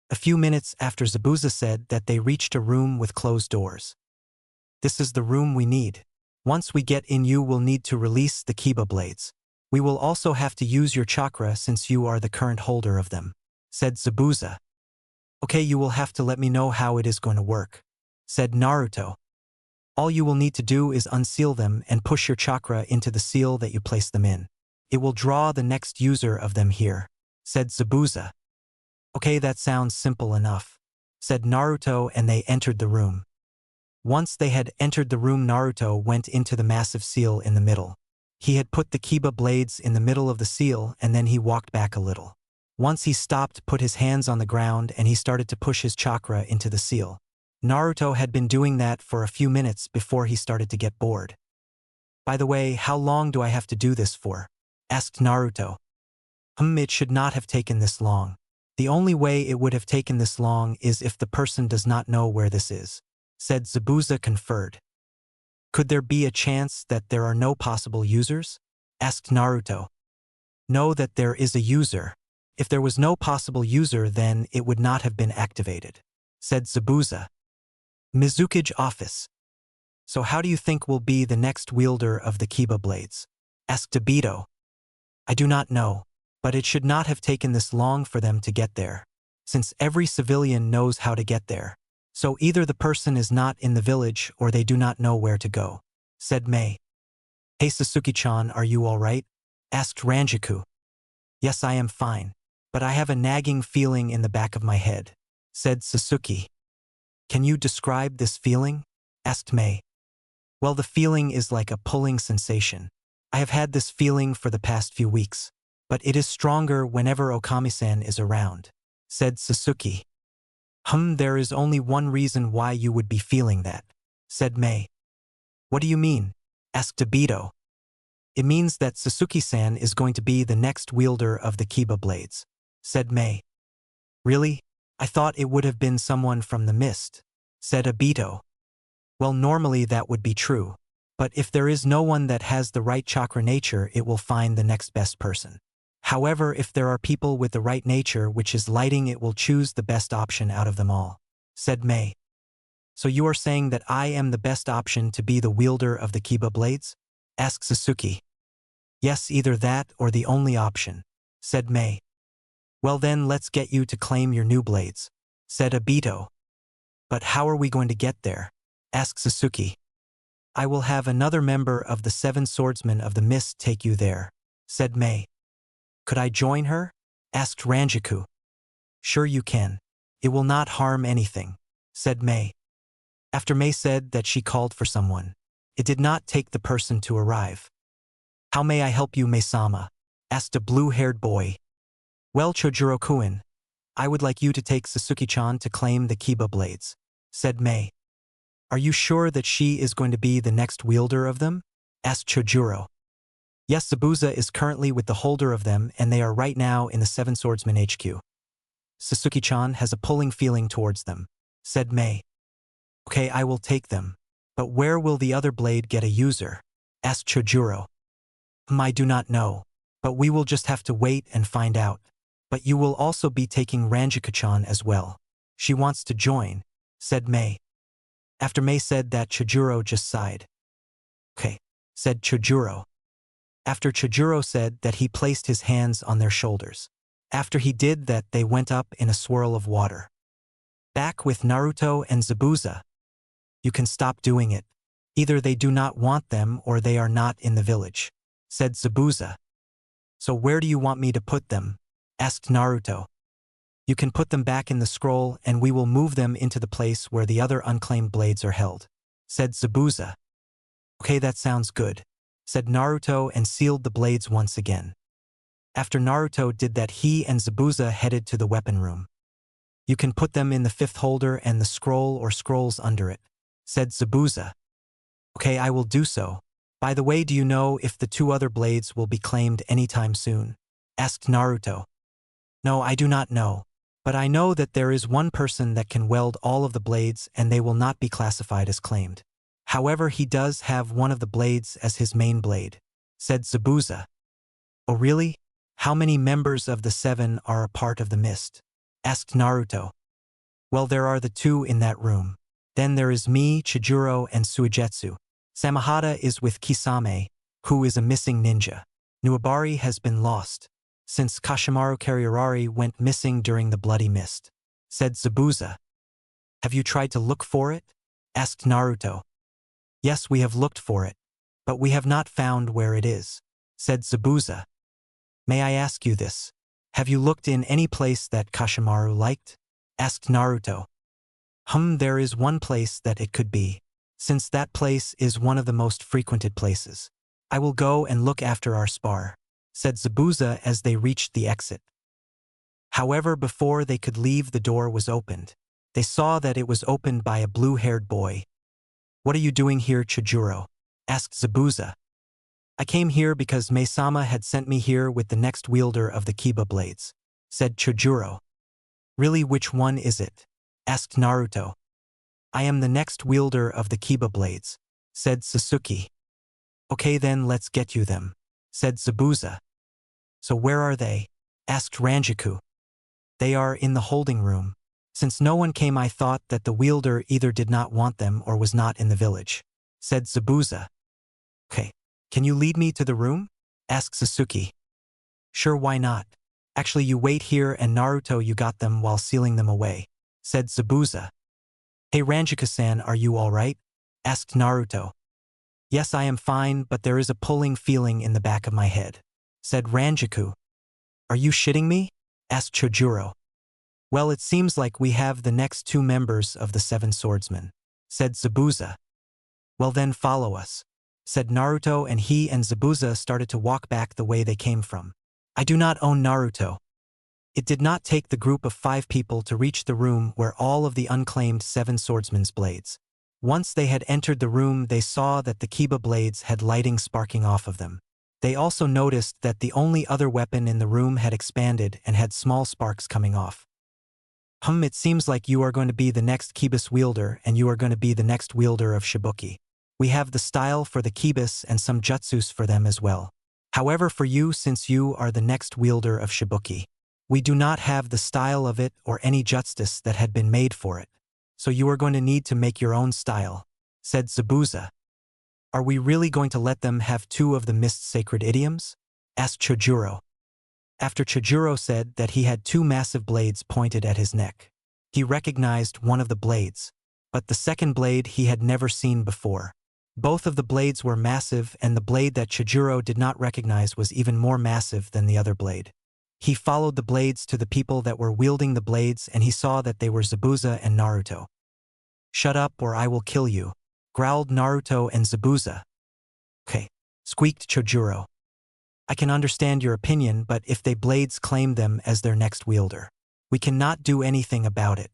A few minutes after Zabuza said that, they reached a room with closed doors. "This is the room we need. Once we get in, you will need to release the Kiba blades. We will also have to use your chakra since you are the current holder of them," said Zabuza. "Okay, you will have to let me know how it is going to work," said Naruto. "All you will need to do is unseal them and push your chakra into the seal that you place them in. It will draw the next user of them here, said Zabuza. Okay, that sounds simple enough, said Naruto, and they entered the room. Once they had entered the room, Naruto went into the massive seal in the middle. He had put the Kiba blades in the middle of the seal, and then he walked back a little. Once he stopped, put his hands on the ground, and he started to push his chakra into the seal. Naruto had been doing that for a few minutes before he started to get bored. By the way, how long do I have to do this for? Asked Naruto. It should not have taken this long. The only way it would have taken this long is if the person does not know where this is, said Zabuza, conferred. Could there be a chance that there are no possible users? Asked Naruto. No, that there is a user. If there was no possible user, then it would not have been activated, said Zabuza. Mizukage office. So how do you think will be the next wielder of the Kiba blades? Asked Aido. I do not know, but it should not have taken this long for them to get there, since every civilian knows how to get there. So either the person is not in the village or they do not know where to go, said Mei. Hey Sasuke-chan, are you all right? Asked Ranjaku. Yes, I am fine, but I have a nagging feeling in the back of my head, said Sasuke. Can you describe this feeling? Asked Mei. Well, the feeling is like a pulling sensation. I have had this feeling for the past few weeks, but it is stronger whenever Okami-san is around, said Sasuke. There is only one reason why you would be feeling that, said Mei. What do you mean? Asked Aido. It means that Sasuke-san is going to be the next wielder of the Kiba blades, said Mei. Really? I thought it would have been someone from the mist, said Aido. Well, normally that would be true, but if there is no one that has the right chakra nature, it will find the next best person. However, if there are people with the right nature, which is lighting, it will choose the best option out of them all, said Mei. So you are saying that I am the best option to be the wielder of the Kiba blades? Asked Sasuke. Yes, either that or the only option, said Mei. Well then, let's get you to claim your new blades, said Aido. But how are we going to get there? Asked Sasuke. I will have another member of the 7 swordsmen of the mist take you there, said Mei. Could I join her? Asked Ranjaku. Sure you can. It will not harm anything, said Mei. After Mei said that she called for someone, it did not take the person to arrive. How may I help you, Mei-sama? Asked a blue-haired boy. Well, Chojuro-kun, I would like you to take Sasuke-chan to claim the Kiba blades, said Mei. Are you sure that she is going to be the next wielder of them? Asked Chojuro. Yes, Zabuza is currently with the holder of them, and they are right now in the 7 Swordsmen HQ. Sasuke-chan has a pulling feeling towards them, said Mei. Okay, I will take them. But where will the other blade get a user? Asked Chojuro. I do not know, but we will just have to wait and find out. But you will also be taking Ranjaku-chan as well. She wants to join, said Mei. After Mei said that, Chojuro just sighed. Okay, said Chojuro. After Chojuro said that, he placed his hands on their shoulders. After he did that, they went up in a swirl of water. Back with Naruto and Zabuza. You can stop doing it. Either they do not want them or they are not in the village, said Zabuza. So where do you want me to put them? Asked Naruto. You can put them back in the scroll and we will move them into the place where the other unclaimed blades are held, said Zabuza. Okay, that sounds good, said Naruto, and sealed the blades once again. After Naruto did that, he and Zabuza headed to the weapon room. You can put them in the 5th holder and the scroll or scrolls under it, said Zabuza. Okay, I will do so. By the way, do you know if the 2 other blades will be claimed anytime soon? Asked Naruto. No, I do not know. But I know that there is one person that can weld all of the blades and they will not be classified as claimed. However, he does have one of the blades as his main blade, said Zabuza. Oh really? How many members of the 7 are a part of the mist? Asked Naruto. Well, there are the 2 in that room. Then there is me, Chijuro, and Suigetsu. Samahata is with Kisame, who is a missing ninja. Nuabari has been lost, since Kashimaru Kariurari went missing during the Bloody Mist, said Zabuza. Have you tried to look for it? Asked Naruto. Yes, we have looked for it, but we have not found where it is, said Zabuza. May I ask you this? Have you looked in any place that Kashimaru liked? Asked Naruto. There is one place that it could be, since that place is one of the most frequented places. I will go and look after our spar, said Zabuza as they reached the exit. However, before they could leave, the door was opened. They saw that it was opened by a blue-haired boy. What are you doing here, Chijuro? Asked Zabuza. I came here because Maesama had sent me here with the next wielder of the Kiba blades, said Chijuro. Really, which one is it? Asked Naruto. I am the next wielder of the Kiba blades, said Sasuke. Okay then, let's get you them, said Zabuza. So where are they? Asked Ranjaku. They are in the holding room. Since no one came, I thought that the wielder either did not want them or was not in the village, said Zabuza. Okay, can you lead me to the room? Asked Sasuke. Sure, why not? Actually, you wait here, and Naruto, you got them while sealing them away, said Zabuza. Hey Ranjaku-san, are you alright? Asked Naruto. Yes, I am fine, but there is a pulling feeling in the back of my head, said Ranjaku. Are you shitting me? Asked Chojuro. Well, it seems like we have the next two members of the Seven Swordsmen, said Zabuza. Well then follow us, said Naruto, and he and Zabuza started to walk back the way they came from. I do not own Naruto. It did not take the group of 5 people to reach the room where all of the unclaimed 7 swordsmen's blades. Once they had entered the room, they saw that the Kiba blades had lighting sparking off of them. They also noticed that the only other weapon in the room had expanded and had small sparks coming off. It seems like you are going to be the next Kibas wielder, and you are going to be the next wielder of Shibuki. We have the style for the Kibas and some jutsus for them as well. However, for you, since you are the next wielder of Shibuki, we do not have the style of it or any jutsus that had been made for it. So you are going to need to make your own style, said Zabuza. Are we really going to let them have 2 of the mist sacred idioms? Asked Chojuro. After Chojuro said that he had 2 massive blades pointed at his neck. He recognized one of the blades, but the second blade he had never seen before. Both of the blades were massive, and the blade that Chojuro did not recognize was even more massive than the other blade. He followed the blades to the people that were wielding the blades, and he saw that they were Zabuza and Naruto. Shut up or I will kill you, growled Naruto and Zabuza. Okay, squeaked Chojuro. I can understand your opinion, but if they blades claim them as their next wielder, we cannot do anything about it.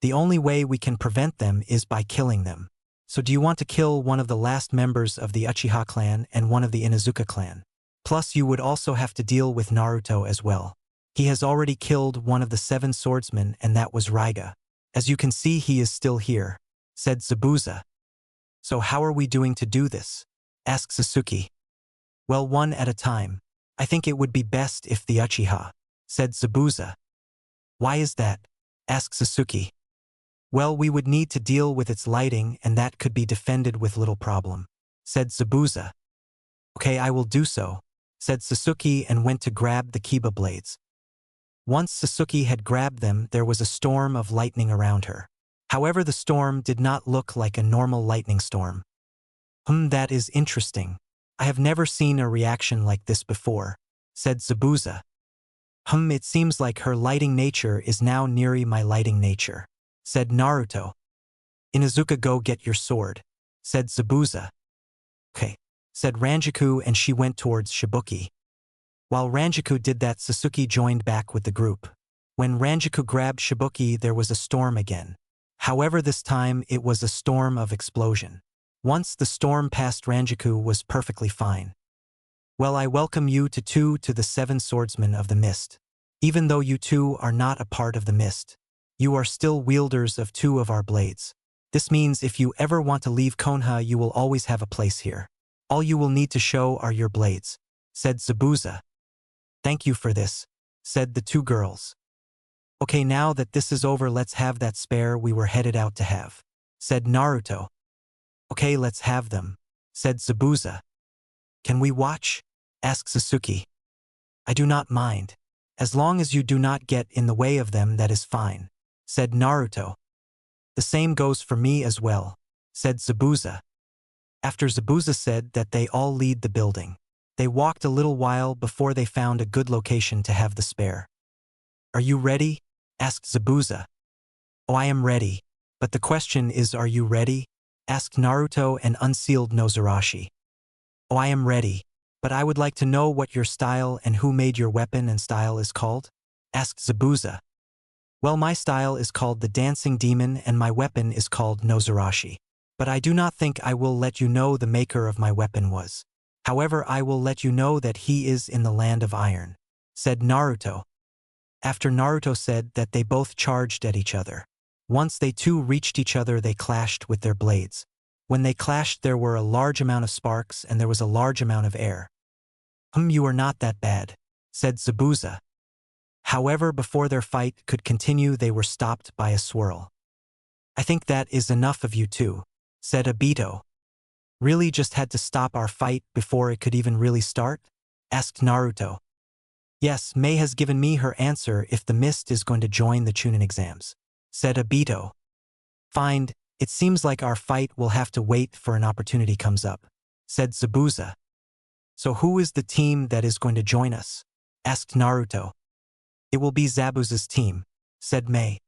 The only way we can prevent them is by killing them. So do you want to kill one of the last members of the Uchiha clan and one of the Inuzuka clan? Plus you would also have to deal with Naruto as well. He has already killed one of the 7 swordsmen, and that was Raiga. As you can see, he is still here, said Zabuza. So how are we doing to do this? Asked Sasuke. Well, one at a time. I think it would be best if the Uchiha, said Zabuza. Why is that? Asked Sasuke. Well, we would need to deal with its lighting, and that could be defended with little problem, said Zabuza. Okay, I will do so, said Sasuke, and went to grab the Kiba blades. Once Sasuke had grabbed them, there was a storm of lightning around her. However, the storm did not look like a normal lightning storm. That is interesting. I have never seen a reaction like this before, said Zabuza. It seems like her lighting nature is now nearly my lighting nature, said Naruto. Inuzuka, go get your sword, said Zabuza. Okay, said Ranjaku, and she went towards Shibuki. While Ranjaku did that, Sasuke joined back with the group. When Ranjaku grabbed Shibuki, there was a storm again. However, this time it was a storm of explosion. Once the storm passed, Ranjaku was perfectly fine. Well, I welcome you to the 7 swordsmen of the mist. Even though you 2 are not a part of the mist, you are still wielders of 2 of our blades. This means if you ever want to leave Konoha, you will always have a place here. All you will need to show are your blades, said Zabuza. Thank you for this, said the 2 girls. Okay, now that this is over, let's have that spare we were headed out to have, said Naruto. Okay, let's have them, said Zabuza. Can we watch? Asked Sasuke. I do not mind. As long as you do not get in the way of them, that is fine, said Naruto. The same goes for me as well, said Zabuza. After Zabuza said that, they all leave the building. They walked a little while before they found a good location to have the spare. "Are you ready?" asked Zabuza. "Oh, I am ready. But the question is, are you ready?" asked Naruto and unsealed Nozarashi. "Oh, I am ready. But I would like to know what your style and who made your weapon and style is called?" asked Zabuza. "Well, my style is called the Dancing Demon and my weapon is called Nozarashi. But I do not think I will let you know the maker of my weapon was. However, I will let you know that he is in the land of iron," said Naruto. After Naruto said that, they both charged at each other. Once they two reached each other, they clashed with their blades. When they clashed, there were a large amount of sparks and there was a large amount of air. You are not that bad," said Zabuza. However, before their fight could continue, they were stopped by a swirl. "I think that is enough of you two," said Aido. "Really just had to stop our fight before it could even really start?" asked Naruto. "Yes, May has given me her answer if the mist is going to join the Chunin exams," said Aido. "Fine, it seems like our fight will have to wait for an opportunity comes up," said Zabuza. "So who is the team that is going to join us?" asked Naruto. "It will be Zabuza's team," said May.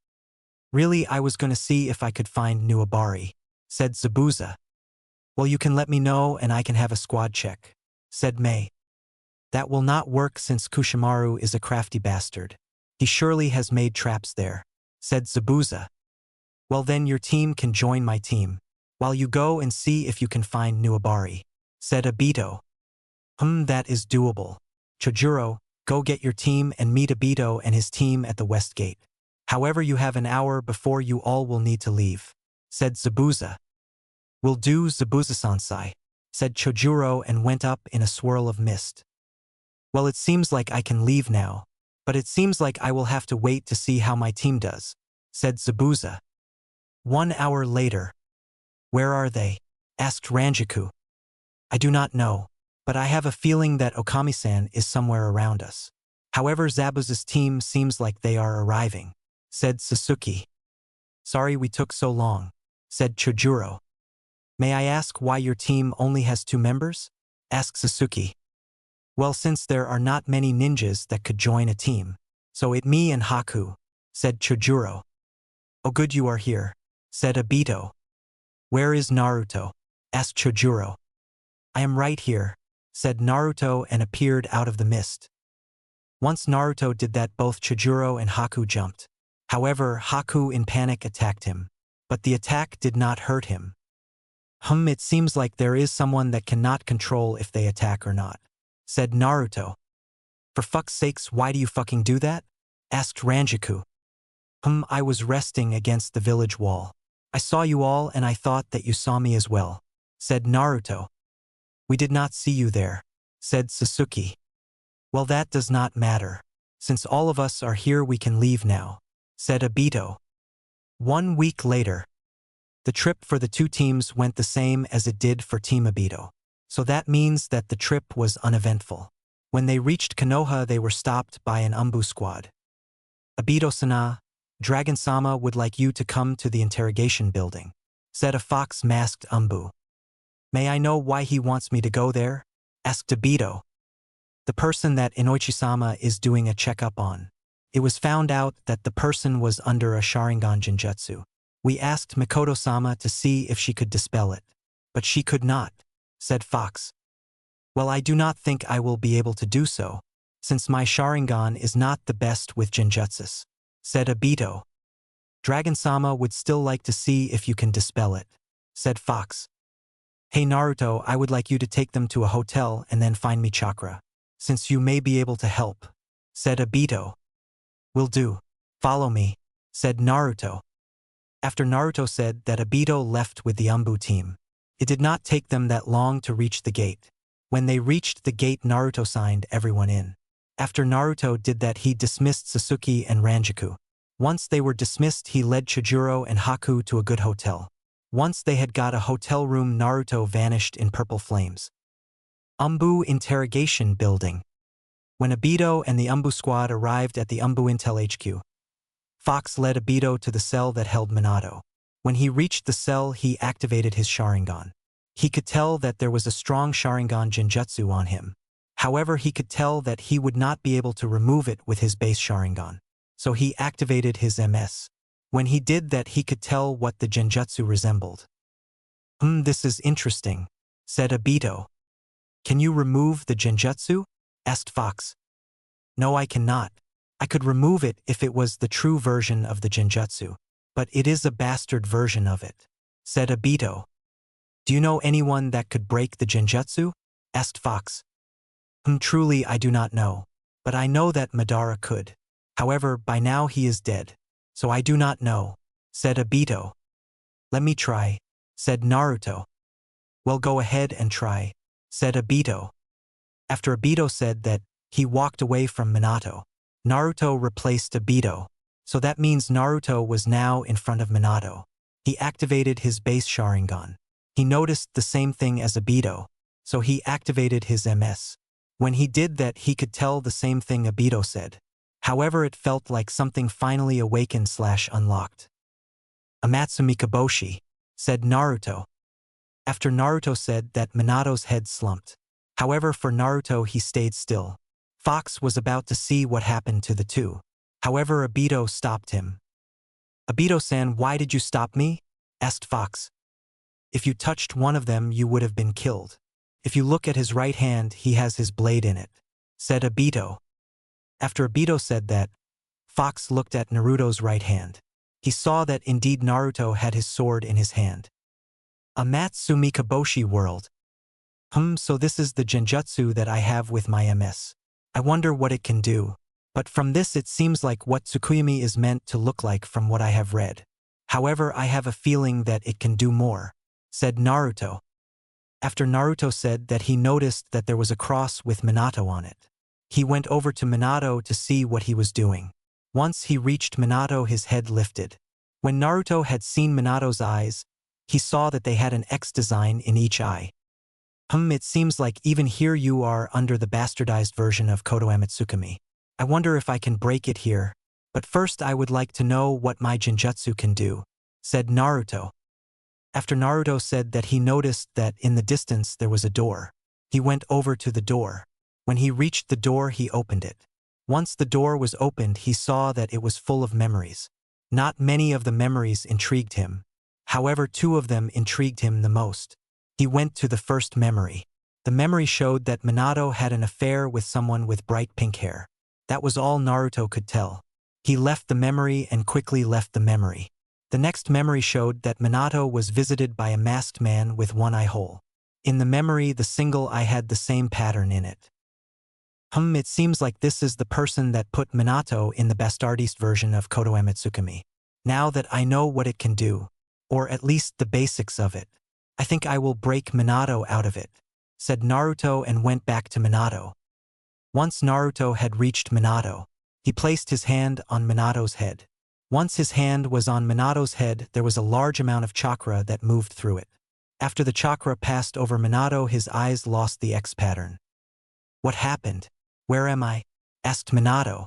"Really, I was going to see if I could find Nuabari," said Zabuza. "Well, you can let me know and I can have a squad check," said May. "That will not work since Kushimaru is a crafty bastard. He surely has made traps there," said Zabuza. "Well, then your team can join my team, while you go and see if you can find Nuabari," said Aido. That is doable. Chojuro, go get your team and meet Aido and his team at the west gate. However, you have an hour before you all will need to leave," said Zabuza. "Will do, Zabuza-sansai," said Chojuro and went up in a swirl of mist. "Well, it seems like I can leave now, but it seems like I will have to wait to see how my team does," said Zabuza. 1 hour later. "Where are they?" asked Ranjaku. "I do not know, but I have a feeling that Okami-san is somewhere around us. However, Zabuza's team seems like they are arriving," said Sasuke. "Sorry we took so long," said Chojuro. "May I ask why your team only has 2 members?" asked Sasuke. "Well, since there are not many ninjas that could join a team, so it me and Haku," said Chojuro. "Oh, good you are here," said Aido. "Where is Naruto?" asked Chojuro. "I am right here," said Naruto and appeared out of the mist. Once Naruto did that, both Chojuro and Haku jumped. However, Haku in panic attacked him, but the attack did not hurt him. It seems like there is someone that cannot control if they attack or not," said Naruto. "For fuck's sakes, why do you fucking do that?" asked Ranjaku. I was resting against the village wall. I saw you all and I thought that you saw me as well," said Naruto. "We did not see you there," said Sasuke. "Well, that does not matter. Since all of us are here, we can leave now," said Aido. 1 week later. The trip for the 2 teams went the same as it did for Team Aido. So that means that the trip was uneventful. When they reached Konoha, they were stopped by an Umbu squad. "Aido-sana, Dragon-sama would like you to come to the interrogation building," said a fox-masked Umbu. "May I know why he wants me to go there?" asked Aido. "The person that Inoichi-sama is doing a checkup on. It was found out that the person was under a Sharingan Genjutsu. We asked Mikoto-sama to see if she could dispel it, but she could not," said Fox. "Well, I do not think I will be able to do so, since my Sharingan is not the best with Genjutsus," said Aido. "Dragon-sama would still like to see if you can dispel it," said Fox. "Hey Naruto, I would like you to take them to a hotel and then find me chakra, since you may be able to help," said Aido. "Will do. Follow me," said Naruto. After Naruto said that, Aido left with the Umbu team. It did not take them that long to reach the gate. When they reached the gate, Naruto signed everyone in. After Naruto did that, he dismissed Sasuke and Ranjaku. Once they were dismissed, he led Chojuro and Haku to a good hotel. Once they had got a hotel room, Naruto vanished in purple flames. Umbu interrogation building. When Aido and the Umbu squad arrived at the Umbu Intel HQ, Fox led Aido to the cell that held Minato. When he reached the cell, he activated his Sharingan. He could tell that there was a strong Sharingan Genjutsu on him. However, he could tell that he would not be able to remove it with his base Sharingan. So he activated his MS. When he did that, he could tell what the genjutsu resembled. This is interesting, said Aido. Can you remove the genjutsu? Asked Fox. No, I cannot. I could remove it if it was the true version of the genjutsu, but it is a bastard version of it, said Aido. Do you know anyone that could break the genjutsu? Asked Fox. Truly I do not know, but I know that Madara could. However, by now he is dead, so I do not know, said Aido. Let me try, said Naruto. Well, go ahead and try, said Aido. After Aido said that, he walked away from Minato. Naruto replaced Aido, so that means Naruto was now in front of Minato. He activated his base Sharingan. He noticed the same thing as Aido, so he activated his MS. When he did that, he could tell the same thing Aido said. However, it felt like something finally awakened/unlocked. Amatsu Mikaboshi, said Naruto. After Naruto said that, Minato's head slumped. However, for Naruto he stayed still. Fox was about to see what happened to the two. However, Aido stopped him. Aido-san, why did you stop me? Asked Fox. If you touched one of them, you would have been killed. If you look at his right hand, he has his blade in it, said Aido. After Aido said that, Fox looked at Naruto's right hand. He saw that indeed Naruto had his sword in his hand. Amatsu Mikaboshi world. So this is the genjutsu that I have with my MS. I wonder what it can do. But from this it seems like what Tsukuyomi is meant to look like from what I have read. However, I have a feeling that it can do more, said Naruto. After Naruto said that, he noticed that there was a cross with Minato on it. He went over to Minato to see what he was doing. Once he reached Minato, his head lifted. When Naruto had seen Minato's eyes, he saw that they had an X design in each eye. It seems like even here you are under the bastardized version of Kodoame Tsukumi. I wonder if I can break it here. But first I would like to know what my genjutsu can do, said Naruto. After Naruto said that, he noticed that in the distance there was a door. He went over to the door. When he reached the door, he opened it. Once the door was opened, he saw that it was full of memories. Not many of the memories intrigued him. However, two of them intrigued him the most. He went to the first memory. The memory showed that Minato had an affair with someone with bright pink hair. That was all Naruto could tell. He left the memory and quickly left the memory. The next memory showed that Minato was visited by a masked man with one eye hole. In the memory, the single eye had the same pattern in it. It seems like this is the person that put Minato in the bastardized version of Kodoame Tsukumi. Now that I know what it can do, or at least the basics of it, I think I will break Minato out of it, said Naruto and went back to Minato. Once Naruto had reached Minato, he placed his hand on Minato's head. Once his hand was on Minato's head, there was a large amount of chakra that moved through it. After the chakra passed over Minato, his eyes lost the X pattern. What happened? Where am I? Asked Minato.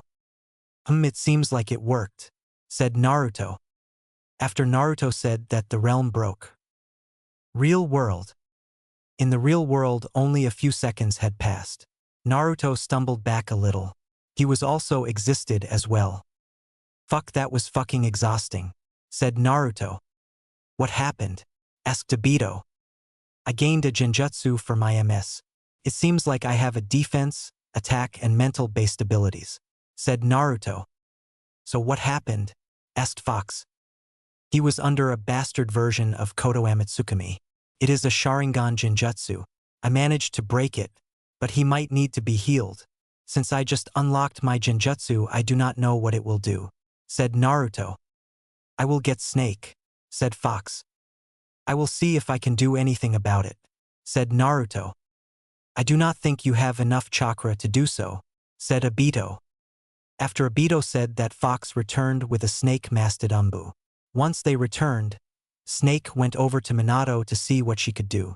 It seems like it worked, said Naruto. After Naruto said that, the realm broke. Real world. In the real world, only a few seconds had passed. Naruto stumbled back a little. He was also existed as well. Fuck, that was fucking exhausting, said Naruto. What happened? Asked Aido. I gained a genjutsu for my MS. It seems like I have a defense, attack and mental-based abilities, said Naruto. So what happened? Asked Fox. He was under a bastard version of Kodoame Tsukumi. It is a Sharingan genjutsu. I managed to break it, but he might need to be healed. Since I just unlocked my genjutsu, I do not know what it will do, said Naruto. I will get Snake, said Fox. I will see if I can do anything about it, said Naruto. I do not think you have enough chakra to do so, said Aido. After Aido said that, Fox returned with a snake-masted umbu. Once they returned, Snake went over to Minato to see what she could do.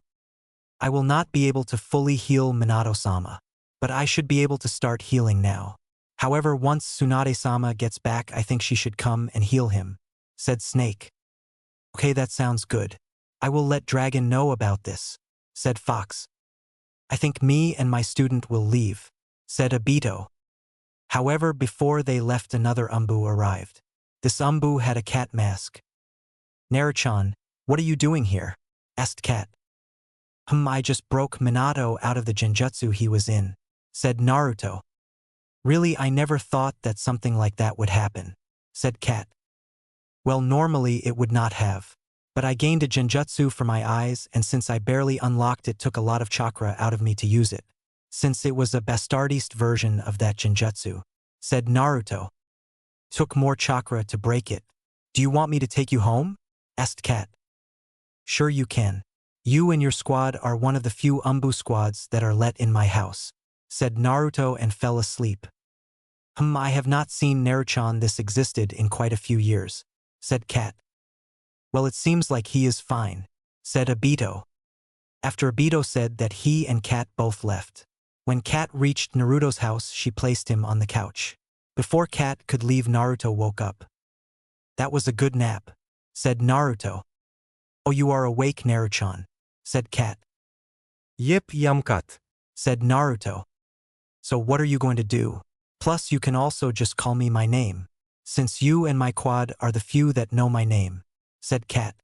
I will not be able to fully heal Minato-sama, but I should be able to start healing now. However, once Tsunade-sama gets back, I think she should come and heal him, said Snake. Okay, that sounds good. I will let Dragon know about this, said Fox. I think me and my student will leave, said Aido. However, before they left, another Umbu arrived. This Umbu had a cat mask. Naruto, what are you doing here? Asked Cat. I just broke Minato out of the genjutsu he was in, said Naruto. Really, I never thought that something like that would happen, said Cat. Well, normally it would not have. But I gained a genjutsu for my eyes, and since I barely unlocked it, took a lot of chakra out of me to use it. Since it was a bastardized version of that genjutsu, said Naruto. Took more chakra to break it. Do you want me to take you home? Asked Cat. Sure you can. You and your squad are one of the few Umbu squads that are let in my house, said Naruto and fell asleep. I have not seen Naruto. This existed in quite a few years, said Cat. Well, it seems like he is fine, said Aido. After Aido said that he and Cat both left. When Cat reached Naruto's house, she placed him on the couch. Before Cat could leave, Naruto woke up. That was a good nap, said Naruto. Oh, you are awake, Naruto, said Cat. Yep, Yamkat, said Naruto. So what are you going to do? Plus, you can also just call me my name, since you and my quad are the few that know my name, said Cat.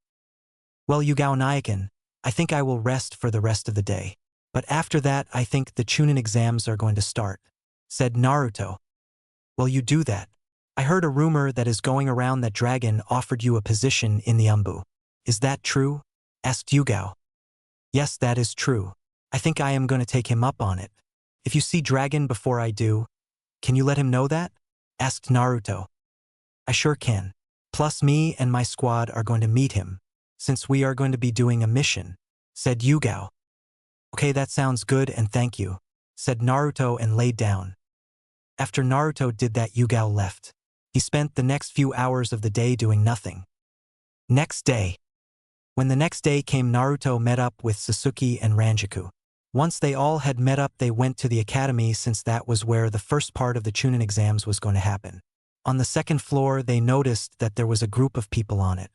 Well, Yugao Nyakan, I think I will rest for the rest of the day. But after that, I think the Chunin exams are going to start, said Naruto. Well, you do that. I heard a rumor that is going around that Dragon offered you a position in the Umbu. Is that true? Asked Yugao. Yes, that is true. I think I am going to take him up on it. If you see Dragon before I do, can you let him know that? Asked Naruto. I sure can. Plus, me and my squad are going to meet him, since we are going to be doing a mission, said Yugao. Okay, that sounds good and thank you, said Naruto and laid down. After Naruto did that, Yugao left. He spent the next few hours of the day doing nothing. Next day. When the next day came, Naruto met up with Sasuke and Ranjaku. Once they all had met up, they went to the academy, since that was where the first part of the Chunin exams was going to happen. On the second floor, they noticed that there was a group of people on it.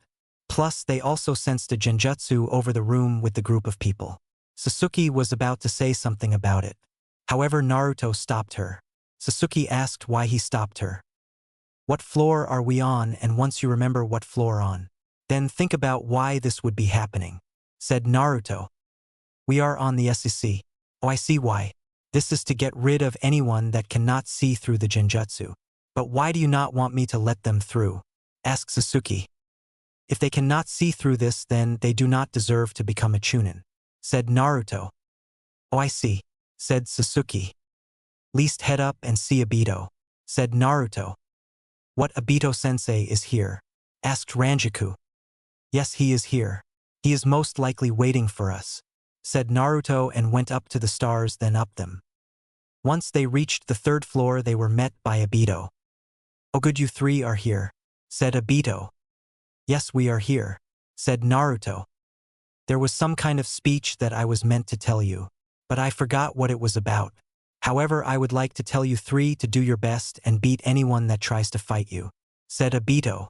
Plus, they also sensed a genjutsu over the room with the group of people. Sasuke was about to say something about it. However, Naruto stopped her. Sasuke asked why he stopped her. What floor are we on? And once you remember what floor on, then think about why this would be happening, said Naruto. We are on the SEC. Oh, I see why. This is to get rid of anyone that cannot see through the genjutsu. But why do you not want me to let them through? Asked Sasuke. If they cannot see through this, then they do not deserve to become a Chunin, said Naruto. Oh, I see, said Sasuke. Least head up and see Aido, said Naruto. What, Aido-sensei is here? Asked Ranjaku. Yes, he is here. He is most likely waiting for us, said Naruto and went up to the stars, then up them. Once they reached the third floor, they were met by Aido. Oh, good, you three are here, said Aido. Yes, we are here, said Naruto. There was some kind of speech that I was meant to tell you, but I forgot what it was about. However, I would like to tell you three to do your best and beat anyone that tries to fight you, said Aido.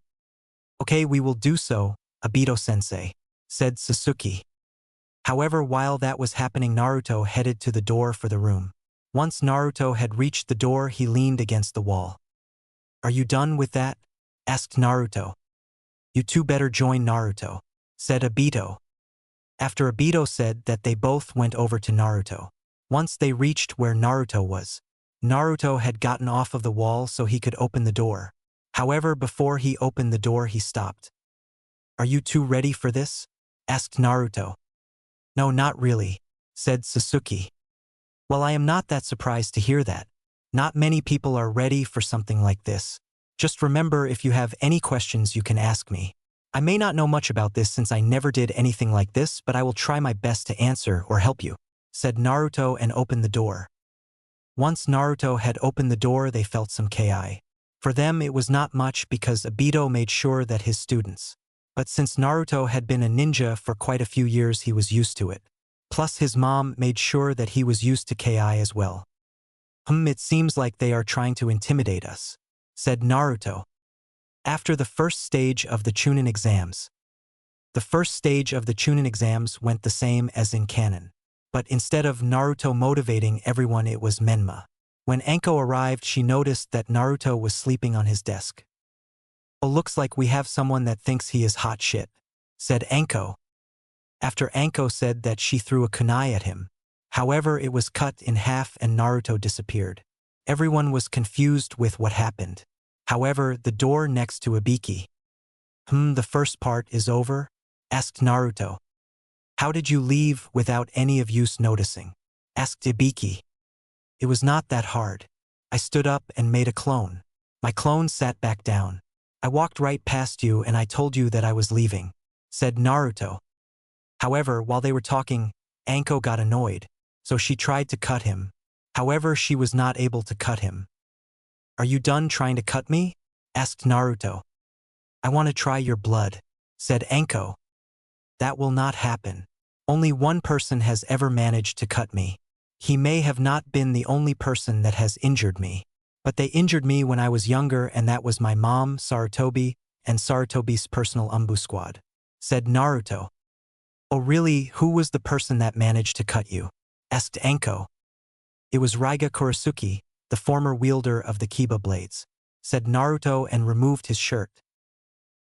Okay, we will do so, Aido-sensei, said Sasuke. However, while that was happening, Naruto headed to the door for the room. Once Naruto had reached the door, he leaned against the wall. Are you done with that? Asked Naruto. You two better join Naruto, said Aido. After Aido said that, they both went over to Naruto. Once they reached where Naruto was, Naruto had gotten off of the wall so he could open the door. However, before he opened the door, he stopped. Are you two ready for this? Asked Naruto. No, not really, said Sasuke. Well, I am not that surprised to hear that. Not many people are ready for something like this. Just remember, if you have any questions, you can ask me. I may not know much about this since I never did anything like this, but I will try my best to answer or help you, said Naruto and opened the door. Once Naruto had opened the door, they felt some ki. For them, it was not much because Aido made sure that his students. But since Naruto had been a ninja for quite a few years, he was used to it. Plus, his mom made sure that he was used to ki as well. It seems like they are trying to intimidate us, said Naruto. After the first stage of the Chunin exams. The first stage of the Chunin exams went the same as in canon. But instead of Naruto motivating everyone, it was Menma. When Anko arrived, she noticed that Naruto was sleeping on his desk. "Oh, looks like we have someone that thinks he is hot shit," said Anko. After Anko said that, she threw a kunai at him. However, it was cut in half and Naruto disappeared. Everyone was confused with what happened. However, the door next to Ibiki. The first part is over?" asked Naruto. "How did you leave without any of us noticing?" asked Ibiki. "It was not that hard. I stood up and made a clone. My clone sat back down. I walked right past you and I told you that I was leaving," said Naruto. However, while they were talking, Anko got annoyed, so she tried to cut him. However, she was not able to cut him. "Are you done trying to cut me?" asked Naruto. "I want to try your blood," said Anko. "That will not happen. Only one person has ever managed to cut me. He may have not been the only person that has injured me. But they injured me when I was younger, and that was my mom, Sarutobi, and Sarutobi's personal umbu squad," said Naruto. "Oh really, who was the person that managed to cut you?" asked Anko. "It was Raiga Kurasuki, the former wielder of the Kiba blades," said Naruto and removed his shirt.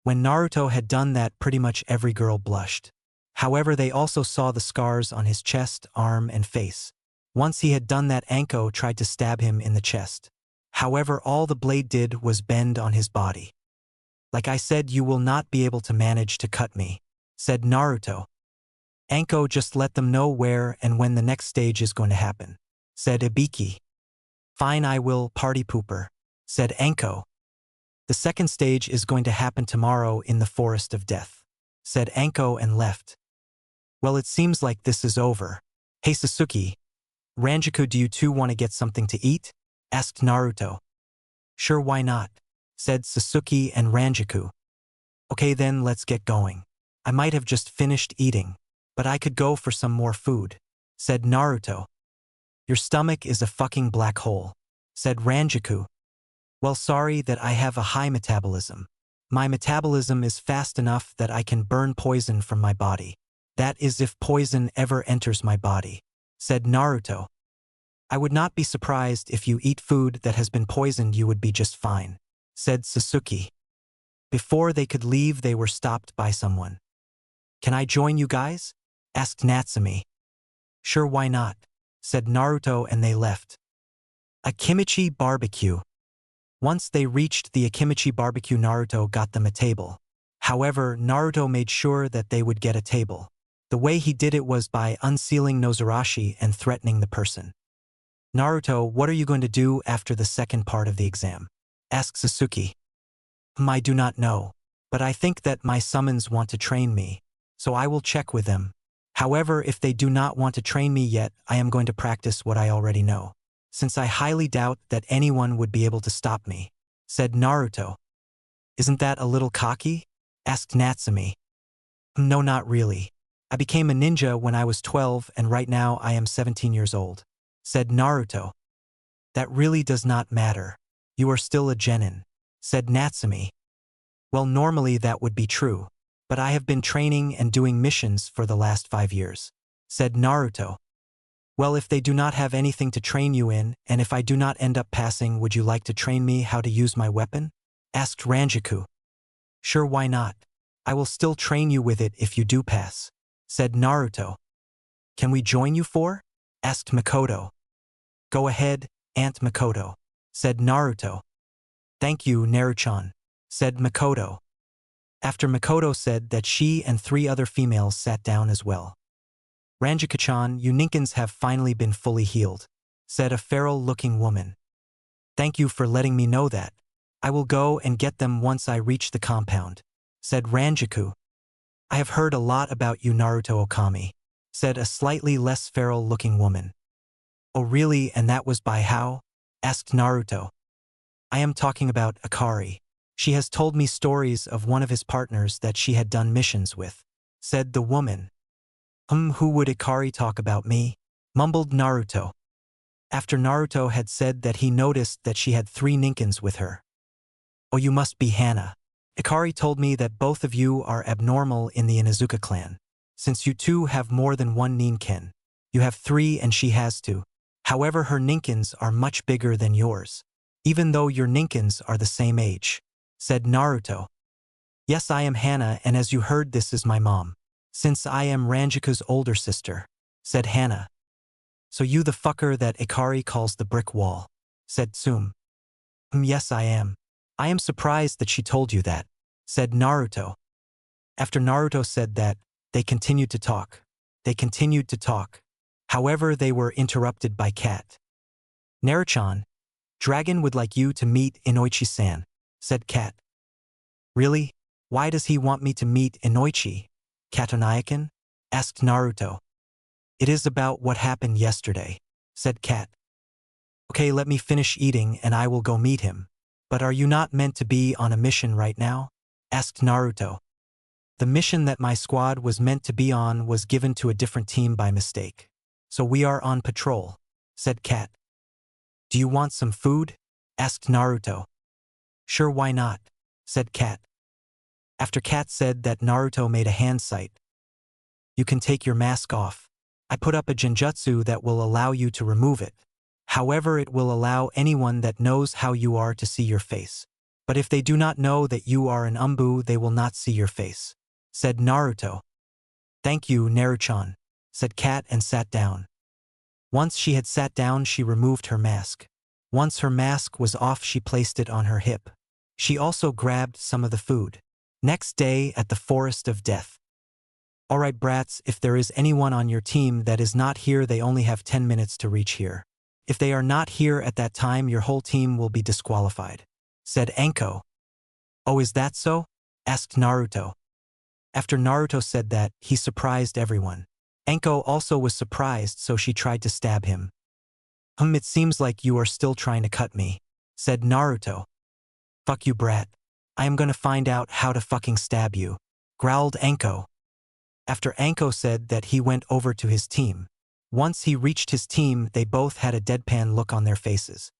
When Naruto had done that, pretty much every girl blushed. However, they also saw the scars on his chest, arm, and face. Once he had done that, Anko tried to stab him in the chest. However, all the blade did was bend on his body. "Like I said, you will not be able to manage to cut me," said Naruto. "Anko, just let them know where and when the next stage is going to happen," said Ibiki. "Fine, I will, party pooper," said Anko. "The second stage is going to happen tomorrow in the Forest of Death," said Anko and left. "Well, it seems like this is over. Hey Sasuke, Ranjaku, do you two want to get something to eat?" asked Naruto. "Sure, why not?" said Sasuke and Ranjaku. "Okay then, let's get going. I might have just finished eating, but I could go for some more food," said Naruto. "Your stomach is a fucking black hole," said Ranjaku. "Well, sorry that I have a high metabolism. My metabolism is fast enough that I can burn poison from my body. That is if poison ever enters my body," said Naruto. "I would not be surprised if you eat food that has been poisoned. You would be just fine," said Sasuke. Before they could leave, they were stopped by someone. "Can I join you guys?" asked Natsumi. "Sure, why not?" said Naruto, and they left. A kimchi barbecue. Once they reached the Akimichi barbecue, Naruto got them a table. However, Naruto made sure that they would get a table. The way he did it was by unsealing Nozarashi and threatening the person. "Naruto, what are you going to do after the second part of the exam?" asked Sasuke. "I do not know, but I think that my summons want to train me, so I will check with them. However, if they do not want to train me yet, I am going to practice what I already know, since I highly doubt that anyone would be able to stop me," said Naruto. "Isn't that a little cocky?" asked Natsumi. "No, not really. I became a ninja when I was 12 and right now I am 17 years old," said Naruto. "That really does not matter. You are still a genin," said Natsumi. "Well, normally that would be true, but I have been training and doing missions for the last 5 years," said Naruto. "Well, if they do not have anything to train you in, and if I do not end up passing, would you like to train me how to use my weapon?" asked Ranjaku. "Sure, why not? I will still train you with it if you do pass," said Naruto. "Can we join you for?" asked Makoto. "Go ahead, Aunt Makoto," said Naruto. "Thank you, Naruchan," said Makoto. After Makoto said that, she and 3 other females sat down as well. "Ranjaku-chan, you ninkins have finally been fully healed," said a feral-looking woman. "Thank you for letting me know that. I will go and get them once I reach the compound," said Ranjaku. "I have heard a lot about you, Naruto Okami," said a slightly less feral-looking woman. "Oh really, and that was by how?" asked Naruto. "I am talking about Akari. She has told me stories of one of his partners that she had done missions with," said the woman. Who would Akari talk about me?" mumbled Naruto. After Naruto had said that, he noticed that she had 3 ninkins with her. "Oh, you must be Hana. Akari told me that both of you are abnormal in the Inuzuka clan, since you two have more than one ninkin," You have 3 and she has 2. However, her ninkins are much bigger than yours. Even though your ninkins are the same age, said Naruto. Yes, I am Hana, and as you heard, this is my mom. Since I am Ranjiku's older sister, said Hana. So you the fucker that Ikari calls the brick wall, said Tsum. Yes, I am. I am surprised that she told you that, said Naruto. After Naruto said that, they continued to talk. They continued to talk. However, they were interrupted by Kat. Naruchan, Dragon would like you to meet Inoichi-san, said Kat. Really? Why does he want me to meet Inoichi? Katanayakan? Asked Naruto. It is about what happened yesterday, said Kat. Okay, let me finish eating and I will go meet him. But are you not meant to be on a mission right now? Asked Naruto. The mission that my squad was meant to be on was given to a different team by mistake. So we are on patrol, said Kat. Do you want some food? Asked Naruto. Sure, why not? Said Kat. After Kat said that, Naruto made a hand sight. You can take your mask off. I put up a genjutsu that will allow you to remove it. However, it will allow anyone that knows how you are to see your face. But if they do not know that you are an umbu, they will not see your face, said Naruto. Thank you, Naruchan, said Kat and sat down. Once she had sat down, she removed her mask. Once her mask was off, she placed it on her hip. She also grabbed some of the food. Next day at the Forest of Death. Alright brats, if there is anyone on your team that is not here, they only have 10 minutes to reach here. If they are not here at that time, your whole team will be disqualified, said Anko. Oh, is that so? Asked Naruto. After Naruto said that, he surprised everyone. Anko also was surprised, so she tried to stab him. It seems like you are still trying to cut me, said Naruto. Fuck you, brat. I am gonna find out how to fucking stab you, growled Anko. After Anko said that, he went over to his team. Once he reached his team, they both had a deadpan look on their faces.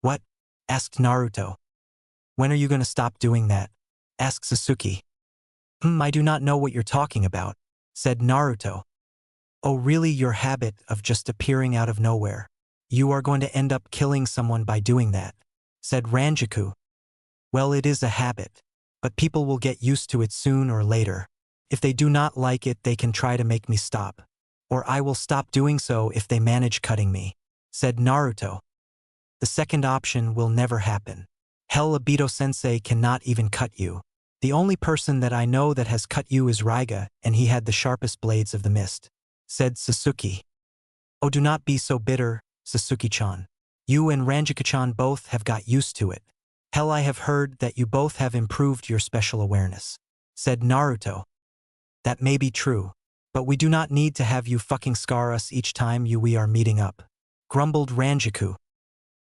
What? Asked Naruto. When are you gonna stop doing that? Asked Sasuke. I do not know what you're talking about, said Naruto. Oh really, your habit of just appearing out of nowhere. You are going to end up killing someone by doing that, said Ranjiku. Well, it is a habit, but people will get used to it soon or later. If they do not like it, they can try to make me stop. Or I will stop doing so if they manage cutting me, said Naruto. The second option will never happen. Hell, Obito-sensei cannot even cut you. The only person that I know that has cut you is Raiga, and he had the sharpest blades of the mist, said Sasuke. Oh, do not be so bitter, Sasuke-chan. You and Ranjiku-chan both have got used to it. Hell, I have heard that you both have improved your special awareness, said Naruto. That may be true, but we do not need to have you fucking scar us each time we are meeting up, grumbled Ranjiku.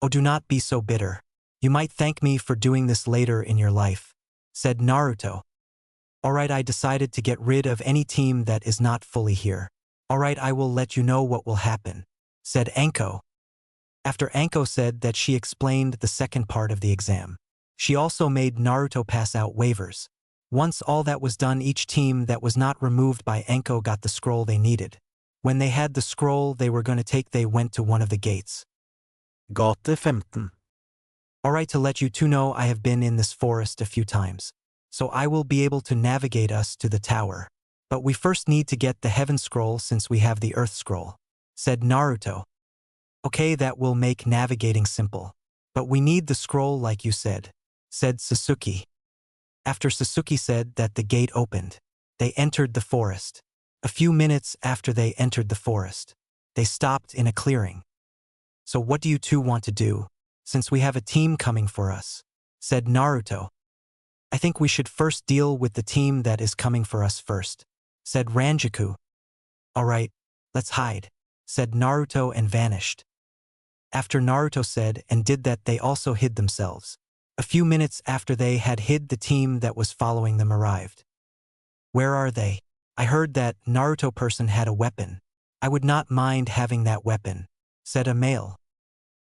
Oh, do not be so bitter. You might thank me for doing this later in your life, said Naruto. Alright, I decided to get rid of any team that is not fully here. Alright, I will let you know what will happen, said Anko. After Anko said that, she explained the second part of the exam. She also made Naruto pass out waivers. Once all that was done, each team that was not removed by Anko got the scroll they needed. When they had the scroll they were going to take, they went to one of the gates. Gate 15. Alright, to let you two know, I have been in this forest a few times, so I will be able to navigate us to the tower. But we first need to get the Heaven Scroll since we have the Earth Scroll, said Naruto. Okay, that will make navigating simple. But we need the scroll like you said, said Sasuke. After Sasuke said that, the gate opened. They entered the forest. A few minutes after they entered the forest, they stopped in a clearing. So what do you two want to do, since we have a team coming for us, said Naruto. I think we should first deal with the team that is coming for us first, said Ranjiku. Alright, let's hide, said Naruto and vanished. After Naruto said and did that, they also hid themselves. A few minutes after they had hid, the team that was following them arrived. Where are they? I heard that Naruto person had a weapon. I would not mind having that weapon, said a male.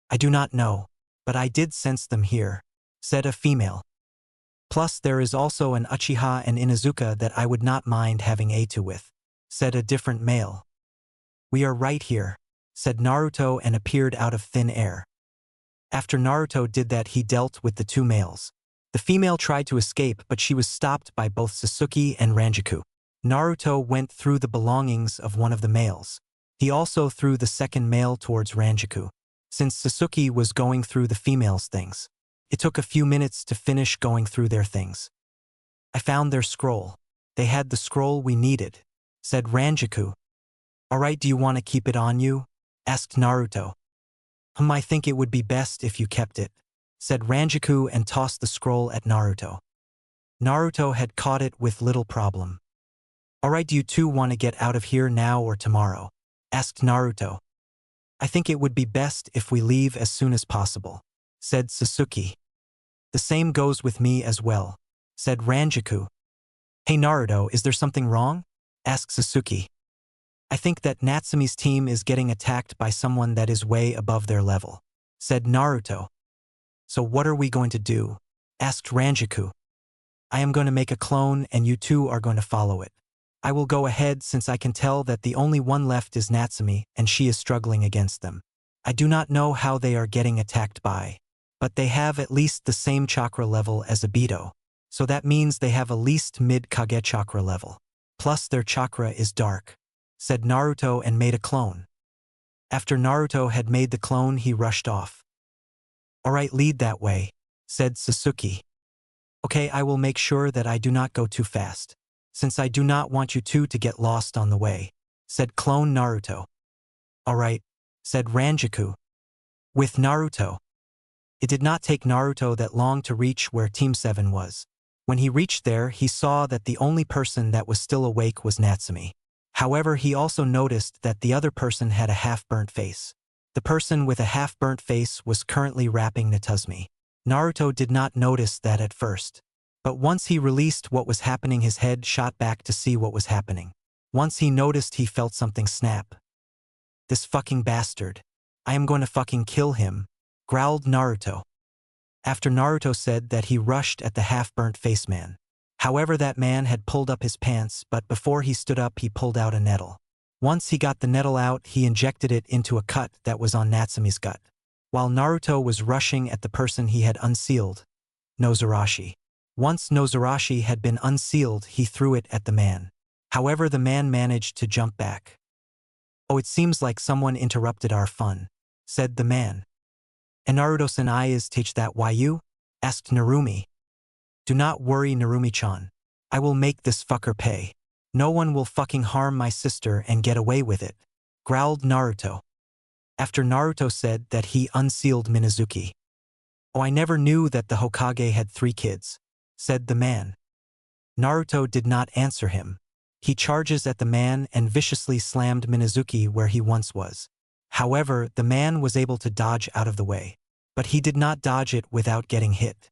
I do not know, but I did sense them here, said a female. Plus there is also an Uchiha and Inuzuka that I would not mind having Aido with, said a different male. We are right here, said Naruto and appeared out of thin air. After Naruto did that, he dealt with the two males. The female tried to escape, but she was stopped by both Sasuke and Ranjaku. Naruto went through the belongings of one of the males. He also threw the second male towards Ranjaku, since Sasuke was going through the female's things. It took a few minutes to finish going through their things. I found their scroll. They had the scroll we needed, said Ranjaku. Alright, do you want to keep it on you? Asked Naruto. I think it would be best if you kept it, said Ranjaku and tossed the scroll at Naruto. Naruto had caught it with little problem. Alright, do you two want to get out of here now or tomorrow? Asked Naruto. I think it would be best if we leave as soon as possible, said Sasuke. The same goes with me as well, said Ranjaku. Hey Naruto, is there something wrong? Asked Sasuke. I think that Natsume's team is getting attacked by someone that is way above their level, said Naruto. So what are we going to do? Asked Ranjaku. I am going to make a clone and you two are going to follow it. I will go ahead since I can tell that the only one left is Natsume and she is struggling against them. I do not know how they are getting attacked by, but they have at least the same chakra level as Aido, so that means they have at least mid-Kage chakra level. Plus their chakra is dark, said Naruto and made a clone. After Naruto had made the clone, he rushed off. Alright, lead that way, said Sasuke. Okay, I will make sure that I do not go too fast, since I do not want you two to get lost on the way, said clone Naruto. Alright, said Ranjaku. With Naruto. It did not take Naruto that long to reach where Team 7 was. When he reached there, he saw that the only person that was still awake was Natsume. However, he also noticed that the other person had a half-burnt face. The person with a half-burnt face was currently rapping Natsume. Naruto did not notice that at first. But once he released what was happening, his head shot back to see what was happening. Once he noticed, he felt something snap. This fucking bastard. I am going to fucking kill him, growled Naruto. After Naruto said that, he rushed at the half-burnt face man. However, that man had pulled up his pants, but before he stood up, he pulled out a nettle. Once he got the nettle out, he injected it into a cut that was on Natsume's gut. While Naruto was rushing at the person he had unsealed, Nozarashi. Once Nozarashi had been unsealed, he threw it at the man. However, the man managed to jump back. Oh, it seems like someone interrupted our fun, said the man. And Naruto-san, I is teach that why you? Asked Narumi. Do not worry, Narumi-chan. I will make this fucker pay. No one will fucking harm my sister and get away with it, growled Naruto. After Naruto said that, he unsealed Minazuki. Oh, I never knew that the Hokage had 3 kids, said the man. Naruto did not answer him. He charges at the man and viciously slammed Minazuki where he once was. However, the man was able to dodge out of the way. But he did not dodge it without getting hit.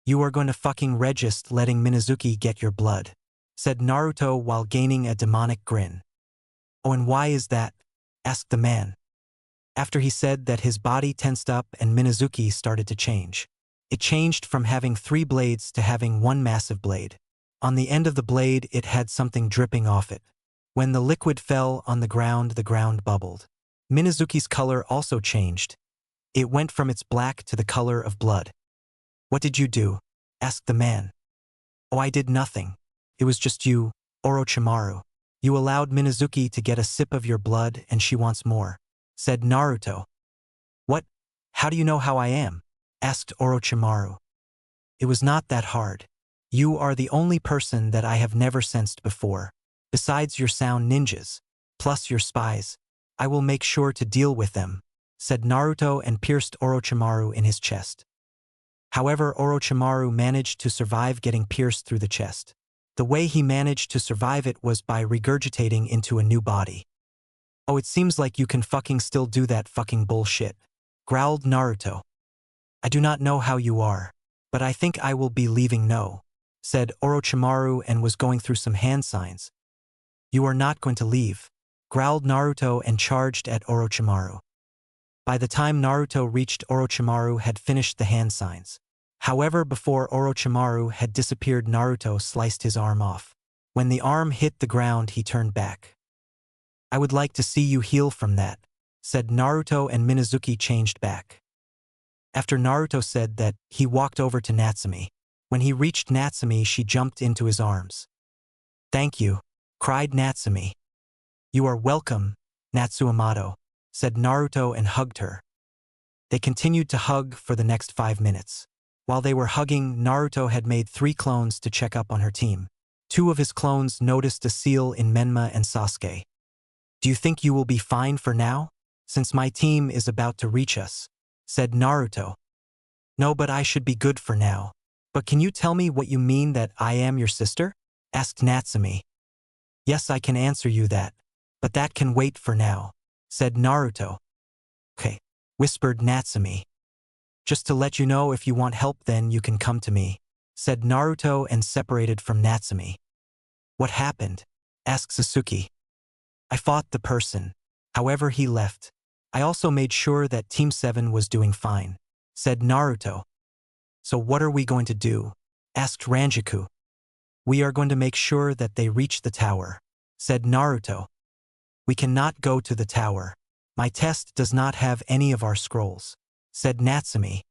You are going to fucking regist letting Minazuki get your blood, said Naruto while gaining a demonic grin. Oh, and why is that? Asked the man. After he said that, his body tensed up and Minazuki started to change. It changed from having 3 blades to having 1 massive blade. On the end of the blade, it had something dripping off it. When the liquid fell on the ground bubbled. Minazuki's color also changed. It went from its black to the color of blood. What did you do? Asked the man. Oh, I did nothing. It was just you, Orochimaru. You allowed Minazuki to get a sip of your blood and she wants more, said Naruto. What? How do you know how I am? Asked Orochimaru. It was not that hard. You are the only person that I have never sensed before. Besides your sound ninjas, plus your spies, I will make sure to deal with them, said Naruto and pierced Orochimaru in his chest. However, Orochimaru managed to survive getting pierced through the chest. The way he managed to survive it was by regurgitating into a new body. Oh, it seems like you can fucking still do that fucking bullshit, growled Naruto. I do not know how you are, but I think I will be leaving no, said Orochimaru and was going through some hand signs. You are not going to leave, growled Naruto and charged at Orochimaru. By the time Naruto reached, Orochimaru had finished the hand signs. However, before Orochimaru had disappeared, Naruto sliced his arm off. When the arm hit the ground, he turned back. I would like to see you heal from that, said Naruto, and Minazuki changed back. After Naruto said that, he walked over to Natsumi. When he reached Natsumi, she jumped into his arms. Thank you, cried Natsumi. You are welcome, Natsuamato, said Naruto and hugged her. They continued to hug for the next 5 minutes. While they were hugging, Naruto had made 3 clones to check up on her team. 2 of his clones noticed a seal in Menma and Sasuke. Do you think you will be fine for now, since my team is about to reach us? Said Naruto. No, but I should be good for now. But can you tell me what you mean that I am your sister? Asked Natsumi. Yes, I can answer you that, but that can wait for now, said Naruto. Okay, whispered Natsumi. Just to let you know, if you want help then you can come to me, said Naruto and separated from Natsumi. What happened? Asked Sasuke. I fought the person. However, he left. I also made sure that Team 7 was doing fine, said Naruto. So what are we going to do? Asked Ranjaku. We are going to make sure that they reach the tower, said Naruto. We cannot go to the tower. My test does not have any of our scrolls, said Natsumi.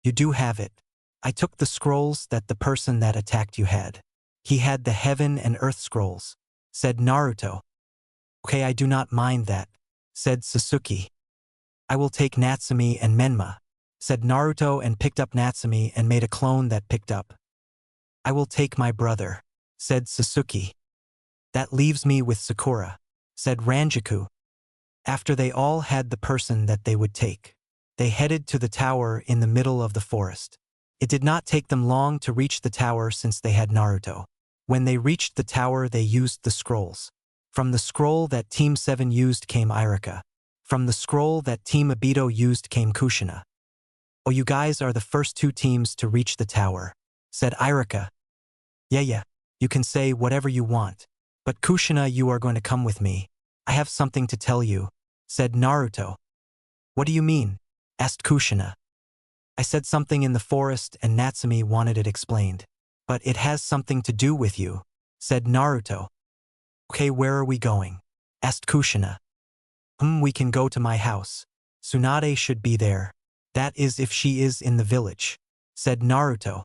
You do have it. I took the scrolls that the person that attacked you had. He had the heaven and earth scrolls, said Naruto. Okay, I do not mind that, said Sasuke. I will take Natsumi and Menma, said Naruto, and picked up Natsumi and made a clone that picked up. I will take my brother, said Sasuke. That leaves me with Sakura, said Ranjaku. After they all had the person that they would take, they headed to the tower in the middle of the forest. It did not take them long to reach the tower since they had Naruto. When they reached the tower, they used the scrolls. From the scroll that Team 7 used came Irika. From the scroll that Team Aido used came Kushina. Oh, you guys are the first 2 teams to reach the tower, said Irika. Yeah, you can say whatever you want. But Kushina, you are going to come with me. I have something to tell you, said Naruto. What do you mean? Asked Kushina. I said something in the forest and Natsumi wanted it explained. But it has something to do with you, said Naruto. Okay, where are we going? Asked Kushina. We can go to my house. Tsunade should be there. That is if she is in the village, said Naruto.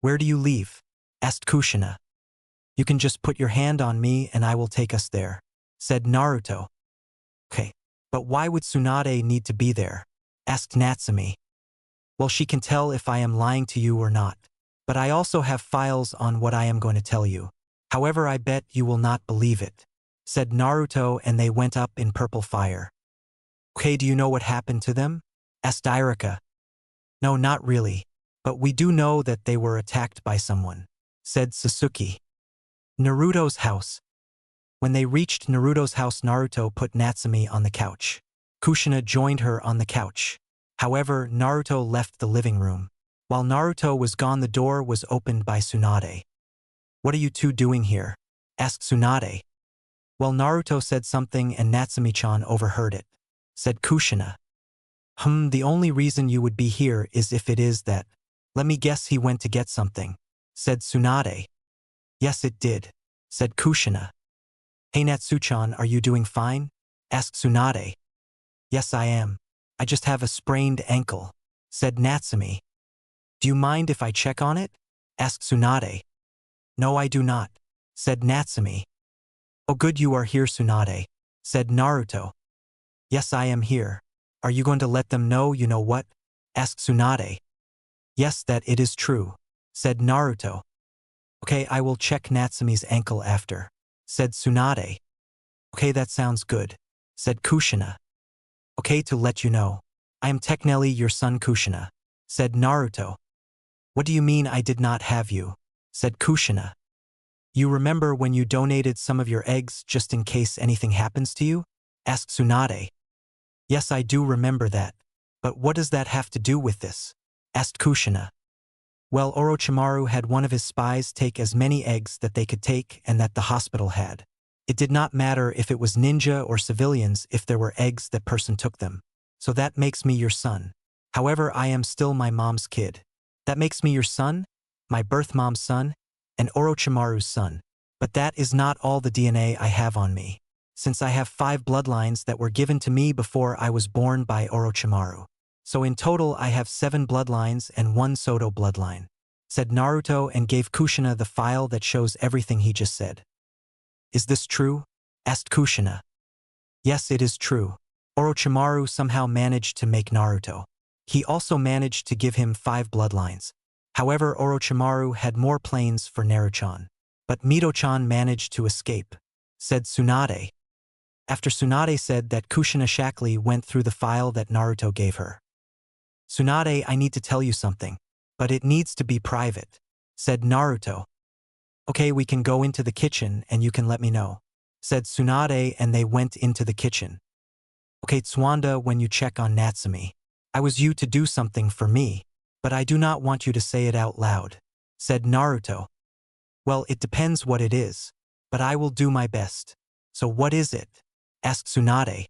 Where do you leave? Asked Kushina. You can just put your hand on me and I will take us there, said Naruto. Okay, but why would Tsunade need to be there? Asked Natsumi. Well, she can tell if I am lying to you or not. But I also have files on what I am going to tell you. However, I bet you will not believe it, said Naruto, and they went up in purple fire. Okay, do you know what happened to them? Asked Irika. No, not really. But we do know that they were attacked by someone, said Sasuke. Naruto's house. When they reached Naruto's house, Naruto put Natsumi on the couch. Kushina joined her on the couch. However, Naruto left the living room. While Naruto was gone, the door was opened by Tsunade. What are you 2 doing here? Asked Tsunade. Well, Naruto said something and Natsumi-chan overheard it, said Kushina. The only reason you would be here is if it is that. Let me guess, he went to get something, said Tsunade. Yes, it did, said Kushina. Hey Natsu-chan, are you doing fine? Asked Tsunade. Yes, I am. I just have a sprained ankle, said Natsumi. Do you mind if I check on it? Asked Tsunade. No, I do not, said Natsumi. Oh good, you are here, Tsunade, said Naruto. Yes, I am here. Are you going to let them know you know what? Asked Tsunade. Yes, that it is true, said Naruto. Okay, I will check Natsumi's ankle after, said Tsunade. Okay, that sounds good, said Kushina. Okay, to let you know, I am technically your son Kushina, said Naruto. What do you mean I did not have you? Said Kushina. You remember when you donated some of your eggs just in case anything happens to you? Asked Tsunade. Yes, I do remember that. But what does that have to do with this? Asked Kushina. Well, Orochimaru had one of his spies take as many eggs that they could take and that the hospital had. It did not matter if it was ninja or civilians if there were eggs that person took them. So that makes me your son. However, I am still my mom's kid. That makes me your son, my birth mom's son, and Orochimaru's son. But that is not all the DNA I have on me. since I have 5 bloodlines that were given to me before I was born by Orochimaru. So in total I have 7 bloodlines and 1 Soto bloodline," said Naruto and gave Kushina the file that shows everything he just said. "Is this true?" asked Kushina. "Yes, it is true. Orochimaru somehow managed to make Naruto. He also managed to give him 5 bloodlines. However, Orochimaru had more planes for Naruto-chan. But Mito-chan managed to escape," said Tsunade. After Tsunade said that, Kushina Shakli went through the file that Naruto gave her. "Tsunade, I need to tell you something, but it needs to be private," said Naruto. "Okay, we can go into the kitchen and you can let me know," said Tsunade, and they went into the kitchen. "Okay, Tswanda, when you check on Natsumi, I was you to do something for me, but I do not want you to say it out loud," said Naruto. "Well, it depends what it is, but I will do my best." "So what is it?" asked Tsunade.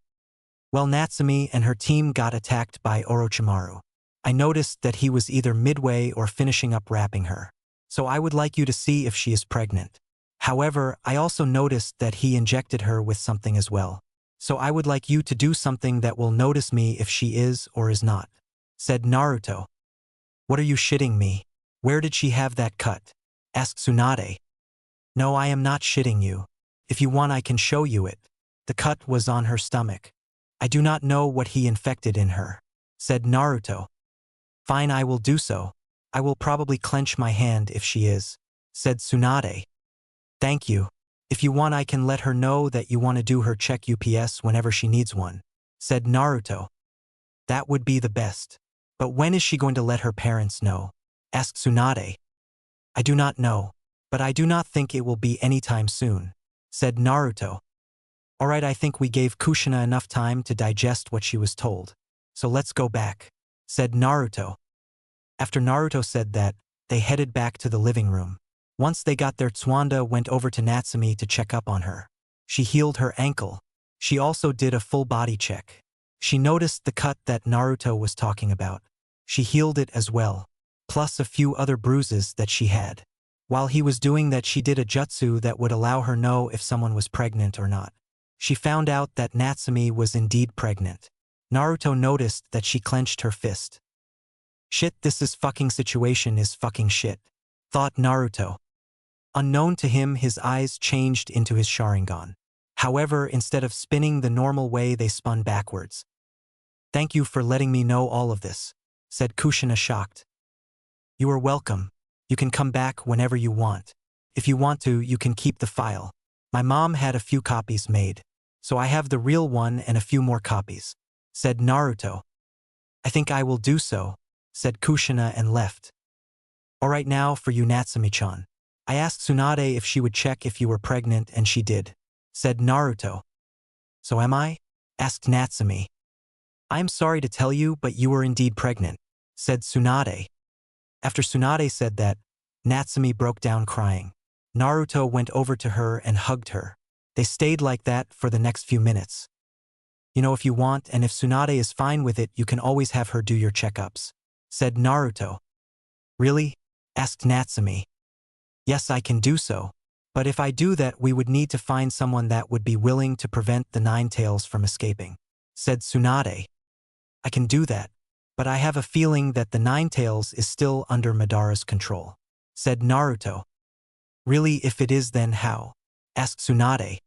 "Well, Natsumi and her team got attacked by Orochimaru. I noticed that he was either midway or finishing up wrapping her. So I would like you to see if she is pregnant. However, I also noticed that he injected her with something as well. So I would like you to do something that will notice me if she is or is not," said Naruto. "What are you shitting me? Where did she have that cut?" asked Tsunade. "No, I am not shitting you. If you want, I can show you it. The cut was on her stomach. I do not know what he infected in her," said Naruto. "Fine, I will do so. I will probably clench my hand if she is," said Tsunade. "Thank you. If you want, I can let her know that you want to do her check UPS whenever she needs one," said Naruto. "That would be the best. But when is she going to let her parents know?" asked Tsunade. "I do not know, but I do not think it will be anytime soon," said Naruto. "Alright, I think we gave Kushina enough time to digest what she was told. So let's go back," said Naruto. After Naruto said that, they headed back to the living room. Once they got there, Tswanda went over to Natsumi to check up on her. She healed her ankle. She also did a full body check. She noticed the cut that Naruto was talking about. She healed it as well, plus a few other bruises that she had. While he was doing that, she did a jutsu that would allow her know if someone was pregnant or not. She found out that Natsumi was indeed pregnant. Naruto noticed that she clenched her fist. "Shit, this is fucking situation is fucking shit," thought Naruto. Unknown to him, his eyes changed into his Sharingan. However, instead of spinning the normal way, they spun backwards. "Thank you for letting me know all of this," said Kushina, shocked. "You are welcome. You can come back whenever you want. If you want to, you can keep the file. My mom had a few copies made, so I have the real one and a few more copies," said Naruto. "I think I will do so," said Kushina and left. "Alright, now for you, Natsumi-chan. I asked Tsunade if she would check if you were pregnant and she did," said Naruto. "So am I?" asked Natsumi. "I am sorry to tell you, but you were indeed pregnant," said Tsunade. After Tsunade said that, Natsumi broke down crying. Naruto went over to her and hugged her. They stayed like that for the next few minutes. "You know, if you want, and if Tsunade is fine with it, you can always have her do your checkups," said Naruto. "Really?" asked Natsumi. "Yes, I can do so. But if I do that, we would need to find someone that would be willing to prevent the Nine Tails from escaping," said Tsunade. "I can do that, but I have a feeling that the Nine Tails is still under Madara's control," said Naruto. "Really, if it is, then how?" asked Tsunade.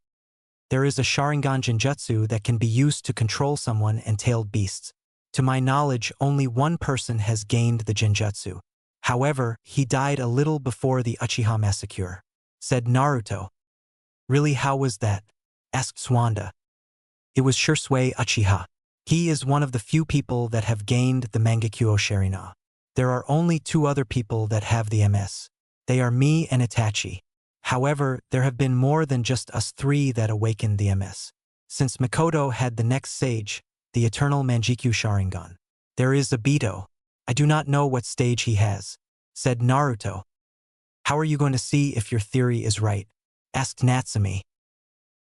"There is a Sharingan Genjutsu that can be used to control someone and tailed beasts. To my knowledge, only one person has gained the Genjutsu. However, he died a little before the Uchiha massacre," said Naruto. "Really, how was that?" asked Swanda. "It was Shursui Uchiha. He is one of the few people that have gained the Mangekyo Sharingan. There are only 2 other people that have the MS. They are me and Itachi. However, there have been more than just us 3 that awakened the MS. Since Mikoto had the next sage, the eternal Mangekyo Sharingan. There is Aido. I do not know what stage he has," said Naruto. "How are you going to see if your theory is right?" asked Natsumi.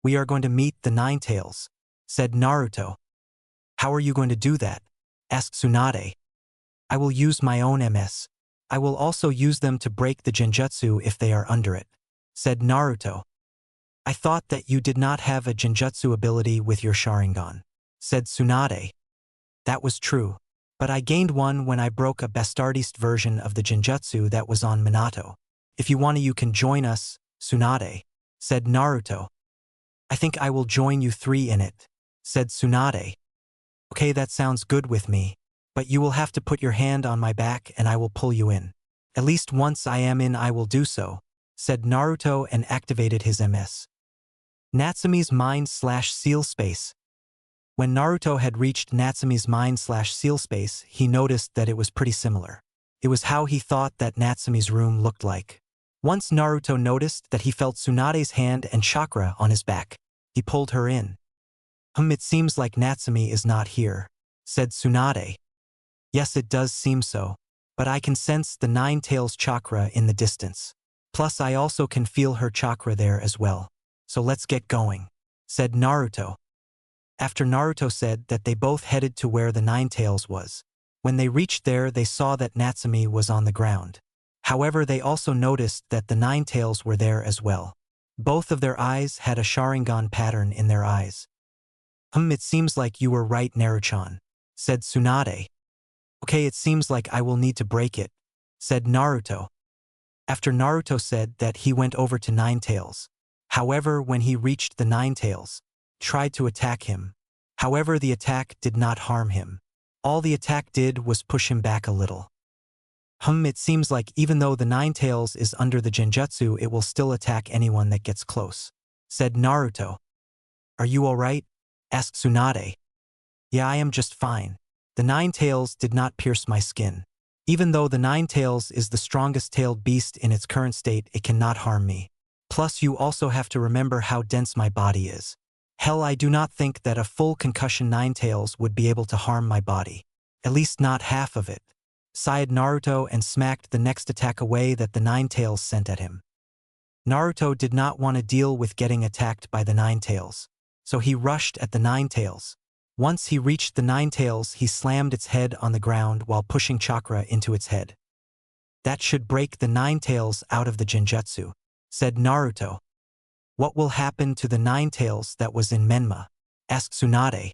"We are going to meet the Nine Tails," said Naruto. "How are you going to do that?" asked Tsunade. "I will use my own MS. I will also use them to break the Genjutsu if they are under it," said Naruto. I thought that you did not have a genjutsu ability with your Sharingan, said Tsunade. That was true. But I gained one when I broke a bastardized version of the genjutsu that was on Minato. If you want to, you can join us, Tsunade, said Naruto. I think I will join you three in it, said Tsunade. Okay, that sounds good with me, but you will have to put your hand on my back and I will pull you in. At least once I am in I will do so, said Naruto and activated his MS. Natsume's mind/seal space. When Naruto had reached Natsume's mind/seal space, he noticed that it was pretty similar. It was how he thought that Natsume's room looked like. Once Naruto noticed that he felt Tsunade's hand and chakra on his back. He pulled her in. It seems like Natsume is not here, said Tsunade. Yes, it does seem so, but I can sense the Nine Tails chakra in the distance. Plus I also can feel her chakra there as well. So let's get going, said Naruto. After Naruto said that, they both headed to where the Nine Tails was. When they reached there, they saw that Natsume was on the ground. However, they also noticed that the Nine Tails were there as well. Both of their eyes had a Sharingan pattern in their eyes. It seems like you were right, Naruchan, said Tsunade. Okay, it seems like I will need to break it, said Naruto. After Naruto said that, he went over to Nine Tails. However, when he reached the Nine Tails, tried to attack him. However, the attack did not harm him. All the attack did was push him back a little. It seems like even though the Nine Tails is under the genjutsu, it will still attack anyone that gets close, said Naruto. Are you alright? Asked Tsunade. Yeah, I am just fine. The Nine Tails did not pierce my skin. Even though the Nine Tails is the strongest tailed beast in its current state, it cannot harm me. Plus you also have to remember how dense my body is. Hell, I do not think that a full concussion Nine Tails would be able to harm my body. At least not half of it, sighed Naruto and smacked the next attack away that the Nine Tails sent at him. Naruto did not want to deal with getting attacked by the Nine Tails, so he rushed at the Nine Tails. Once he reached the Nine Tails, he slammed its head on the ground while pushing chakra into its head. That should break the Nine Tails out of the genjutsu, said Naruto. What will happen to the Nine Tails that was in Menma? Asked Tsunade.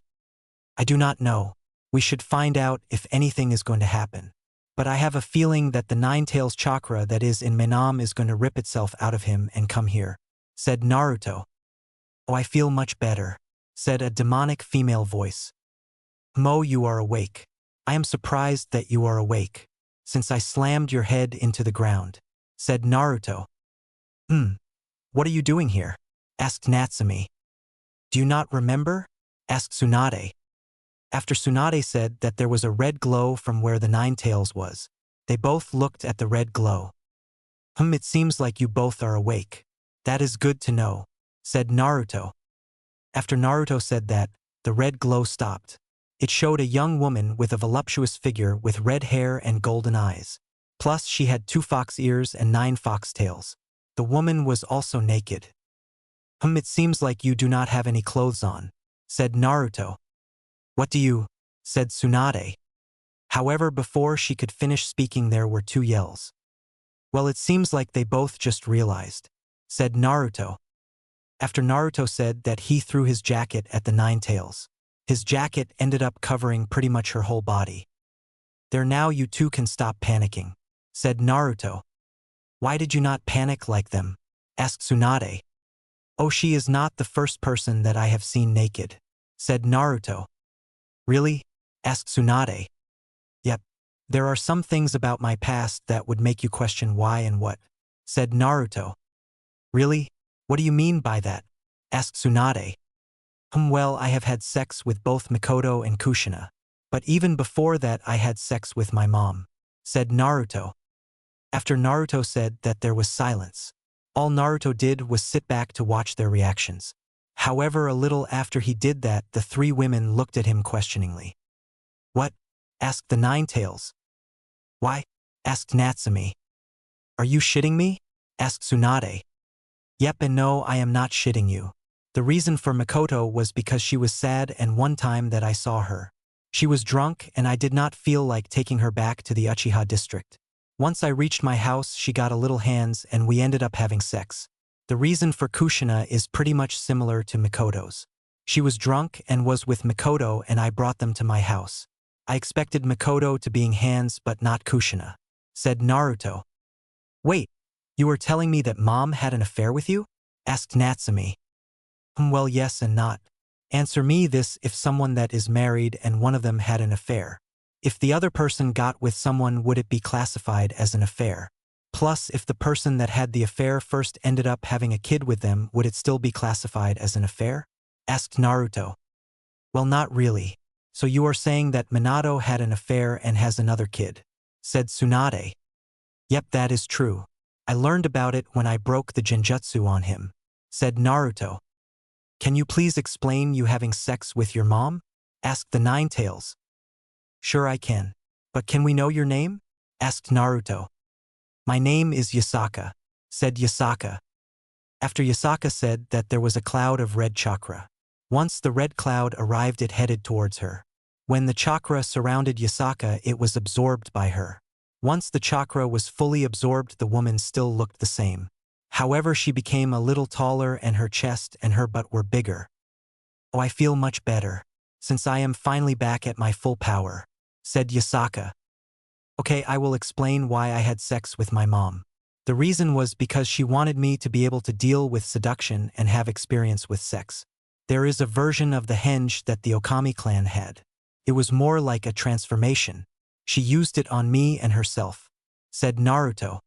I do not know. We should find out if anything is going to happen. But I have a feeling that the Nine Tails chakra that is in Menam is going to rip itself out of him and come here, said Naruto. Oh, I feel much better, said a demonic female voice. Mo, you are awake. I am surprised that you are awake, since I slammed your head into the ground, said Naruto. What are you doing here? Asked Natsume. Do you not remember? Asked Tsunade. After Tsunade said that there was a red glow from where the Nine Tails was, they both looked at the red glow. It seems like you both are awake. That is good to know, said Naruto. After Naruto said that, the red glow stopped. It showed a young woman with a voluptuous figure with red hair and golden eyes. Plus she had 2 fox ears and 9 fox tails. The woman was also naked. It seems like you do not have any clothes on, said Naruto. What do you? Said Tsunade. However, before she could finish speaking, there were 2 yells. Well, it seems like they both just realized, said Naruto. After Naruto said that, he threw his jacket at the Nine Tails. His jacket ended up covering pretty much her whole body. There, now you two can stop panicking, said Naruto. Why did you not panic like them? Asked Tsunade. Oh, she is not the first person that I have seen naked, said Naruto. Really? Asked Tsunade. Yep. There are some things about my past that would make you question why and what, said Naruto. Really? What do you mean by that? Asked Tsunade. Well, I have had sex with both Mikoto and Kushina. But even before that I had sex with my mom, said Naruto. After Naruto said that, there was silence. All Naruto did was sit back to watch their reactions. However, a little after he did that, the 3 women looked at him questioningly. What? Asked the Nine Tails. Why? Asked Natsume. Are you shitting me? Asked Tsunade. Yep and no, I am not shitting you. The reason for Mikoto was because she was sad, and one time that I saw her, she was drunk and I did not feel like taking her back to the Uchiha district. Once I reached my house, she got a little hands and we ended up having sex. The reason for Kushina is pretty much similar to Mikoto's. She was drunk and was with Mikoto and I brought them to my house. I expected Mikoto to being hands but not Kushina," said Naruto. "Wait, you were telling me that mom had an affair with you?" asked Natsumi. Well, yes and not. Answer me this: if someone that is married and one of them had an affair, if the other person got with someone, would it be classified as an affair? Plus, if the person that had the affair first ended up having a kid with them, would it still be classified as an affair? Asked Naruto. Well, not really. So you are saying that Minato had an affair and has another kid? Said Tsunade. Yep, that is true. I learned about it when I broke the genjutsu on him, said Naruto. Can you please explain you having sex with your mom? Asked the Ninetales. Sure I can. But can we know your name? Asked Naruto. My name is Yasaka, said Yasaka. After Yasaka said that there was a cloud of red chakra. Once the red cloud arrived, it headed towards her. When the chakra surrounded Yasaka, it was absorbed by her. Once the chakra was fully absorbed, the woman still looked the same. However, she became a little taller and her chest and her butt were bigger. Oh, I feel much better, since I am finally back at my full power, said Yasaka. Okay, I will explain why I had sex with my mom. The reason was because she wanted me to be able to deal with seduction and have experience with sex. There is a version of the henge that the Okami clan had. It was more like a transformation. She used it on me and herself, said Naruto.